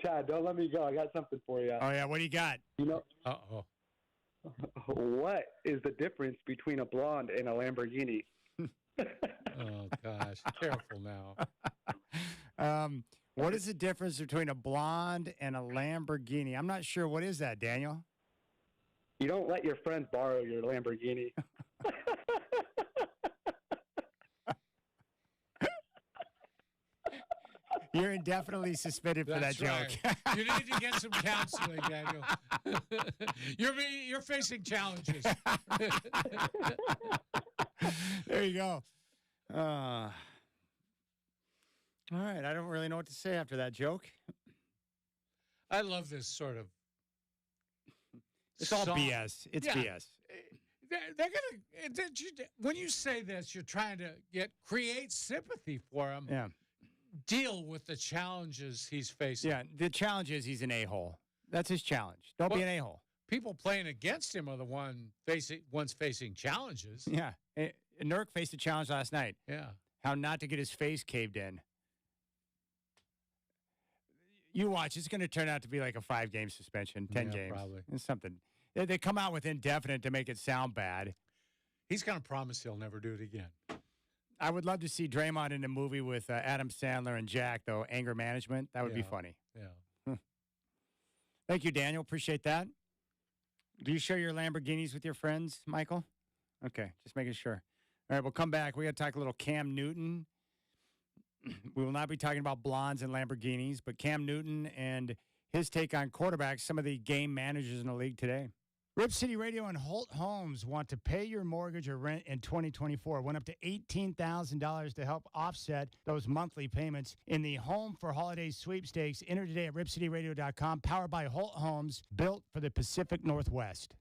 Chad, don't let me go. I got something for you. Oh, yeah. What do you got? Uh-oh. What is the difference between a blonde and a Lamborghini? Oh, gosh. Careful now. What is the difference between a blonde and a Lamborghini? I'm not sure. What is that, Daniel? You don't let your friends borrow your Lamborghini. You're indefinitely suspended for that joke. Right. You need to get some counseling, Daniel. You're facing challenges. There you go. All right. I don't really know what to say after that joke. I love this sort of. It's all BS. It's BS. They're gonna. When you say this, you're trying to create sympathy for him. Yeah. Deal with the challenges he's facing. Yeah. The challenge is he's an a-hole. That's his challenge. Don't be an a-hole. People playing against him are the ones facing challenges. Yeah. Nurk faced a challenge last night. Yeah. How not to get his face caved in. You watch. It's going to turn out to be like a 5-game suspension, 10 games. Probably. It's something. They come out with indefinite to make it sound bad. He's going to promise he'll never do it again. I would love to see Draymond in a movie with Adam Sandler and Jack, though, Anger Management. That would be funny. Yeah. Thank you, Daniel. Appreciate that. Do you share your Lamborghinis with your friends, Michael? Okay, just making sure. All right, we'll come back. We got to talk a little Cam Newton. We will not be talking about blondes and Lamborghinis, but Cam Newton and his take on quarterbacks, some of the game managers in the league today. Rip City Radio and Holt Homes want to pay your mortgage or rent in 2024. Went up to $18,000 to help offset those monthly payments in the Home for Holidays sweepstakes. Enter today at ripcityradio.com. Powered by Holt Homes, built for the Pacific Northwest.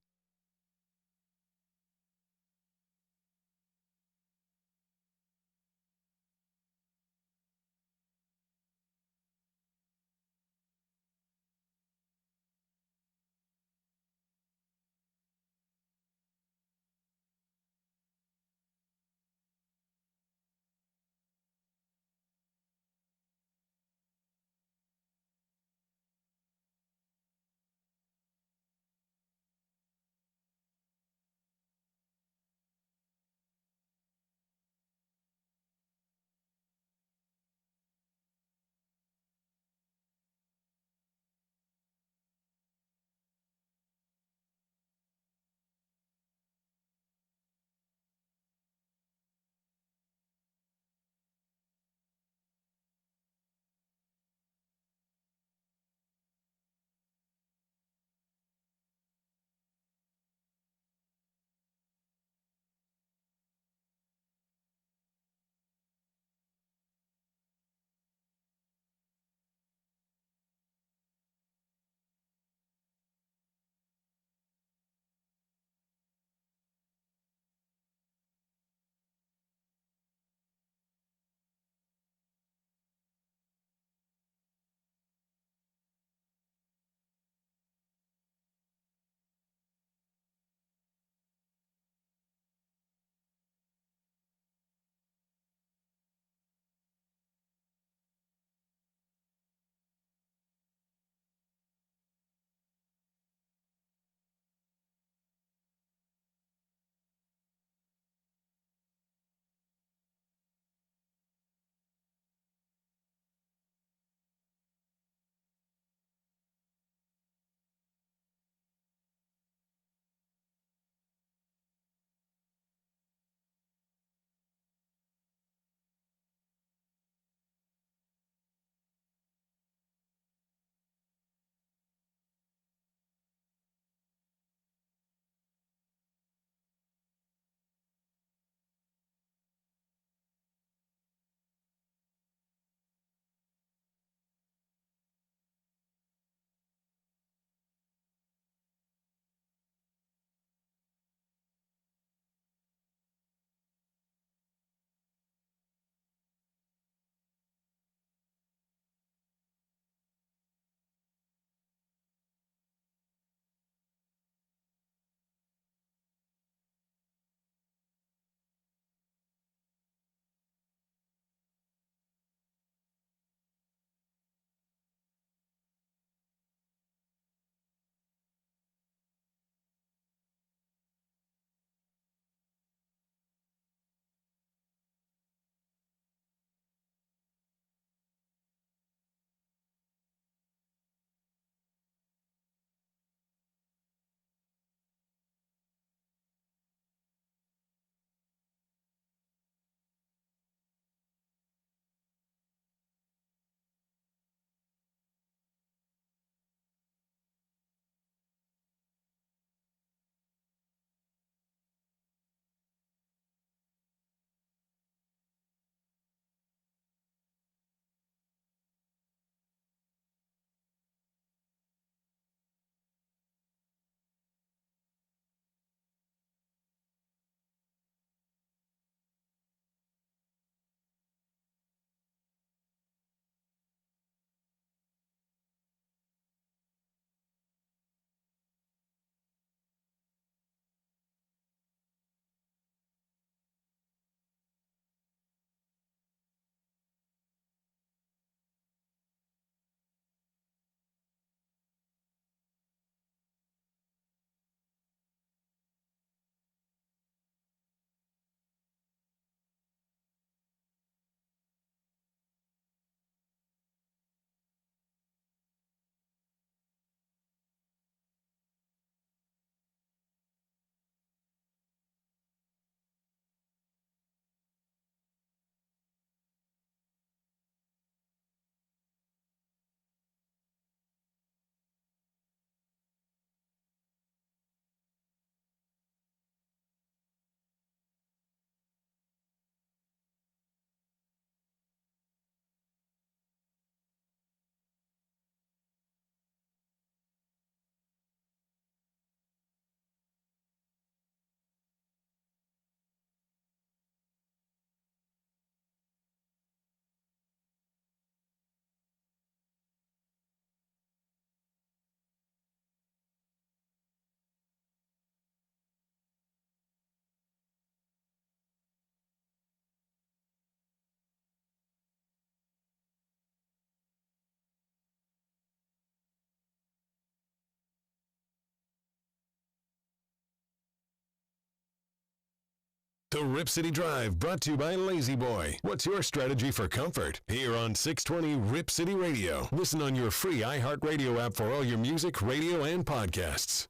The Rip City Drive, brought to you by Lazy Boy. What's your strategy for comfort? Here on 620 Rip City Radio. Listen on your free iHeartRadio app for all your music, radio, and podcasts.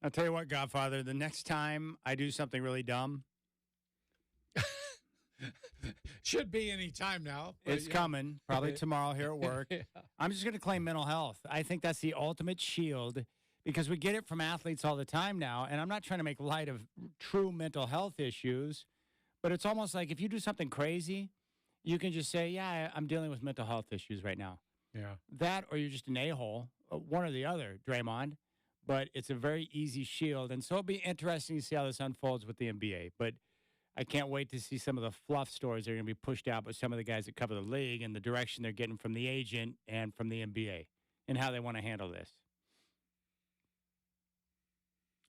I'll tell you what, Godfather, the next time I do something really dumb, should be any time now. it's coming, probably tomorrow here at work. Yeah. I'm just going to claim mental health. I think that's the ultimate shield because we get it from athletes all the time now. And I'm not trying to make light of true mental health issues, but it's almost like if you do something crazy, you can just say, yeah, I'm dealing with mental health issues right now. Yeah. That or you're just an a-hole, one or the other, Draymond. But it's a very easy shield. And so it'll be interesting to see how this unfolds with the NBA. But I can't wait to see some of the fluff stories that are going to be pushed out by some of the guys that cover the league and the direction they're getting from the agent and from the NBA and how they want to handle this.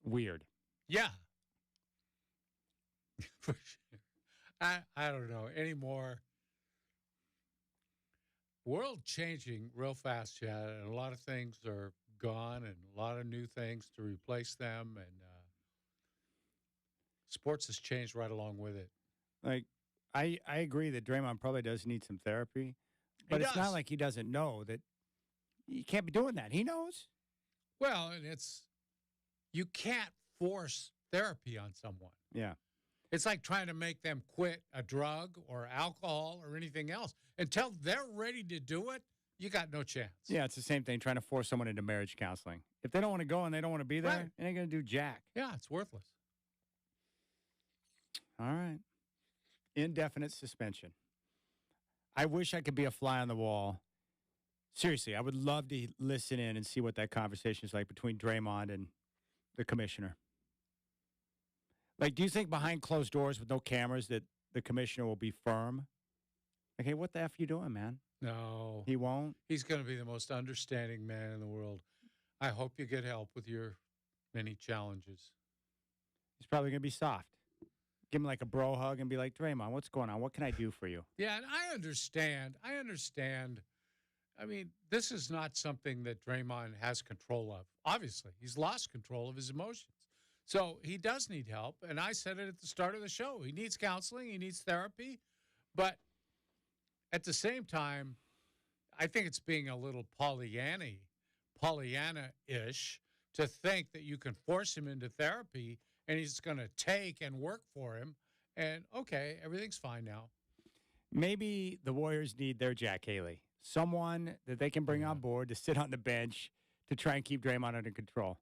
Weird. Yeah. For sure. I don't know anymore. World changing real fast, Chad, and a lot of things are gone and a lot of new things to replace them, and sports has changed right along with it. Like, I agree that Draymond probably does need some therapy, but it's not like he doesn't know that you can't be doing that. He knows. Well, and you can't force therapy on someone. Yeah. It's like trying to make them quit a drug or alcohol or anything else. Until they're ready to do it, you got no chance. Yeah, it's the same thing trying to force someone into marriage counseling. If they don't want to go and they don't want to be there, Right. it ain't going to do jack. Yeah, it's worthless. All right. Indefinite suspension. I wish I could be a fly on the wall. Seriously, I would love to listen in and see what that conversation is like between Draymond and the commissioner. Like, do you think behind closed doors with no cameras that the commissioner will be firm? Like, hey, what the F are you doing, man? No. He won't? He's going to be the most understanding man in the world. I hope you get help with your many challenges. He's probably going to be soft. Give him like a bro hug and be like, Draymond, what's going on? What can I do for you? Yeah, and I understand. I mean, this is not something that Draymond has control of. Obviously, he's lost control of his emotions. So he does need help. And I said it at the start of the show. He needs counseling. He needs therapy. But at the same time, I think it's being a little Pollyanna-ish to think that you can force him into therapy and he's going to take and work for him. And, okay, everything's fine now. Maybe the Warriors need their Jack Haley, someone that they can bring on board to sit on the bench to try and keep Draymond under control.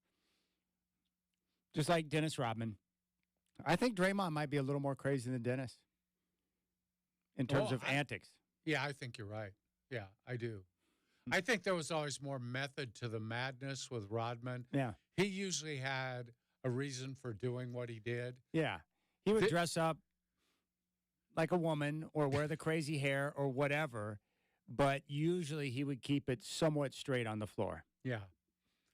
Just like Dennis Rodman. I think Draymond might be a little more crazy than Dennis in terms of antics. Yeah, I think you're right. Yeah, I do. I think there was always more method to the madness with Rodman. Yeah. He usually had a reason for doing what he did. Yeah. He would dress up like a woman or wear the crazy hair or whatever, but usually he would keep it somewhat straight on the floor. Yeah.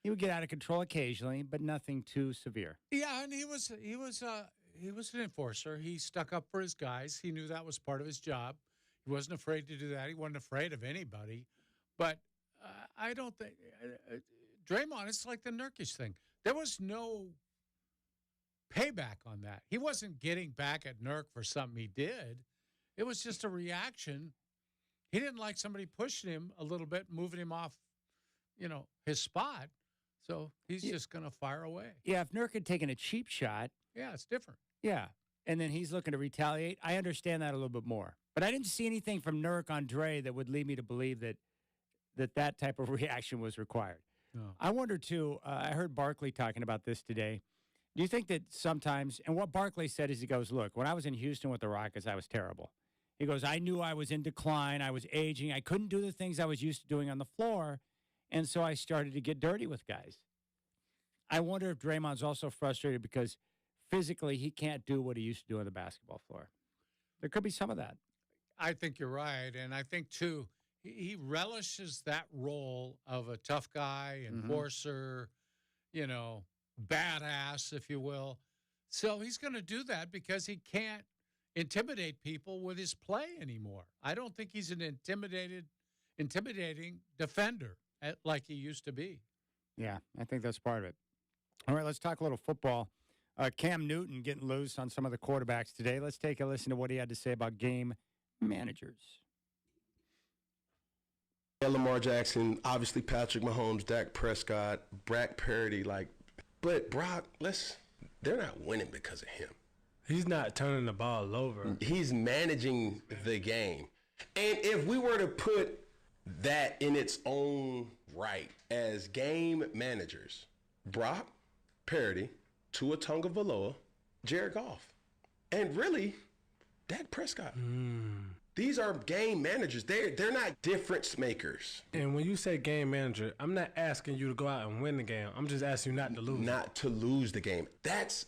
He would get out of control occasionally, but nothing too severe. Yeah, and he was an enforcer. He stuck up for his guys. He knew that was part of his job. He wasn't afraid to do that. He wasn't afraid of anybody. But I don't think Draymond, it's like the Nurkic thing. There was no payback on that. He wasn't getting back at Nurk for something he did. It was just a reaction. He didn't like somebody pushing him a little bit, moving him off, his spot. So he's just going to fire away. Yeah, if Nurk had taken a cheap shot. Yeah, it's different. Yeah, and then he's looking to retaliate. I understand that a little bit more. But I didn't see anything from Nurk on Dre that would lead me to believe that type of reaction was required. No. I wonder, too, I heard Barkley talking about this today. Do you think that sometimes, and what Barkley said is he goes, look, when I was in Houston with the Rockets, I was terrible. He goes, I knew I was in decline. I was aging. I couldn't do the things I was used to doing on the floor. And so I started to get dirty with guys. I wonder if Draymond's also frustrated because physically he can't do what he used to do on the basketball floor. There could be some of that. I think you're right. And I think, too, he relishes that role of a tough guy, enforcer, badass, if you will. So he's going to do that because he can't intimidate people with his play anymore. I don't think he's an intimidating defender like he used to be. Yeah, I think that's part of it. All right, let's talk a little football. Cam Newton getting loose on some of the quarterbacks today. Let's take a listen to what he had to say about game managers. Lamar Jackson, obviously Patrick Mahomes, Dak Prescott, Brock Purdy, but Brock, they're not winning because of him. He's not turning the ball over. He's managing the game. And if we were to put that in its own right as game managers, Brock Purdy, Tua Tagovailoa, Jared Goff, and really, Dak Prescott. These are game managers. They're not difference makers. And when you say game manager, I'm not asking you to go out and win the game. I'm just asking you not to lose. Not to lose the game.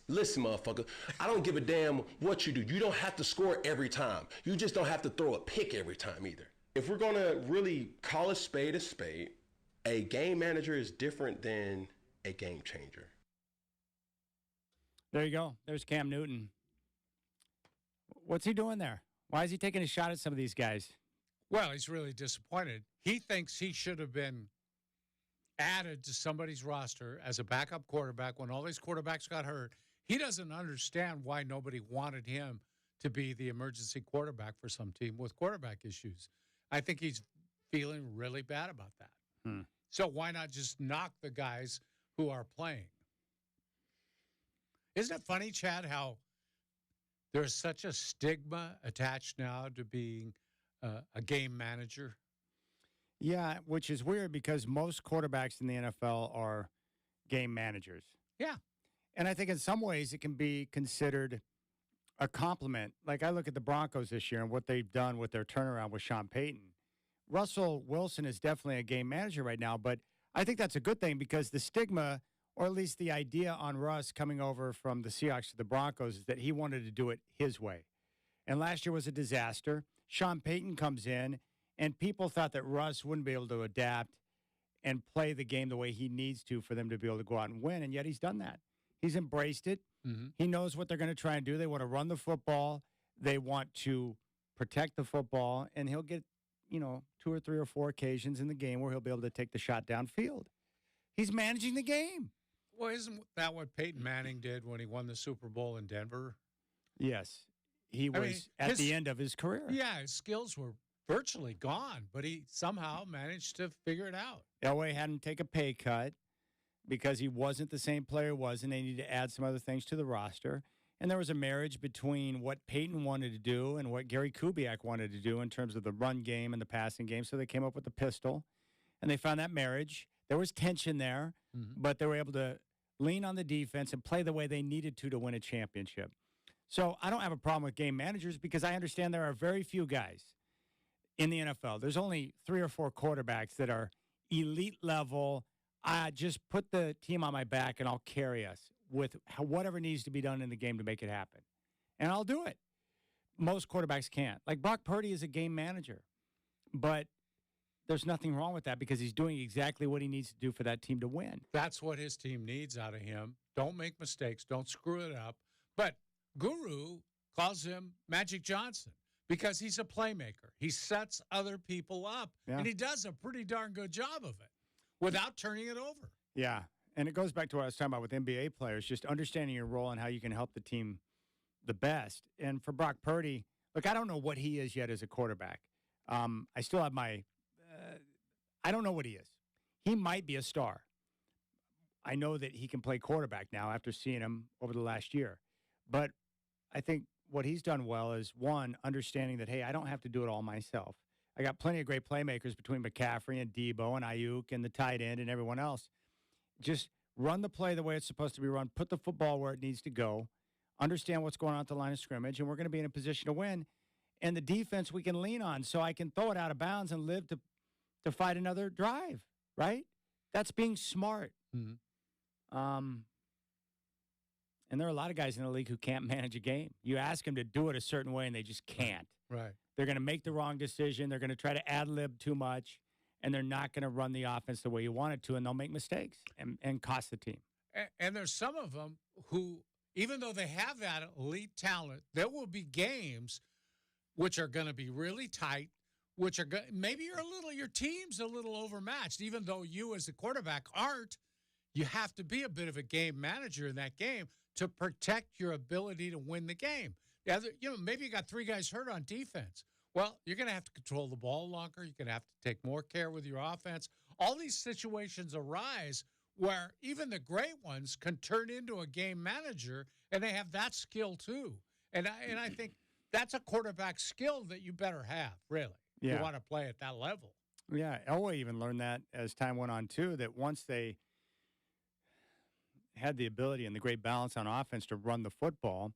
Listen, motherfucker, I don't give a damn what you do. You don't have to score every time. You just don't have to throw a pick every time either. If we're going to really call a spade, a game manager is different than a game changer. There you go. There's Cam Newton. What's he doing there? Why is he taking a shot at some of these guys? Well, he's really disappointed. He thinks he should have been added to somebody's roster as a backup quarterback when all these quarterbacks got hurt. He doesn't understand why nobody wanted him to be the emergency quarterback for some team with quarterback issues. I think he's feeling really bad about that. So why not just knock the guys who are playing? Isn't it funny, Chad, how there's such a stigma attached now to being a game manager? Yeah, which is weird because most quarterbacks in the NFL are game managers. Yeah. And I think in some ways it can be considered a compliment. Like I look at the Broncos this year and what they've done with their turnaround with Sean Payton. Russell Wilson is definitely a game manager right now, but I think that's a good thing because the stigma, or at least the idea on Russ coming over from the Seahawks to the Broncos, is that he wanted to do it his way. And last year was a disaster. Sean Payton comes in, and people thought that Russ wouldn't be able to adapt and play the game the way he needs to for them to be able to go out and win, and yet he's done that. He's embraced it. He knows what they're going to try and do. They want to run the football. They want to protect the football, and he'll get, 2 or 3 or 4 occasions in the game where he'll be able to take the shot downfield. He's managing the game. Well, isn't that what Peyton Manning did when he won the Super Bowl in Denver? Yes. He was at the end of his career. Yeah, his skills were virtually gone, but he somehow managed to figure it out. Elway had him take a pay cut because he wasn't the same player he was, and they needed to add some other things to the roster. And there was a marriage between what Peyton wanted to do and what Gary Kubiak wanted to do in terms of the run game and the passing game. So they came up with the pistol, and they found that marriage. There was tension there, but they were able to lean on the defense and play the way they needed to win a championship. So I don't have a problem with game managers because I understand there are very few guys in the NFL. There's only 3 or 4 quarterbacks that are elite level. I just put the team on my back and I'll carry us with whatever needs to be done in the game to make it happen. And I'll do it. Most quarterbacks can't. Like Brock Purdy is a game manager, but there's nothing wrong with that because he's doing exactly what he needs to do for that team to win. That's what his team needs out of him. Don't make mistakes. Don't screw it up. But Guru calls him Magic Johnson because he's a playmaker. He sets other people up, and he does a pretty darn good job of it without turning it over. Yeah, and it goes back to what I was talking about with NBA players, just understanding your role and how you can help the team the best. And for Brock Purdy, look, I don't know what he is yet as a quarterback. I still have my I don't know what he is. He might be a star. I know that he can play quarterback now after seeing him over the last year. But I think what he's done well is, one, understanding that, hey, I don't have to do it all myself. I got plenty of great playmakers between McCaffrey and Debo and Ayuk and the tight end and everyone else. Just run the play the way it's supposed to be run, put the football where it needs to go, understand what's going on at the line of scrimmage, and we're going to be in a position to win. And the defense we can lean on so I can throw it out of bounds and live to fight another drive, right? That's being smart. And there are a lot of guys in the league who can't manage a game. You ask them to do it a certain way, and they just can't. Right. They're going to make the wrong decision. They're going to try to ad-lib too much, and they're not going to run the offense the way you want it to, and they'll make mistakes and cost the team. And there's some of them who, even though they have that elite talent, there will be games which are going to be really tight, which are maybe your team's a little overmatched, even though you as the quarterback aren't. You have to be a bit of a game manager in that game to protect your ability to win the game. Maybe you got 3 guys hurt on defense. Well, you're going to have to control the ball longer. You're going to have to take more care with your offense. All these situations arise where even the great ones can turn into a game manager, and they have that skill too. And I think that's a quarterback skill that you better have, really. Yeah. You want to play at that level. Yeah, Elway even learned that as time went on, too, that once they had the ability and the great balance on offense to run the football,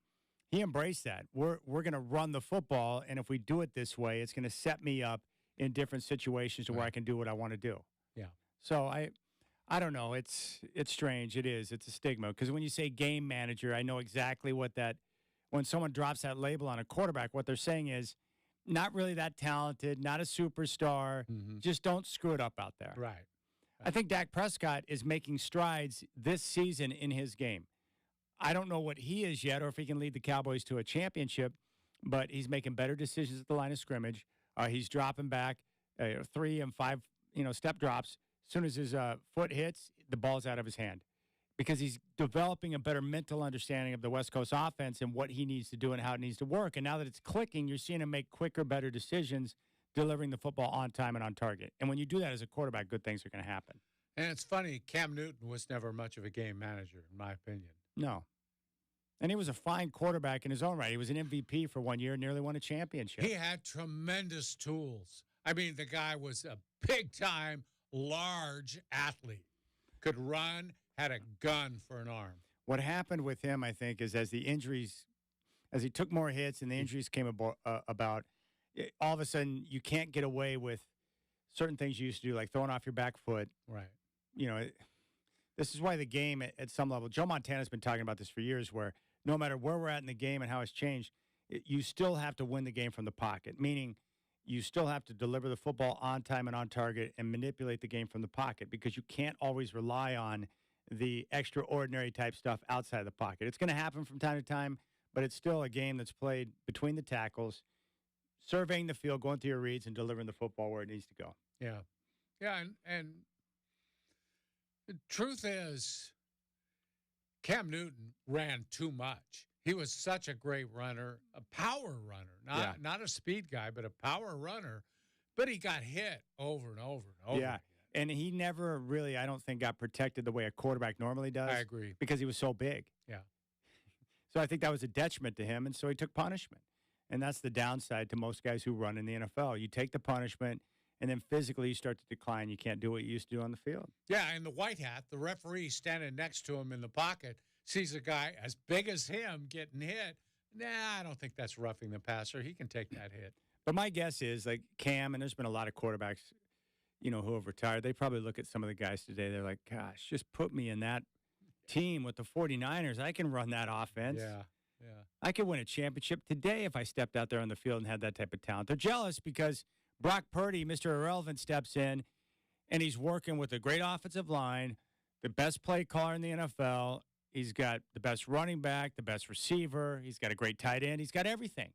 he embraced that. We're going to run the football, and if we do it this way, it's going to set me up in different situations to where I can do what I want to do. Yeah. So I don't know. It's strange. It is. It's a stigma. Because when you say game manager, I know exactly what that – when someone drops that label on a quarterback, what they're saying is not really that talented, not a superstar, just don't screw it up out there. Right. I think Dak Prescott is making strides this season in his game. I don't know what he is yet or if he can lead the Cowboys to a championship, but he's making better decisions at the line of scrimmage. He's dropping back 3 and 5, step drops. As soon as his foot hits, the ball's out of his hand because he's developing a better mental understanding of the West Coast offense and what he needs to do and how it needs to work. And now that it's clicking, you're seeing him make quicker, better decisions, delivering the football on time and on target. And when you do that as a quarterback, good things are going to happen. And it's funny, Cam Newton was never much of a game manager, in my opinion. No. And he was a fine quarterback in his own right. He was an MVP for 1 year, nearly won a championship. He had tremendous tools. I mean, the guy was a big-time, large athlete. Could run, had a gun for an arm. What happened with him, I think, is as he took more hits and the injuries came about, all of a sudden you can't get away with certain things you used to do, like throwing off your back foot. Right. This is why the game at some level, Joe Montana's been talking about this for years, where no matter where we're at in the game and how it's changed, you still have to win the game from the pocket, meaning you still have to deliver the football on time and on target and manipulate the game from the pocket because you can't always rely on the extraordinary type stuff outside the pocket. It's going to happen from time to time, but it's still a game that's played between the tackles, surveying the field, going through your reads, and delivering the football where it needs to go. Yeah. Yeah, and the truth is, Cam Newton ran too much. He was such a great runner, a power runner, not a speed guy, but a power runner. But he got hit over and over and over. Yeah, and he never really, I don't think, got protected the way a quarterback normally does. I agree. Because he was so big. Yeah. So I think that was a detriment to him, and so he took punishment. And that's the downside to most guys who run in the NFL. You take the punishment, and then physically you start to decline. You can't do what you used to do on the field. Yeah, and the white hat, the referee standing next to him in the pocket, sees a guy as big as him getting hit. Nah, I don't think that's roughing the passer. He can take that hit. But my guess is, like Cam, and there's been a lot of quarterbacks, who have retired. They probably look at some of the guys today. They're like, gosh, just put me in that team with the 49ers. I can run that offense. Yeah. I could win a championship today if I stepped out there on the field and had that type of talent. They're jealous because Brock Purdy, Mr. Irrelevant, steps in, and he's working with a great offensive line, the best play caller in the NFL. He's got the best running back, the best receiver. He's got a great tight end. He's got everything.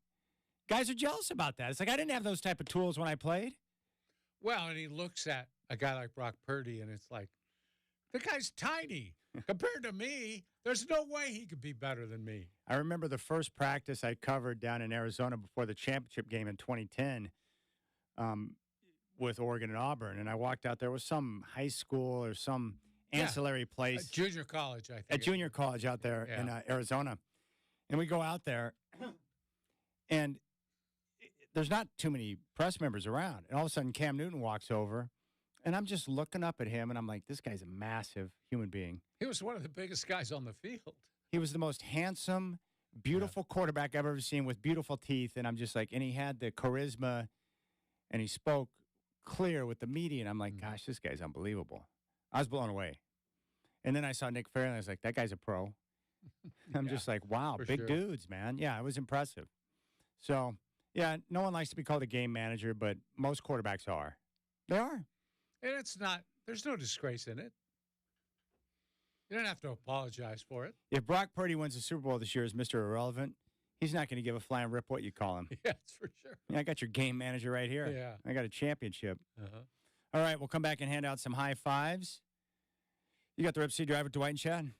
Guys are jealous about that. It's like I didn't have those type of tools when I played. Well, and he looks at a guy like Brock Purdy, and it's like, the guy's tiny. Compared to me, there's no way he could be better than me. I remember the first practice I covered down in Arizona before the championship game in 2010 with Oregon and Auburn. And I walked out there with some high school or some ancillary place. Junior college, I think. At junior college out there in Arizona. And we go out there, and there's not too many press members around. And all of a sudden, Cam Newton walks over, and I'm just looking up at him, and I'm like, this guy's a massive human being. He was one of the biggest guys on the field. He was the most handsome, beautiful quarterback I've ever seen with beautiful teeth. And I'm just like, and he had the charisma, and he spoke clear with the media. And I'm like, gosh, this guy's unbelievable. I was blown away. And then I saw Nick Fairley. I was like, that guy's a pro. I'm just like, wow, for big sure. dudes, man. Yeah, it was impressive. So, yeah, no one likes to be called a game manager, but most quarterbacks are. They are. And it's not, there's no disgrace in it. You don't have to apologize for it. If Brock Purdy wins the Super Bowl this year as Mr. Irrelevant, he's not going to give a flying rip what you call him. Yeah, that's for sure. Yeah, I got your game manager right here. Yeah. I got a championship. Uh-huh. All right, we'll come back and hand out some high fives. You got the Rip City Drive with Dwight and Chad.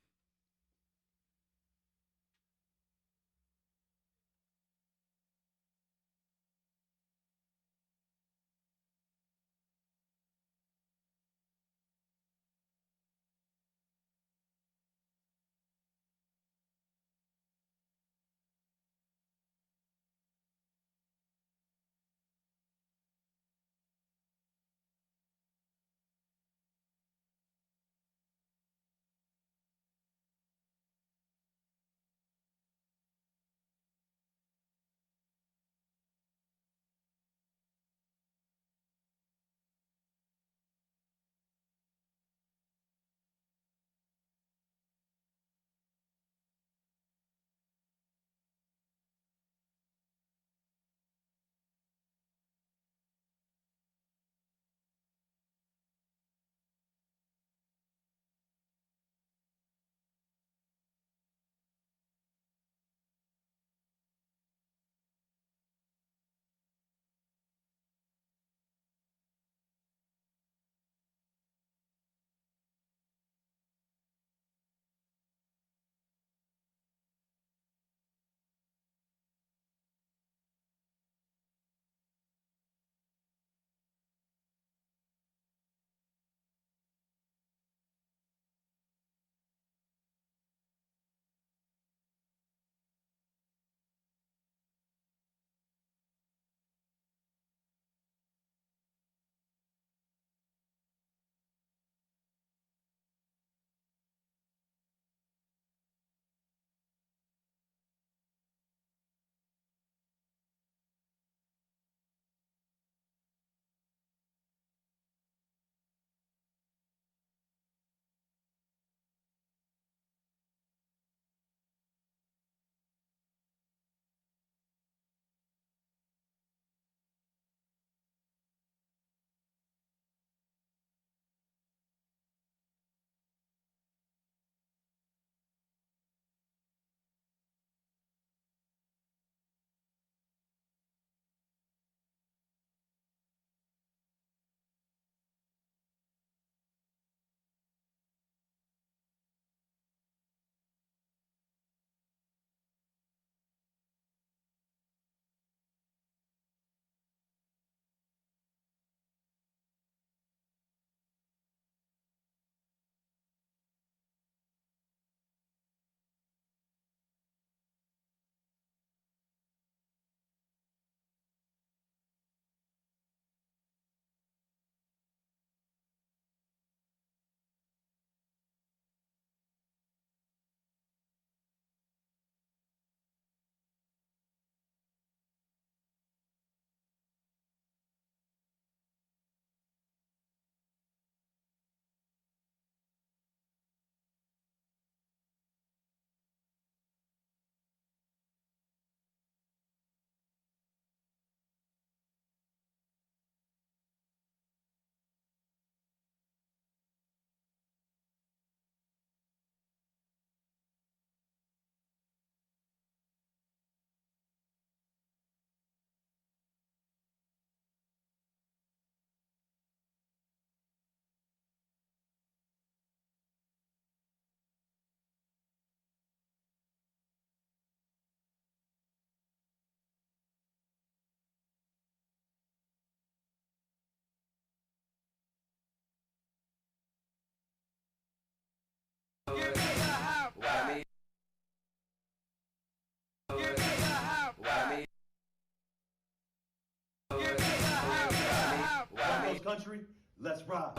Country, let's ride.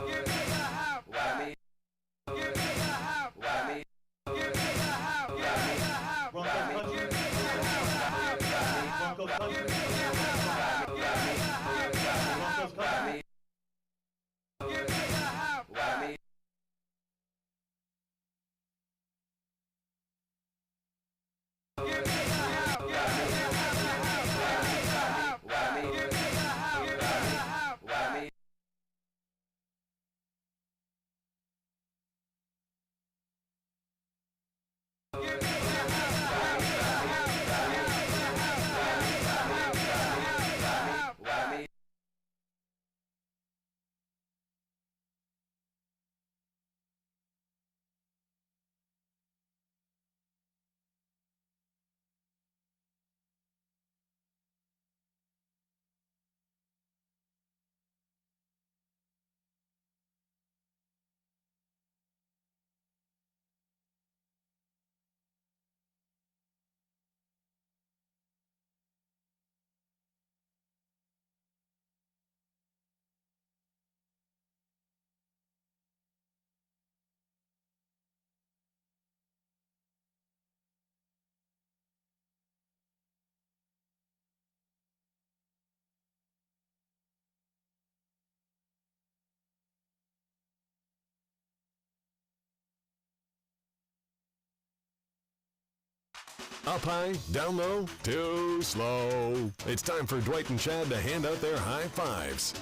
Up high, down low, too slow. It's time for Dwight and Chad to hand out their high fives.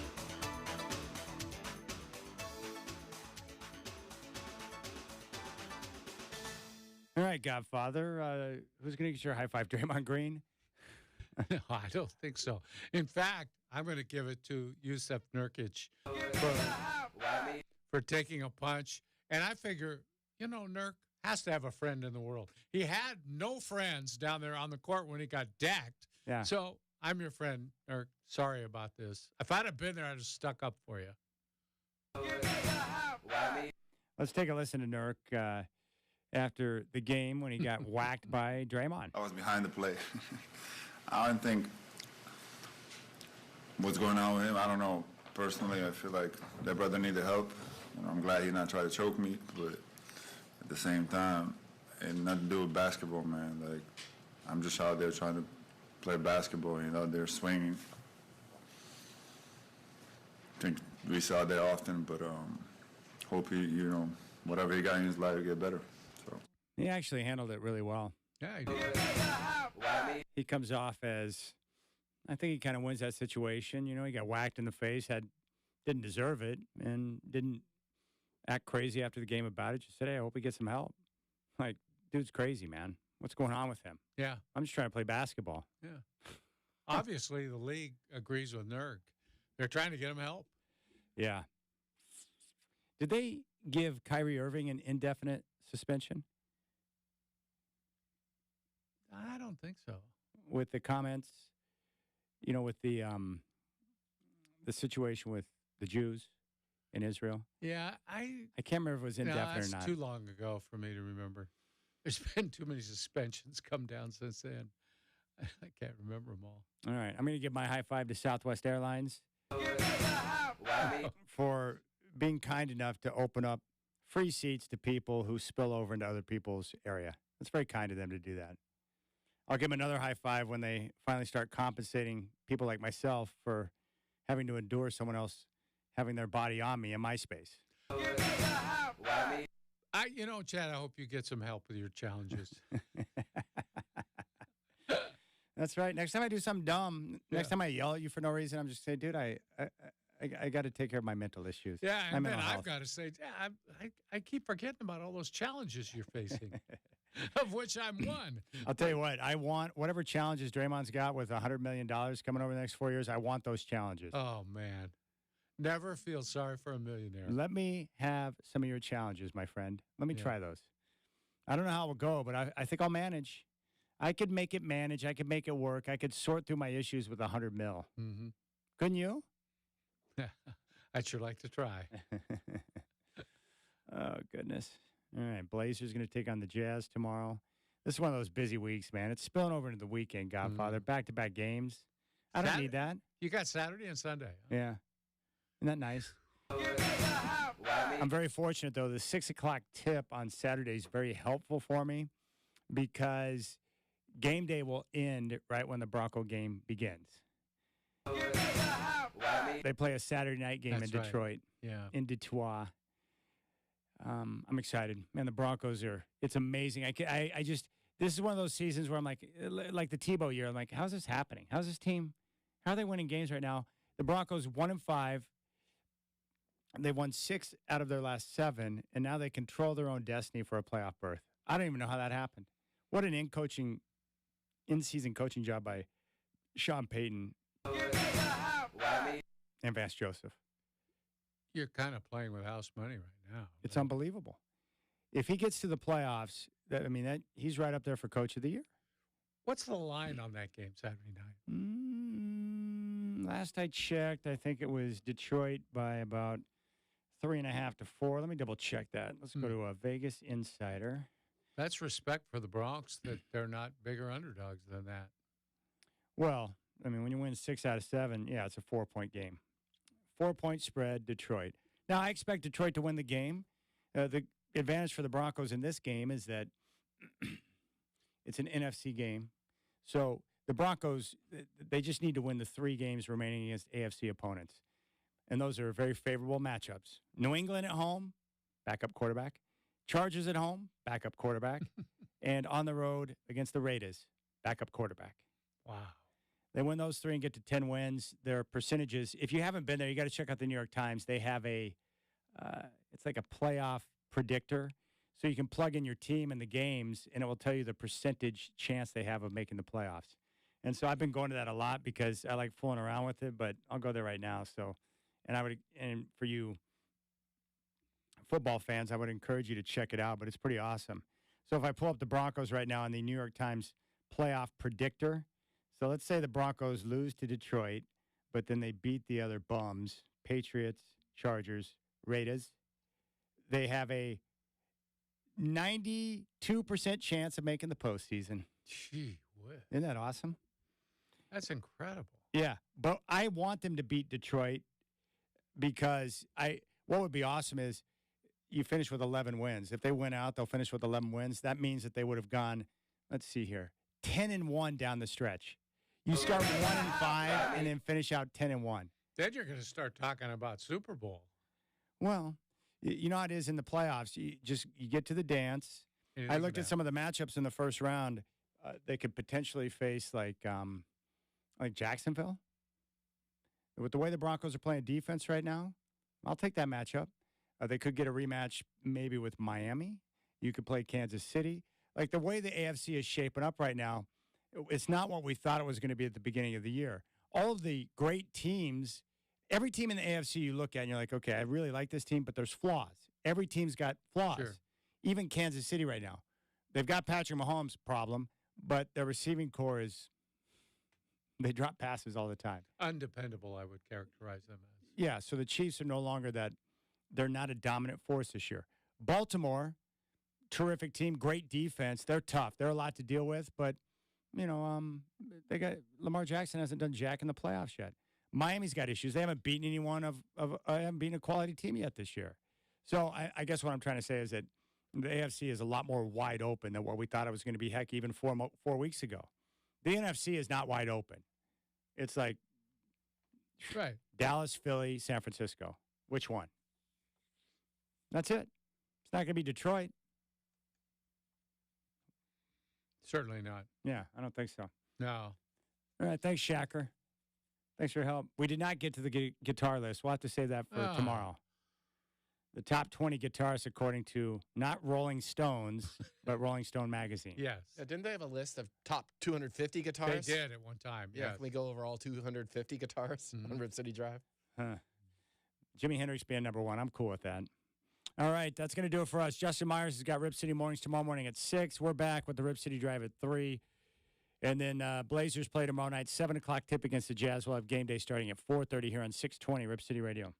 All right, Godfather. Who's going to get your high five? Draymond Green? No, I don't think so. In fact, I'm going to give it to Yusuf Nurkic for taking a punch. And I figure, Nurk has to have a friend in the world. He had no friends down there on the court when he got decked. Yeah. So I'm your friend, Nurk. Sorry about this. If I'd have been there, I'd have stuck up for you. Let's take a listen to Nurk after the game when he got whacked by Draymond. I was behind the play. I don't think what's going on with him. I don't know. Personally, I feel like that brother needed help. I'm glad he not tried to choke me, but at the same time, it had nothing to do with basketball, man. Like, I'm just out there trying to play basketball, they're swinging. I think we saw that often, but hope he, whatever he got in his life, get better. So he actually handled it really well. Yeah, he did. He comes off as, I think he kind of wins that situation. He got whacked in the face, didn't deserve it, and didn't act crazy after the game about it. Just said, hey, I hope he gets some help. Like, dude's crazy, man. What's going on with him? Yeah. I'm just trying to play basketball. Yeah. Obviously, the league agrees with Nurk. They're trying to get him help. Yeah. Did they give Kyrie Irving an indefinite suspension? I don't think so. With the comments, with the situation with the Jews in Israel? Yeah, I can't remember if it was indefinite or not. It's too long ago for me to remember. There's been too many suspensions come down since then. I can't remember them all. All right. I'm going to give my high five to Southwest Airlines for being kind enough to open up free seats to people who spill over into other people's area. It's very kind of them to do that. I'll give them another high five when they finally start compensating people like myself for having to endure someone else having their body on me in my space. Chad, I hope you get some help with your challenges. That's right. Next time I do something dumb, next time I yell at you for no reason, I'm just saying, dude, I got to take care of my mental issues. Yeah, my and then mental I've health. got to say, I keep forgetting about all those challenges you're facing, of which I'm one. I'll tell you what, I want whatever challenges Draymond's got with $100 million coming over the next 4 years, I want those challenges. Oh, man. Never feel sorry for a millionaire. Let me have some of your challenges, my friend. Let me try those. I don't know how it will go, but I think I'll manage. I could make it manage. I could make it work. I could sort through my issues with $100 million. Mm-hmm. Couldn't you? I'd sure like to try. Oh, goodness. All right, Blazers going to take on the Jazz tomorrow. This is one of those busy weeks, man. It's spilling over into the weekend, Godfather. Back-to-back games. I don't need that. You got Saturday and Sunday. Huh? Yeah. Isn't that nice? I'm very fortunate, though. The 6 o'clock tip on Saturday is very helpful for me because game day will end right when the Bronco game begins. They play a Saturday night game in Detroit. Yeah. In Detroit. I'm excited. Man, the Broncos it's amazing. I just, this is one of those seasons where I'm like the Tebow year. I'm like, how's this happening? How's this team, how are they winning games right now? The Broncos 1-5. They won 6 out of their last 7, and now they control their own destiny for a playoff berth. I don't even know how that happened. What an in-season coaching job by Sean Payton and Vance Joseph. You're kind of playing with house money right now. It's unbelievable. If he gets to the playoffs, he's right up there for Coach of the Year. What's the line on that game Saturday night? Last I checked, I think it was Detroit by about 3.5 to 4. Let me double check that. Let's go to a Vegas Insider. That's respect for the Bronx that they're not bigger underdogs than that. Well, when you win 6 out of 7, yeah, it's a 4-point game. 4-point spread, Detroit. Now, I expect Detroit to win the game. The advantage for the Broncos in this game is that it's an NFC game. So the Broncos, they just need to win the 3 games remaining against AFC opponents. And those are very favorable matchups. New England at home, backup quarterback. Chargers at home, backup quarterback. And on the road against the Raiders, backup quarterback. Wow. They win those 3 and get to 10 wins. Their percentages, if you haven't been there, you got to check out the New York Times. They have it's like a playoff predictor. So you can plug in your team and the games, and it will tell you the percentage chance they have of making the playoffs. And so I've been going to that a lot because I like fooling around with it, but I'll go there right now. So, and for you football fans, I would encourage you to check it out, but it's pretty awesome. So if I pull up the Broncos right now on the New York Times playoff predictor, so let's say the Broncos lose to Detroit, but then they beat the other bums, Patriots, Chargers, Raiders. They have a 92% chance of making the postseason. Gee whiz. Isn't that awesome? That's incredible. Yeah, but I want them to beat Detroit because what would be awesome is you finish with 11 wins. If they win out, they'll finish with 11 wins. That means that they would have gone, let's see here, 10-1 down the stretch. You start 1-5 and then finish out 10-1. Then you're going to start talking about Super Bowl. Well, you know how it is in the playoffs. You get to the dance. I looked at some of the matchups in the first round. They could potentially face like Jacksonville. With the way the Broncos are playing defense right now, I'll take that matchup. They could get a rematch maybe with Miami. You could play Kansas City. Like the way the AFC is shaping up right now, it's not what we thought it was going to be at the beginning of the year. All of the great teams, every team in the AFC you look at and you're like, okay, I really like this team, but there's flaws. Every team's got flaws. Sure. Even Kansas City right now. They've got Patrick Mahomes' problem, but their receiving core they drop passes all the time. Undependable, I would characterize them as. Yeah, so the Chiefs are no longer that. They're not a dominant force this year. Baltimore, terrific team, great defense. They're tough. They're a lot to deal with, but they got Lamar Jackson hasn't done jack in the playoffs yet. Miami's got issues. They haven't beaten anyone haven't beaten a quality team yet this year. So I guess what I'm trying to say is that the AFC is a lot more wide open than what we thought it was going to be. Heck, even 4 weeks ago, the NFC is not wide open. It's like Dallas, Philly, San Francisco. Which one? That's it. It's not going to be Detroit. Certainly not. Yeah, I don't think so. No. All right, thanks, Shacker. Thanks for your help. We did not get to the guitar list. We'll have to save that for tomorrow. The top 20 guitarists according to not Rolling Stones, but Rolling Stone magazine. Yes. Didn't they have a list of top 250 guitarists? They did at one time, Yeah, can we go over all 250 guitarists on Rip City Drive? Huh. Jimi Hendrix being number 1. I'm cool with that. All right, that's going to do it for us. Justin Myers has got Rip City Mornings tomorrow morning at 6. We're back with the Rip City Drive at 3. And then Blazers play tomorrow night, 7 o'clock tip against the Jazz. We'll have game day starting at 4:30 here on 620 Rip City Radio.